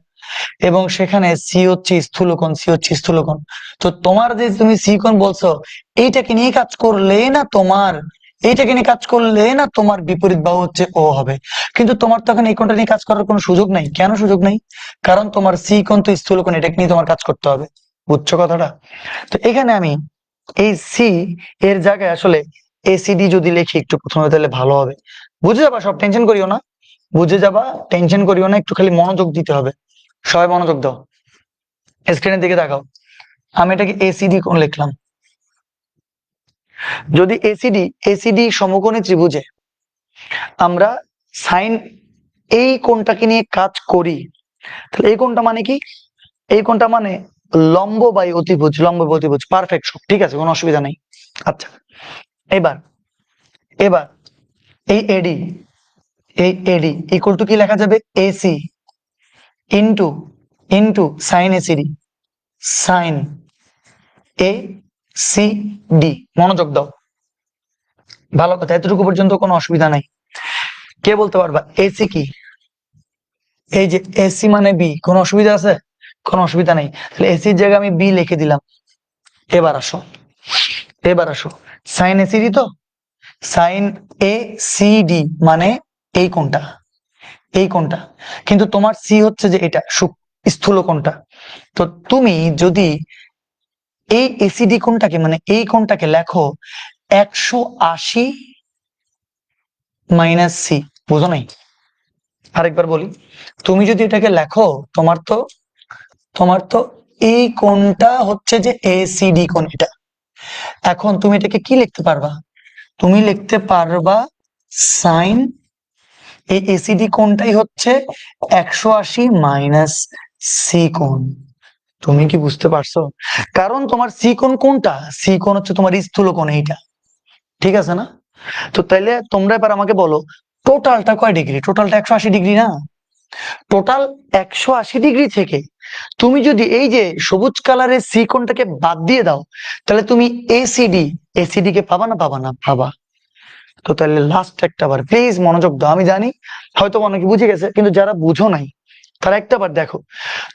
এবং সেখানে সি হচ্ছে স্থূলকোণ, সি হচ্ছে স্থূলকোণ। তো তোমার যে তুমি সি কোণ বলছো, এইটাকে নিয়ে কাজ করলে না তোমার, এইটাকে নিয়ে কাজ করলে না তোমার বিপরীত বাহু হচ্ছে ও হবে। কিন্তু তোমার তো এখন এই কোণটা নিয়ে কাজ করার কোনো সুযোগ নাই। কেন সুযোগ নাই? কারণ তোমার সি কোণ তো স্থূলকোণ, এটাকে নিয়ে তোমার কাজ করতে হবে। বুঝছো কথাটা? তো এখানে আমি এই সি এর জায়গায় আসলে এসিডি যদি লিখি একটু প্রথমে, তাহলে ভালো হবে। বুঝে যাবা, সব টেনশন করিও না, বুঝে যাবা, টেনশন করিও না, একটু খালি মনোযোগ দিতে হবে। সবাই মনোযোগ দাও, স্ক্রিনের দিকে তাকাও। আমি এটাকে এসিডি কোণ লিখলাম। যদি এসিডি, এসিডি সমকোণী ত্রিভুজে আমরা সাইন এই কোণটাকে নিয়ে কাজ করি, তাহলে এই কোণটা মানে কি? এই কোণটা মানে লম্ব বাই অতিভুজ, লম্ব বাই অতিভুজ, পারফেক্ট, সব ঠিক আছে, কোনো অসুবিধা নেই। আচ্ছা, এবার এবার এই এডি, এই এডি ইকুয়াল টু কি লেখা যাবে? AC into into sine ACD, sine A C D. মনোযোগ দাও, ভালো কথা, এতটুকু পর্যন্ত কোনো অসুবিধা নাই। কে বলতে পারবা এসি কি? এই যে এসি মানে বি, কোনো অসুবিধা আছে? কোনো অসুবিধা নেই। তাহলে এসির জায়গায় আমি বি লিখে দিলাম। এবার আসো, এবার আসো, সাইন এসিডি তো, সাইন এ সি ডি মানে এই কোণটা, এই কোণটা। কিন্তু তোমার সি হচ্ছে যে এটা স্থূল কোণটা। তো তুমি যদি এই এসিডি কোণটাকে মানে এই কোণটাকে লেখো 180 মাইনাস সি, বুঝো নাই? আরেকবার বলি, তুমি যদি এটাকে লেখো, তোমার তো এই কোণটা হচ্ছে যে এসিডি কোণ এটা। এখন তুমি এটাকে কি লিখতে পারবা? তুমি লিখতে পারবা সাইন এই এসিডি কোণটাই হচ্ছে 180 মাইনাস সি কোণ। তুমি কি বুঝতে পারছো? কারণ তোমার সি কোণ কোনটা? সি কোণ হচ্ছে তোমার স্থূল কোণ এইটা, ঠিক আছে না? তো তাইলে তোমরা এবার আমাকে বলো টোটালটা কয় ডিগ্রি? টোটালটা 180 ডিগ্রি না? টোটাল 180 ডিগ্রি থেকে তুমি যদি এই যে সবুজ কালারের সি কোণটাকে বাদ দিয়ে দাও, তাহলে তুমি এসিডি, এসিডি কে পাবা না? পাবা না, পাবা। তো তাহলে লাস্ট একটা বার প্লিজ মনোযোগ দাও। আমি জানি হয়তো অনেকে বুঝে গেছে, কিন্তু যারা বুঝো নাই তারা একটা বার দেখো।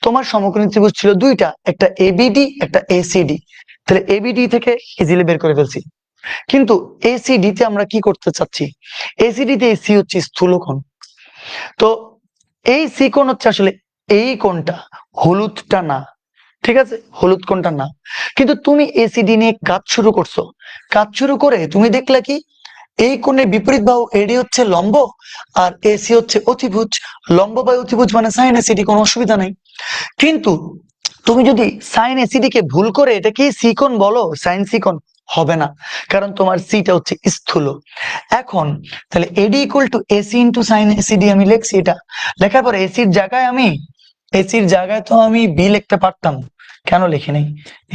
তোমার সমকোণী ত্রিভুজ ছিল দুইটা, একটা এবিডি, একটা এসিডি। তাহলে এবিডি থেকে ইজিলি বের করে ফেলছি, কিন্তু এসিডি তে আমরা কি করতে চাচ্ছি? এসিডি তে সি হচ্ছে স্থূলকোণ। তো এই সি কোণ হচ্ছে আসলে এই কোণটা, হলুদটা না, ঠিক আছে, হলুদ কোণটা না। কিন্তু তুমি এসিডি নিয়ে কাজ শুরু করছো, কাজ শুরু করে তুমি দেখলে কি এই কোণের বিপরীত বাহু এডি হচ্ছে লম্ব, আর এসি হচ্ছে অতিভুজ। লম্ব বাই অতিভুজ মানে সাইন এসিডি, কোনো অসুবিধা নাই। কিন্তু তুমি যদি সাইন এসিডি কে ভুল করে এটা কি সি কোণ বলো, সাইন সি কোণ হবে না, কারণ তোমার সিটা হচ্ছে স্থূল। এখন তাহলে এডি equal to AC into sine ACD আমি লিখছি। এটা লেখার পরে এসির জায়গায় তো আমি বি লিখতে পারতাম, কেন লিখি নাই?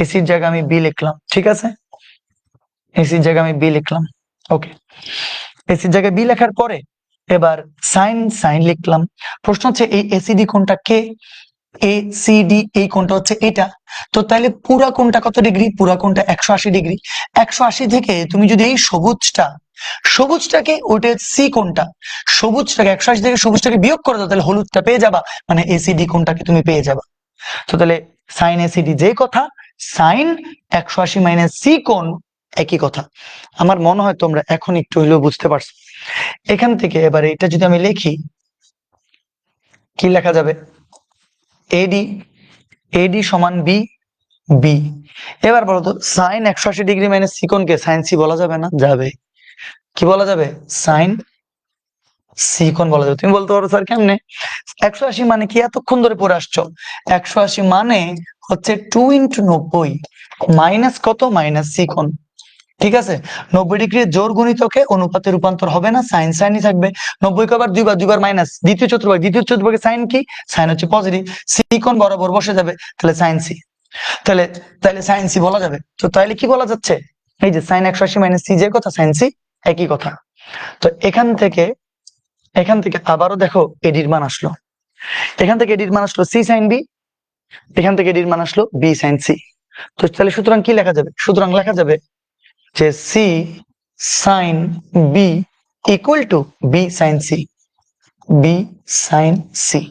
এসির জায়গায় আমি বি লিখলাম, ঠিক আছে, এসির জায়গায় আমি বি লিখলাম। ওকে, এসির জায়গায় বি লেখার পরে এবার সাইন সাইন লিখলাম। প্রশ্ন হচ্ছে এই এসিডি কোণটা কে? এ সি ডি এই কোণটা হচ্ছে এটা। তো তাহলে পুরা কোণটা কত ডিগ্রি? পুরা কোণটা 180 ডিগ্রি। 180 থেকে তুমি যদি এই সবুজটাকে ওটা সি কোণটা, সবুজটাকে 180 থেকে সবুজটাকে বিয়োগ করে দাও, তাহলে হলুদটা পেয়ে যাবা, মানে এসিডি কোণটাকে তুমি পেয়ে যাবা। তো তাহলে সাইন এসিডি যে কথা, সাইন 180 মাইনাস সি কোণ একই কথা। আমার মনে হয় তোমরা এখন একটু হলেও বুঝতে পারছো। এখান থেকে এবারে এটা যদি আমি লিখি, কি লেখা যাবে? এডি, এডি সমান বি, বি। এবার বলো তো সাইন 180 ডিগ্রি মাইনাস সি কোণকে সাইন সি বলা যাবে না? যাবে। কি বলা যাবে? সাইন সি কোণ বলা যাবে। তুমি বলতে পারো স্যার কেমনে? 180 মানে কি এতক্ষণ ধরে পড়ে আসছো? 180 মানে হচ্ছে 2 ইন্টু 90 মাইনাস কত? মাইনাস সি কোণ। ঠিক আছে, 90 ডিগ্রির জোর গুণিতকে অনুপাতে রূপান্তর হবে না, সাইন সাইনই থাকবে। 90 কে আবার দুইবার মাইনাস, দ্বিতীয় চতুর্ভাগে সাইন কি? সাইন হচ্ছে পজিটিভ, সি কোণ বরাবর বসে যাবে, তাহলে সাইন সি। তাহলে তাহলে সাইন সি বলা যাবে। তো তাহলে কি বলা যাচ্ছে? এই যে সাইন 180 মাইনাস সি যে কথা, সাইন সি একই কথা। তো এখান থেকে আবারও দেখো এডির মান আসলো, এখান থেকে এডির মান আসলো সি সাইন বি, এখান থেকে এডির মান আসলো বি সাইন সি। তো তাহলে সুতরাং কি লেখা যাবে? সুতরাং লেখা যাবে যে C sine B equal to B sine C, B sine C.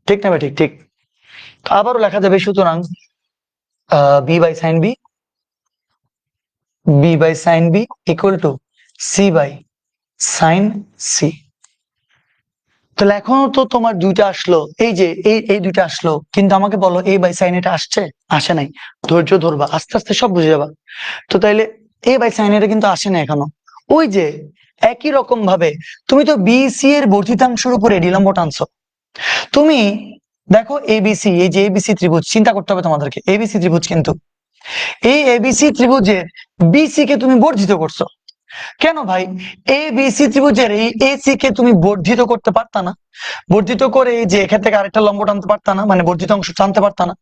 ঠিক না ভাই? ঠিক ঠিক। আবারও লেখা যাবে সুতরাং B by sine B, B by sine B equal to C by sine C. তাহলে এখনো তো তোমার দুইটা আসলো, এই যে এই দুইটা আসলো, কিন্তু আমাকে বলো এ বাই সাইন এটা আসছে? আসে নাই। ধৈর্য ধরবা, আস্তে আস্তে সব বুঝে যাবা। তো তাইলে এ বাই সাইন এটা কিন্তু আসে না এখনো। ওই যে একই রকম ভাবে তুমি তো বিসি এর বর্ধিতাংশের উপর এডি লম্ব টানছো। তুমি দেখো এবিসি, এই যে এবিসি ত্রিভুজ, চিন্তা করতে হবে তোমাদেরকে, এবিসি ত্রিভুজ, কিন্তু এই এবিসি ত্রিভুজের বিসি কে তুমি বর্ধিত করছো কেন ভাই? এ বি সি ত্রিভুজের এই এসি কে তুমি বর্ধিত করতে পারতা না? বর্ধিত করে যে এখান থেকে আরেকটা লম্ব টানতে পারতা না? মানে বর্ধিত অংশ টানতে পারতা না?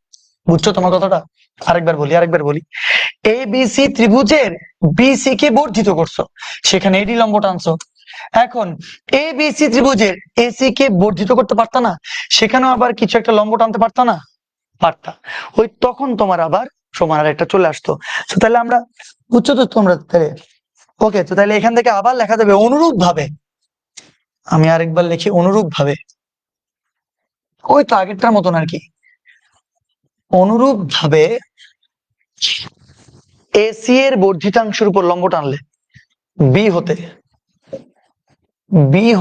বুঝছো তোমার কথাটা? আরেকবার বলি, এ বি সি ত্রিভুজের বিসি কে বর্ধিত করছো, সেখানে এডি লম্ব টানছো। এখন এ বি সি ত্রিভুজের এসি কে বর্ধিত করতে পারতা না? সেখানেও আবার কিছু একটা লম্ব টানতে পারতা না? পারতা। ওই তখন তোমার আবার সমান আর একটা চলে আসতো। তো তাহলে আমরা, বুঝছো তো তোমরা? তাহলে ওকে, তো তাহলে এখান থেকে আবার লেখা যাবে অনুরূপ ভাবে, আমি আরেকবার লিখি অনুরূপ ভাবে, ওই তো আগেরটার মতন আর কি। অনুরূপ ভাবে এসি এর বর্ধিতাংশের উপর লম্ব টানলে বি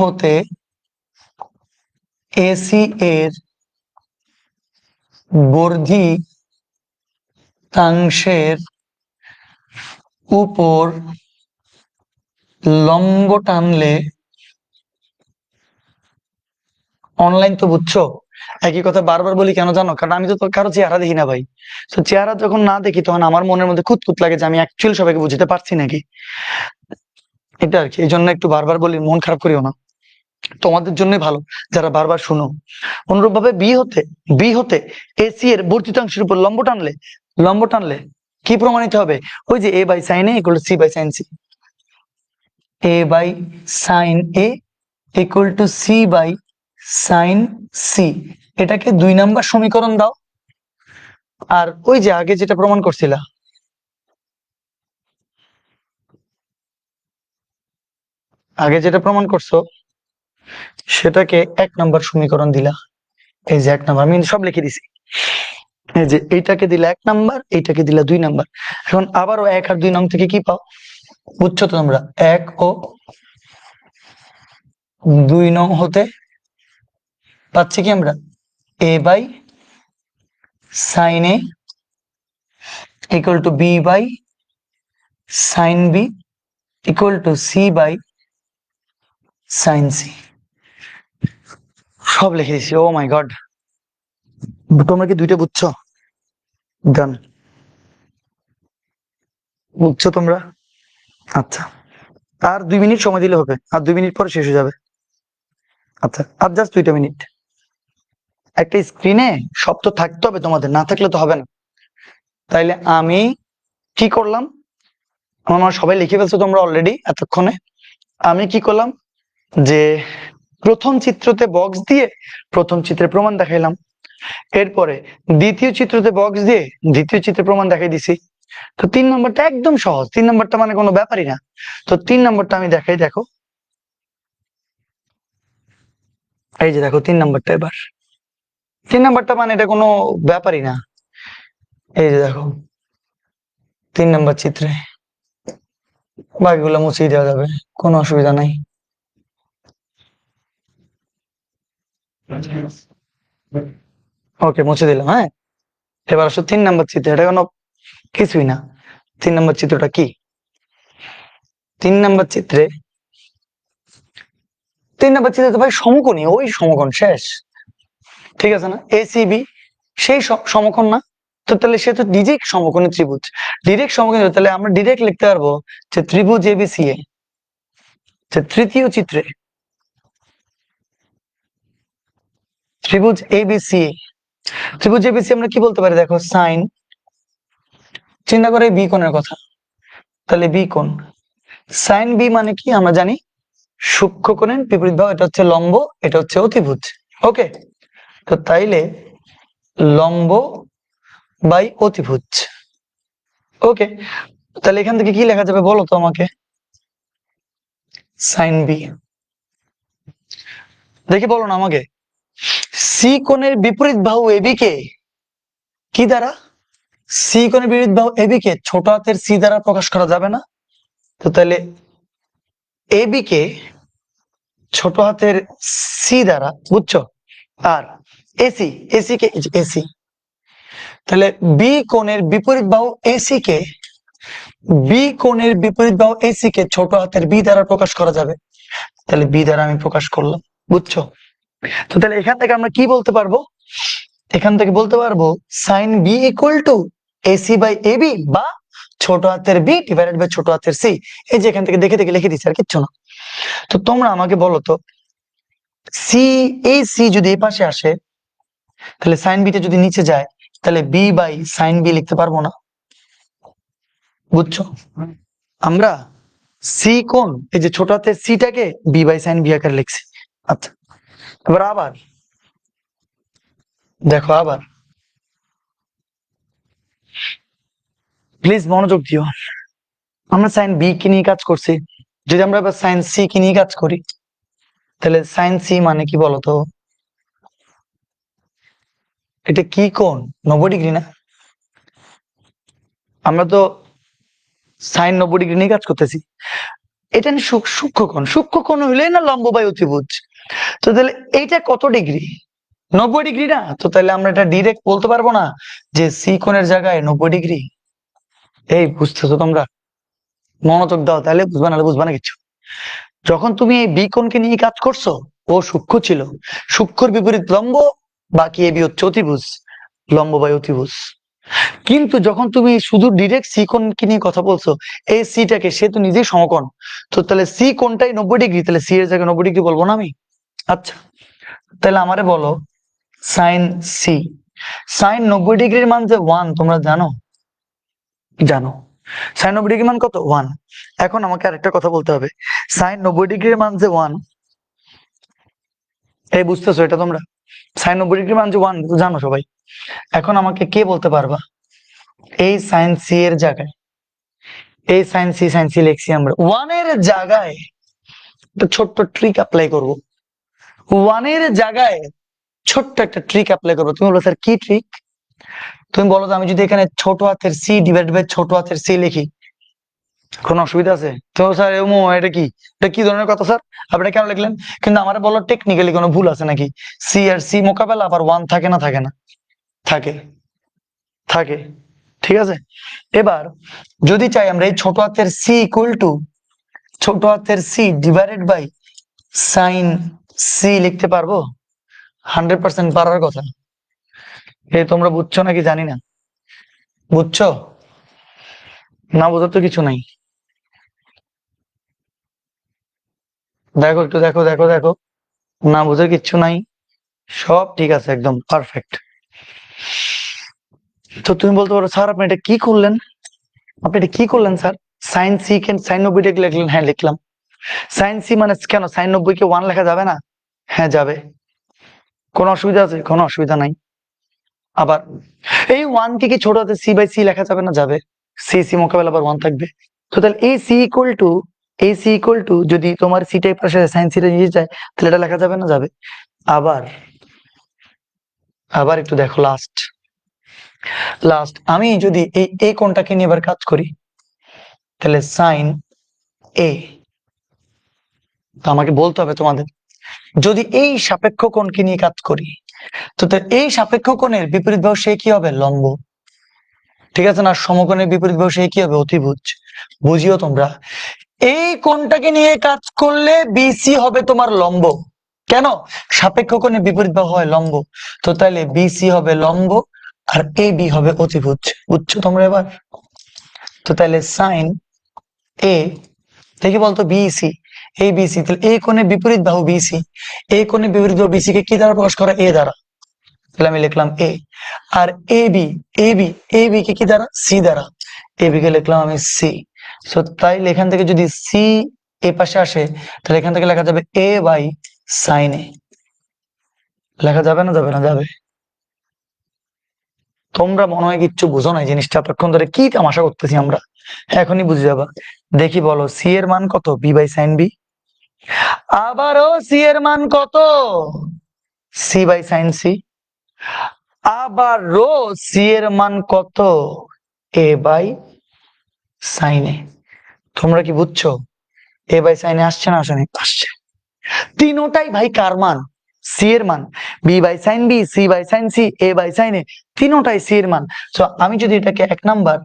হতে এসি এর বর্ধিতাংশের উপর লম্ব টানলে, অনলাইন তো বুঝছো, একই কথা বারবার বলি কেন জানো? কারণ আমি তো কারো চেহারা দেখি না ভাই। তো চেহারা যখন না দেখি তখন আমার মনের মধ্যে খুঁতখুত লাগে যে আমি অ্যাকচুয়ালি সবাইকে বুঝতে পারছি নাকি, এটা আর কি। এই জন্য একটু বারবার বলি, মন খারাপ করিও না, তোমাদের জন্যই ভালো যারা বারবার শুনো। অনুরূপ ভাবে বি হতে এসি এর বর্ধিতাংশের উপর লম্ব টানলে কি প্রমাণিত হবে? ওই যে A by sine A equal to C by sine C, A by sine A equal to C by sine C. এটাকে 2 নাম্বার সমীকরণ দাও। আর ওই যে আগে যেটা প্রমাণ করছিলা, করছো সেটাকে 1 নাম্বার সমীকরণ দিলা। এই যে 1 নাম্বার, আমি সব লিখে দিছি। এই যে এইটাকে দিলা 1 নাম্বার, এইটাকে দিলা 2 নাম্বার। এখন আবারও 1 আর 2 নং থেকে কি পাও? বুঝছো তো তোমরা? 1 ও 2 নং হতে পাচ্ছি কি আমরা? A by sine A equal to B by sine B equal to C by sine C. সব লিখে দিছি। ও মাই গড, তোমরা কি দুইটা বুঝছো? ডান, বুঝছো তোমরা? আচ্ছা, আর 2 মিনিট সময় দিলে হবে, আর 2 মিনিট পরে শেষ হয়ে যাবে। আচ্ছা, আর জাস্ট 2টা মিনিট। একটা স্ক্রিনে সব তো থাকতে হবে, তোমাদের না থাকলে তো হবে না। তাইলে আমি কি করলাম, আমার সবাই লিখে ফেলছো তোমরা অলরেডি এতক্ষণে। আমি কি করলাম যে প্রথম চিত্রতে বক্স দিয়ে প্রথম চিত্রের প্রমাণ দেখাইলাম। এরপরে দ্বিতীয় চিত্রতে বক্স দিয়ে দ্বিতীয় চিত্রে প্রমাণ দেখাই দিছি। তো 3 নম্বরটা একদম সহজ, 3 নম্বরটা মানে কোনো ব্যাপারই না। তো 3 নম্বরটা আমি দেখাই, দেখো এই যে দেখো 3 নম্বরটা, এবার 3 নম্বরটা মানে এটা কোনো ব্যাপারই না। এই যে দেখো 3 নম্বর চিত্রে, বাকিগুলো মুছিয়ে দেওয়া যাবে, কোনো অসুবিধা নাই। ওকে, মুছে দিলাম। হ্যাঁ, এবার আসো 3 নম্বর চিত্র, এটা কোনো কিছুই না। 3 নম্বর চিত্রটা কি? 3 নম্বর চিত্রে, 3 নম্বর চিত্রে তো ভাই সমকোণী, ওই সমকোণ শেষ, ঠিক আছে না? এসিবি সেই সমকোণ না? তো তাহলে সে তো নিজেই সমকোণী ত্রিভুজ, ডিরেক্ট সমকোণী, তাহলে আমরা ডিরেক্ট লিখতে পারবো যে ত্রিভুজ এবিসিএ, যে তৃতীয় চিত্রে ত্রিভুজ এবিসিএ, ত্রিভুজ এবিসি আমরা কি বলতে পারি? দেখো সাইন, চিন্তা করে বি কোণের কথা, তাহলে বি কোণ, সাইন বি মানে কি আমরা জানি, সূক্ষ্মকোণের বিপরীত বাহু, এটা হচ্ছে লম্ব, এটা হচ্ছে অতিভুজ। ওকে, তো তাইলে লম্ব বাই অতিভুজ। ওকে, তাহলে এখান থেকে কি লেখা যাবে বলো তো আমাকে? সাইন বি, দেখি বলো না আমাকে। সি কোণের বিপরীত বাহু এবি কে কি দ্বারা, সি কোণের বিপরীত বাহু এবি কে ছোট হাতের সি দ্বারা প্রকাশ করা যাবে না? তো তাহলে এবি কে ছোট হাতের সি দ্বারা, বুঝছো? আর এসি, এসি কে এসি, তাহলে বি কোণের বিপরীত বাহু এসি কে, বি কোণের বিপরীত বাহু এসি কে ছোট হাতের বি দ্বারা প্রকাশ করা যাবে, তাহলে বি দ্বারা আমি প্রকাশ করলাম, বুঝছো? তো তাহলে এখান থেকে আমরা কি বলতে পারবো? এখান থেকে বলতে পারবো sine B equal to AC by AB, বা ছোট হাতের বি ডিভাইডেড বাই ছোট হাতের সি। এই যে এখান থেকে দেখে দেখে লিখে দিচ্ছি, আর কিচ্ছু না। তো তোমরা আমাকে বলো তো, সি, এই সি যদি এই পাশে আসে, তাহলে সাইন বিটা যদি নিচে যায়, তাহলে বি বাই সাইন বি লিখতে পারবো না, বুঝছো? আমরা সি কোণ, এই যে ছোট হাতের সিটাকে বি বাই সাইন বি আকারে লিখছি। আচ্ছা, এবার আবার দেখো, আবার প্লিজ মনোযোগ দিও, আমরা সাইন বি কে নিয়ে কাজ করছি, যদি আমরা এবার সাইন সি কে নিয়ে কাজ করি, তাহলে সাইন সি মানে কি বলতো? এটা কি কোণ? 90 ডিগ্রি না? আমরা তো সাইন 90 ডিগ্রি নিয়ে কাজ করতেছি, এটা সূক্ষ্মকোণ, সূক্ষ্মকোণ হইলে না লম্ব বাই অতিভুজ। তো তাহলে এইটা কত ডিগ্রি? 90 ডিগ্রি না? তো তাহলে আমরা এটা ডিরেক্ট বলতে পারবো না যে সি কোণের জায়গায় 90 ডিগ্রি? এই বুঝতেছো তোমরা? মনোযোগ দাও, তাহলে বুঝবা, না বুঝবা না কিছু। যখন তুমি এই বি কোণকে নিয়ে কাজ করছো, ও সূক্ষ্ম ছিল, সূক্ষ্মর বিপরীত লম্ব, বাকি এবি হচ্ছে অতিভুজ, লম্ব বাই অতিভুজ। কিন্তু যখন তুমি শুধু ডিরেক্ট সি কোণকে নিয়ে কথা বলছো, এই সিটাকে, সে তো নিজেই সমকোণ, তো তাহলে সি কোণটাই 90 ডিগ্রি, তাহলে সি এর জায়গায় 90 ডিগ্রি বলবো না আমি? আচ্ছা, তাহলে আমারে বলো সাইন সি, সাইন 90 ডিগ্রির মান যে 1, তোমরা জানো? জানো সাইন 90 ডিগ্রির মান কত? 1। এখন আমাকে আরেকটা কথা বলতে হবে, সাইন 90 ডিগ্রির মান যে 1, এই বুঝতেছো এটা তোমরা? সাইন 90 ডিগ্রির মান যে 1 জানো সবাই। এখন আমাকে কে বলতে পারবা এই সাইন সি এর জায়গায়, এই সাইন সি লিখছি আমরা, 1 এর জায়গায় একটা ছোট্ট ট্রিক অ্যাপ্লাই করব, 1 এর জায়গায় ছোট্ট একটা ট্রিক অ্যাপ্লাই করবো। তুমি বলো স্যার কি ট্রিক? তুমি বলো তো, আমি যদি এখানে ছোট হাতের সি ডিভাইড বাই ছোট হাতের সি লিখি, কোনো অসুবিধা আছে? তো স্যার এটা কি, এটা কি ধরনের কথা স্যার, আপনি কেন লিখলেন? কিন্তু আমার বলো টেকনিক্যালি কোনো ভুল আছে নাকি? সি আর সি মোকাবেলা, আবার 1 থাকে না? থাকে না? থাকে, থাকে, ঠিক আছে। এবার যদি চাই আমরা এই ছোট হাতের সি ইকুয়াল টু ছোট হাতের C divided by sine C লিখতে পারবো? 100% পারার কথা। এই তোমরা বুঝছো নাকি জানি না, বুঝছো? না বোঝার তো কিছু নাই। দেখো একটু, দেখো দেখো দেখো, না বোঝার কিচ্ছু নাই, সব ঠিক আছে, একদম পারফেক্ট। তো তুমি বলতে পারো স্যার আপনি এটা কি করলেন, আপনি এটা কি করলেন স্যার? সাইন সি কে সাইন 90 লিখলেন? হ্যাঁ লিখলাম। সাইন সি মানে কেন সাইন 90 কে 1 লেখা যাবে না? হ্যাঁ যাবে। কোনো অসুবিধা আছে? কোনো অসুবিধা নাই। আবার এই 1 কে কি ছোট হাতে সি বাই সি লেখা যাবে না? যাবে। সি সি মোকাবেলা আবার 1 থাকবে। তো তাহলে এই সি ইকুয়াল টু যদি তোমার সিটা এই পাশে সাইন সিটা নিয়ে যায় তাহলে এটা লেখা যাবে না? যাবে। আবার আবার একটু দেখো লাস্ট আমি যদি এই কোণটাকে নিয়ে এবার কাজ করি তাহলে সাইন এ, তো আমাকে বলতে হবে তোমাদের, যদি এই সাপেক্ষ কোণকে নিয়ে কাজ করি তো এই সাপেক্ষ কোণের বিপরীত বাহু সে কি হবে? লম্ব। ঠিক আছে না? সমকোণের বিপরীত বাহু সে কি হবে? অতিভুজ। বুঝিও তোমরা, এই কোণটাকে নিয়ে কাজ করলে বিসি হবে তোমার লম্ব। কেন? সাপেক্ষ কোণের বিপরীত বাহু হয় লম্ব। তো তাহলে বিসি হবে লম্ব আর এ বি হবে অতিভুজ। বুঝছো তোমরা এবার? তো তাহলে সাইন এ, দেখি বলতো বিসি, এই বিসি, তাহলে এই কোণের বিপরীত বাহু বিসি, এই কোণের বিপরীত বাহু বিসি কে কি দ্বারা প্রকাশ করা? এ দ্বারা। তাহলে আমি লিখলাম এ। আর এ বি কে কি দ্বারা? সি দ্বারা। এ বি কে লিখলাম আমি সি। সো তাইলে এখান থেকে যদি সি এ পাশে আসে তাহলে এখান থেকে লেখা যাবে এ বাই সাইন এ। লেখা যাবে না? যাবে না? যাবে। তোমরা মনে হয় কিচ্ছু বুঝো না এই জিনিসটা, এতক্ষণ ধরে কি তামাশা করতেছি আমরা, এখনই বুঝে যাবা। দেখি বলো সি এর মান কত? B by sine B. আবারও সি এর মান কত? C by sine C. আবারও সি এর মান কত? A by sine A. তোমরা কি বুঝছো? এ বাই সাইনে আসছে না? আসেনি? আসছে। তিনোটাই ভাই কার মান? সি এর মান। B by sine B, C by sine C, A by sine A, তিনোটাই সি এর মান। তো আমি যদি এটাকে 1 নাম্বার,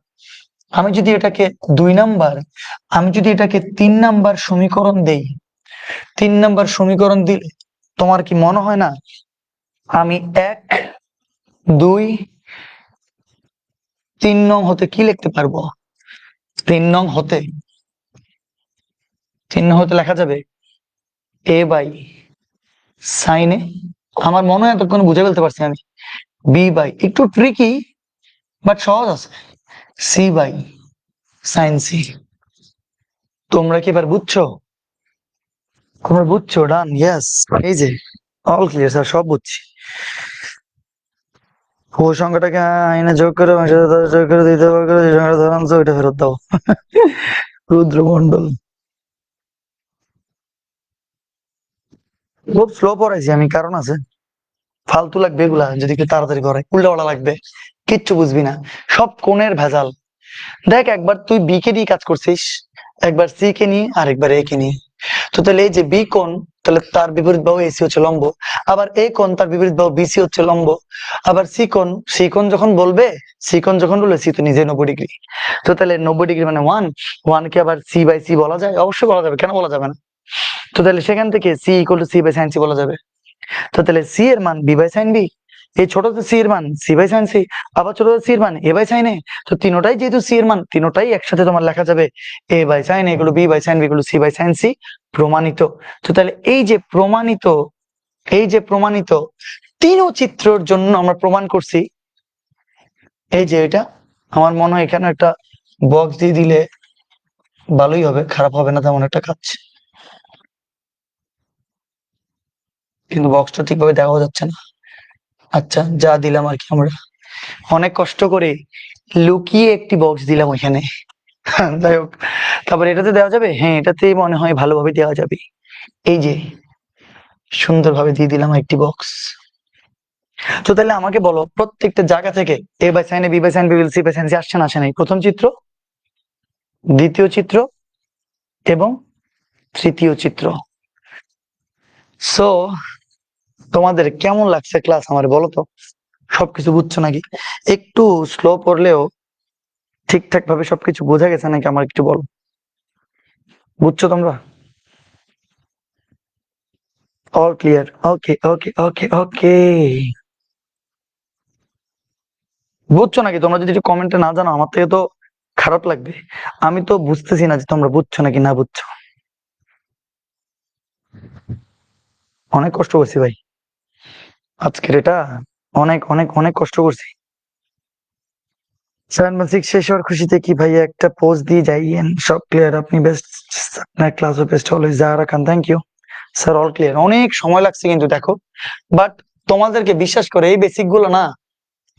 আমি যদি এটাকে 2 নাম্বার, আমি যদি এটাকে 3 নাম্বার সমীকরণ দেই, 3 নাম্বার সমীকরণ দিলে তোমার কি মনে হয় না আমি 1 2 3 নং হতে কি লিখতে পারবো? 3 নং হতে লেখা যাবে এ বাই সাইন এ। আমার মনে হয় এতক্ষণ বুঝে ফেলতে পারছি আমি। বি বাই, একটু ট্রিকি বাট সহজ আছে, সি বাই সাইন সি। তোমরা কি এবার বুঝছো? তোমরা বুঝছো? ডান, ইয়েস। এই যে অল ক্লিয়ার স্যার, সব বুঝছি। ও সংখ্যাটাকে আইনে যোগ করে যোগ করে দিতে পারবে, যে সংখ্যাটা ধরে আনছো ওইটা ফেরত দাও। রুদ্রমন্ডল খুব স্লো পড়াইছি আমি, কারণ আছে। ফালতু লাগবে এগুলা যদি একটু তাড়াতাড়ি করে, উল্টাপাল্টা লাগবে, কিচ্ছু বুঝবি না, সব কোণের ভেজাল। দেখ একবার তুই বি কে দিয়ে কাজ করছিস, একবার সি কে নিয়ে, আর একবার এ কে নিয়ে। তো তাহলে এই যে বি কোণ, তাহলে তার বিপরীত বাহু এসি হচ্ছে লম্ব। আবার এ কোণ, তার বিপরীত বাহু বিসি হচ্ছে লম্ব। আবার সি কোণ যখন বলবে, সি তো নিজে 90 ডিগ্রি। তো তাহলে 90 ডিগ্রি মানে 1 কে আবার সি বাই সি বলা যায়? অবশ্যই বলা যাবে, কেন বলা যাবে না? তো তাহলে সেখান থেকে C equal to C by sine C বলা যাবে। তো তাহলে সি এর মান বি বাই সাইন বি, এই ছোট সি এর মান সি বাই সাইন সি, আবার ছোট সি এর মান এ বাই সাইন এ। তো তিনোটাই যেহেতু সি এর মান, তিনোটাই একসাথে তোমার লেখা যাবে এ বাই সাইন এ, এগুলো বি বাই সাইন বি, এগুলো সি বাই সাইন সি। প্রমাণিত। তো তাহলে এই যে প্রমাণিত তিনও চিত্রের জন্য আমরা প্রমাণ করছি। এই যে এটা আমার মনে হয় এখানে একটা বক্স দিয়ে দিলে ভালোই হবে, খারাপ হবে না তেমন একটা কাজ, কিন্তু বক্সটা ঠিকভাবে দেখাও যাচ্ছে না। আচ্ছা, যা দিলাম আর কি, আমরা অনেক কষ্ট করে লুকিয়ে একটি বক্স দিলাম ওইখানে। যাই হোক, তারপর এটাতে দেওয়া যাবে, হ্যাঁ এটাতেই মনে হয় ভালোভাবে দেওয়া যাবে। এই যে সুন্দরভাবে দিয়ে দিলাম একটি বক্স। তো তাহলে আমাকে বলো, প্রত্যেকটা জায়গা থেকে A by sine A, B by sine B, C by sine C আসছে না? আসে নাই? প্রথম চিত্র, দ্বিতীয় চিত্র এবং তৃতীয় চিত্র। সো তোমাদের কেমন লাগছে ক্লাস আমার বলো তো? সবকিছু বুঝছো নাকি? একটু স্লো পড়লেও ঠিকঠাক ভাবে সবকিছু বোঝা গেছে নাকি আমার একটু বলো? বুঝছো তোমরা? All clear? Okay okay okay okay. বুঝছো নাকি? তোমরা যদি একটু কমেন্টে না জানো আমার থেকে তো খারাপ লাগবে। আমি তো বুঝতেছি না যে তোমরা বুঝছো নাকি না বুঝছো। অনেক কষ্ট করছি ভাই আজকের এটা, অনেক অনেক অনেক কষ্ট করছি। 7/6 শেষ হওয়ার খুশিতে কি ভাই একটা পোজ দিয়ে যাইয়েন, সব ক্লিয়ার, আপনি বেস্ট, আপনার ক্লাসও best, always Zahara Khan, thank you sir. All clear. অনেক সময় লাগছে কিন্তু দেখো, বাট তোমাদেরকে বিশ্বাস করে এই বেসিক গুলো না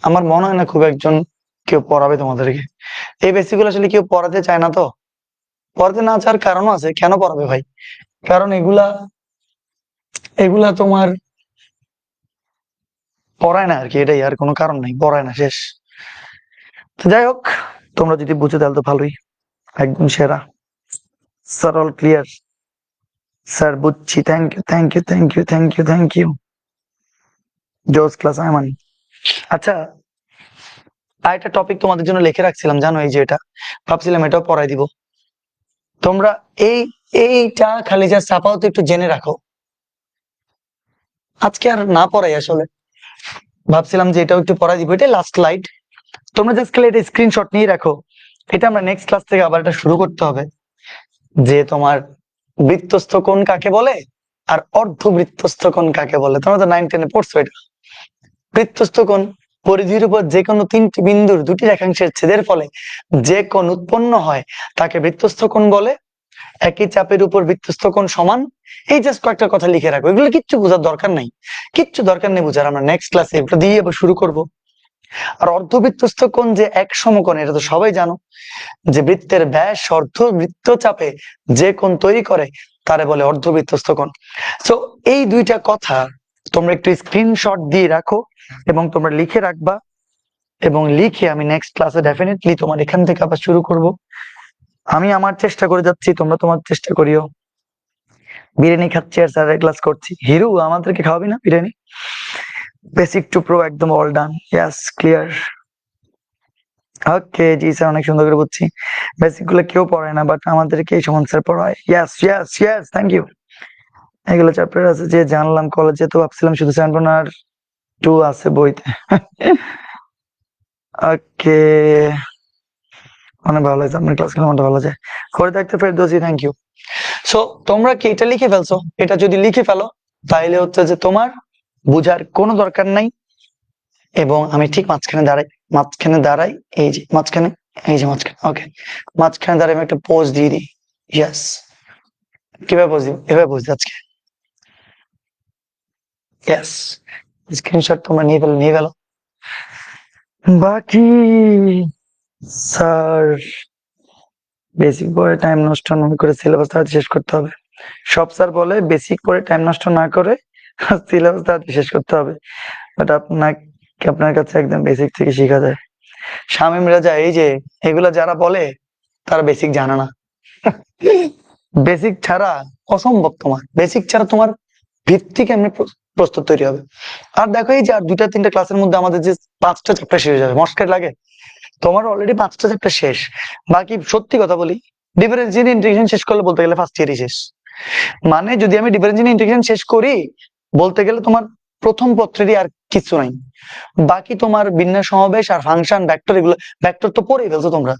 আমার মনে হয় না খুব একজন কেউ পড়াবে তোমাদেরকে। এই বেসিক গুলো আসলে কেউ পড়াতে চায় না, তো পড়াতে না চাওয়ার কারণও আছে। কেন পড়াবে ভাই? কারণ এগুলা এগুলা তোমার পড়ায় না আর কি, এটাই, আর কোনো কারণ নাই, পড়ায় না, শেষ। তো যাই হোক, তোমরা যদি বুঝো তাহলে তো ভালোই, একদম সেরা। স্যার অল ক্লিয়ার, স্যার বুঝছি, thank you thank you thank you thank you thank you. জোস ক্লাস আইমান। আচ্ছা, আর একটা টপিক তোমাদের জন্য লিখে রাখছিলাম, জানো, এই যে এটা ভাবছিলাম এটাও পড়াই দিব। তোমরা এই এইটা খালি যা আপাতত একটু জেনে রাখো, আজকে আর না পড়াই আসলে, ভাবছিলাম যে এটাও একটু পড়াই দিব। এটা লাস্ট স্লাইড, তোমরা জাস্ট খালি এটা স্ক্রিনশট নিয়ে রাখো। এটা আমরা নেক্সট ক্লাস থেকে আবার এটা শুরু করতে হবে, যে তোমার বৃত্তস্থ কোণ কাকে বলে আর অর্ধবৃত্তস্থ কোণ কাকে বলে। তোমরা তো 9-10 পড়ছো এটা। বৃত্তস্থ কোণ, পরিধির উপর যে কোনো তিনটি বিন্দুর দুটি রেখাংশের ছেদের ফলে যে কোণ উৎপন্ন হয় তাকে বৃত্তস্থ কোণ বলে। একই চাপের উপর বৃত্তস্থ কোণ সমান। এই জাস্ট কয়েকটা কথা লিখে রাখো, এগুলো কিচ্ছু বোঝার দরকার নাই, কিচ্ছু দরকার নেই বোঝার। আমরা নেক্সট ক্লাসে এটা দিয়ে আবার শুরু করব। আর অর্ধবৃত্তস্থ কোণ যে এক সমকোণ, এটা তো সবাই জানো, যে বৃত্তের ব্যাস অর্ধবৃত্ত চাপে যে কোণ তৈরি করে তারে বলে অর্ধবৃত্তস্থ কোণ। সো এই দুইটা কথা তোমরা একটু স্ক্রিনশট দিয়ে রাখো এবং তোমরা লিখে রাখবা, এবং লিখে আমি নেক্সট ক্লাসে ডেফিনেটলি তোমার এখান থেকে আবার শুরু করব। আমি আমার চেষ্টা করে যাচ্ছি, তোমরা তোমার চেষ্টা করিও। বিরিয়ানি খাচ্ছি আর স্যারের ক্লাস করছি। হিরু, আমাদেরকে খাওয়াবি না বিরিয়ানি? বেসিক টু প্রো একদম অল ডান, ইয়াস ক্লিয়ার। ওকে জি স্যার, অনেক সুন্দর করে বুঝছি। বেসিক গুলো কেউ পড়ায় না, বাট আমাদেরকে এই সমান স্যার পড়ায়। ইয়াস ইয়াস ইয়াস, থ্যাংক ইউ। এগুলো চ্যাপ্টার আছে যে জানলাম কলেজে, তো ভাবছিলাম শুধু 7.2 আছে বইতে। ওকে, অনেক ভালো লাগছে আপনার ক্লাস গুলো, মনটা ভালো যায় করে দেখতে ফেরদৌসি, থ্যাংক ইউ। সো তোমরা কি এটা লিখে ফেলছো? এটা যদি লিখে ফেলো তাহলে হচ্ছে যে তোমার বুঝার কোনো দরকার নাই। এবং আমি ঠিক মাঝখানে দাঁড়াই, এই যে মাঝখানে, এই যে মাঝখানে, ওকে, মাঝখানে দাঁড়াই আমি একটা পোজ দিয়ে দিই। ইয়াস, কিভাবে পোজ দিব? এভাবে পোজ দিই আজকে। ইয়াস, স্ক্রিনশট তোমরা নিয়ে ফেলো। বাকি স্যার বেসিক পড়ে টাইম নষ্ট না করে সিলেবাস তাড়াতাড়ি শেষ করতে হবে। সব স্যার বলে বেসিক পড়ে টাইম নষ্ট না করে সিলেবাস তাড়াতাড়ি শেষ করতে হবে, বাট আপনার কাছে একদম বেসিক থেকে শেখা যায়। শামীম রাজা, এই যে এগুলা যারা বলে তারা বেসিক জানে না। বেসিক ছাড়া অসম্ভব, বেসিক ছাড়া তোমার ভিত্তি কেমনে প্রস্তুত তৈরি হবে? আর দেখো, এই যে আর 2-3টা ক্লাসের মধ্যে আমাদের যে 5টা চ্যাপ্টার শেষ হয়ে যাবে, মস্কার লাগে। তোমার অলরেডি 5টা চ্যাপ্টার শেষ। বাকি সত্যি কথা বলি, ডিফারেন্সিয়েশন ইন্টিগ্রেশন শেষ করলে বলতে গেলে ফার্স্ট ইয়ারই শেষ। মানে যদি আমি ডিফারেন্সিয়েশন ইন্টিগ্রেশন শেষ করি, বলতে গেলে তোমার প্রথম পত্রেরই আর কিছু নাই। বাকি তোমার বিন্যাস সমাবেশ আর ফাংশন ভেক্টর, এগুলো ভেক্টর তো পড়েই ফেলছো তোমরা।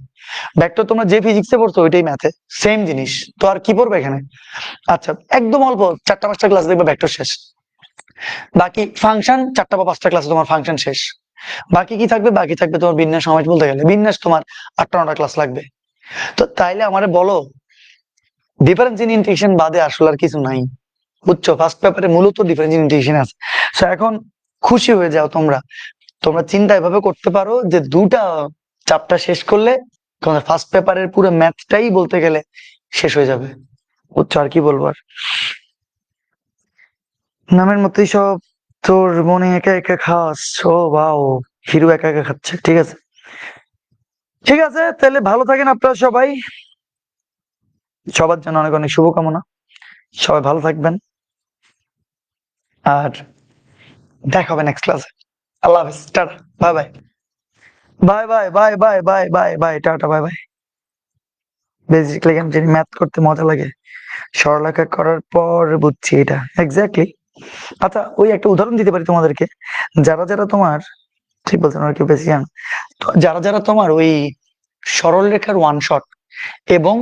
ভেক্টর তোমরা যে ফিজিক্সে পড়ছো ওইটাই ম্যাথে, সেম জিনিস, তো আর কি পড়বে এখানে? আচ্ছা, একদম অল্প 4টা-5টা ক্লাস দেখবে ভেক্টর শেষ। বাকি ফাংশন 4টা বা 5টা ক্লাসে তোমার ফাংশন শেষ। বাকি কি থাকবে? বাকি থাকবে তোমার বিন্যাস সমাবেশ। বলতে গেলে বিন্যাস তোমার 8টা-9টা ক্লাস লাগবে। তো তাইলে আমারে বলো, ডিফারেন্সিয়েশন ইন্টিগ্রেশন বাদে আসলে আর কিছু নাই, বুঝছো? ফার্স্ট পেপারে মূলত ডিফারেন্সিয়েশন ইন্টিগ্রেশন আছে। সো এখন খুশি হয়ে যাও তোমরা। তোমরা চিন্তা এভাবে করতে পারো যে 2টা চ্যাপ্টার শেষ করলে তোমার ফার্স্ট পেপারের পুরো ম্যাথটাই বলতে গেলে শেষ হয়ে যাবে, বুঝছো? আর কি বলবো আর, নামের মতোই সব, তোর মনে একা একা খাস। ও বাও, হিরু একা একা খাচ্ছে, ঠিক আছে ঠিক আছে। তাহলে ভালো থাকেন আপনারা সবাই, সবার জন্য অনেক অনেক শুভকামনা। সবাই ভালো থাকবেন, আর দেখা হবে নেক্সট ক্লাসে। আল্লাহ হাফেজ, tata, bye bye, bye bye bye bye bye bye bye, tata, bye bye. Basically আমি জানি ম্যাথ করতে মজা লাগে, সরলরেখা করার পর বুঝছি এটা এক্স্যাক্টলি। আচ্ছা, ওই একটা উদাহরণ দিতে পারি তোমাদেরকে। যারা যারা তোমার, ঠিক বলছেন, ওরা কেউ বেশি জান, যারা যারা তোমার ওই সরল রেখার ওয়ান শট এবং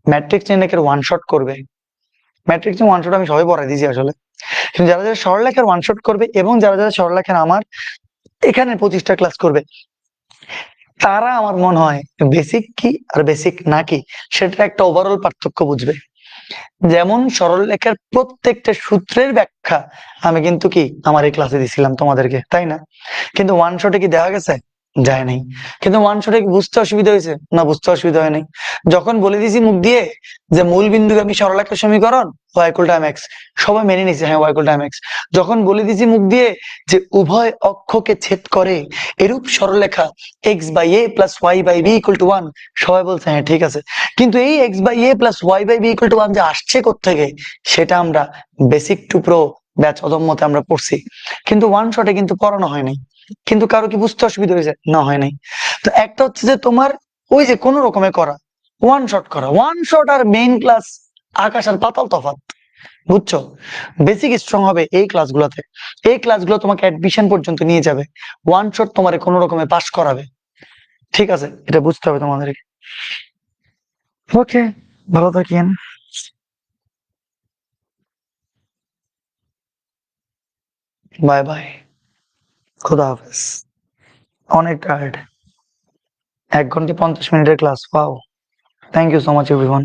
ম্যাট্রিক্স চেইন রেখার ওয়ান শট করবে, ম্যাট্রিক্স চেইন ওয়ান শট আমি সবাই পড়াই দিয়েছি আসলে, কিন্তু যারা যারা সরলরেখার ওয়ান শট করবে এবং যারা যারা সরলরেখার আমার এখানে 25টা ক্লাস করবে, তারা আমার মনে হয় বেসিক কি আর বেসিক না কি সেটা একটা ওভারঅল পার্থক্য বুঝবে। যেমন সরলরেখার প্রত্যেকটা সূত্রের ব্যাখ্যা আমি কিন্তু কি আমার এই ক্লাসে দিছিলাম তোমাদেরকে, তাই না? কিন্তু ওয়ান শটে কি দেখা গেছে? যায় নাই। কিন্তু ওয়ান শটে কি বুঝতে অসুবিধা হয়েছে? না, বুঝতে অসুবিধা হয় নাই। যখন বলে দিয়েছি মুখ দিয়ে যে মূল বিন্দুগামী সরলরেখার সমীকরণ y = mx, সবাই মেনে নিছে হ্যাঁ y = mx। যখন বলে দিয়েছি মুখ দিয়ে যে উভয় অক্ষকে ছেদ করে এরূপ সরলরেখা x/a + y/b = 1, সবাই বলছে হ্যাঁ ঠিক আছে। কিন্তু এই x/a + y/b = 1 যে আসছে কোত্থেকে, সেটা আমরা বেসিক টু প্রো ব্যাচ অদম্যতে আমরা পড়ছি, কিন্তু ওয়ান শটে কিন্তু পড়ানো হয় নাই। কিন্তু কারো কি বুঝতে অসুবিধা হয়েছে? না, হয় নাই। তো একটা হচ্ছে যে তোমার ওই যে কোনো রকমে করা, ওয়ান শট আর মেইন ক্লাস আকাশ আর পাতাল তফাৎ, বুঝছো? বেসিক স্ট্রং হবে এই ক্লাসগুলোতে। এই ক্লাসগুলো তোমাকে অ্যাডমিশন পর্যন্ত নিয়ে যাবে, ওয়ান শট তোমার কোনো রকমে পাস করাবে। ঠিক আছে, এটা বুঝতে হবে তোমাদেরকে। ওকে, ভালো থাকেন। বাই বাই, খুদা হাফেজ। অনেক টায়ার্ড। 1 ঘন্টা 50 মিনিটের ক্লাস, পাও। Thank you so much everyone.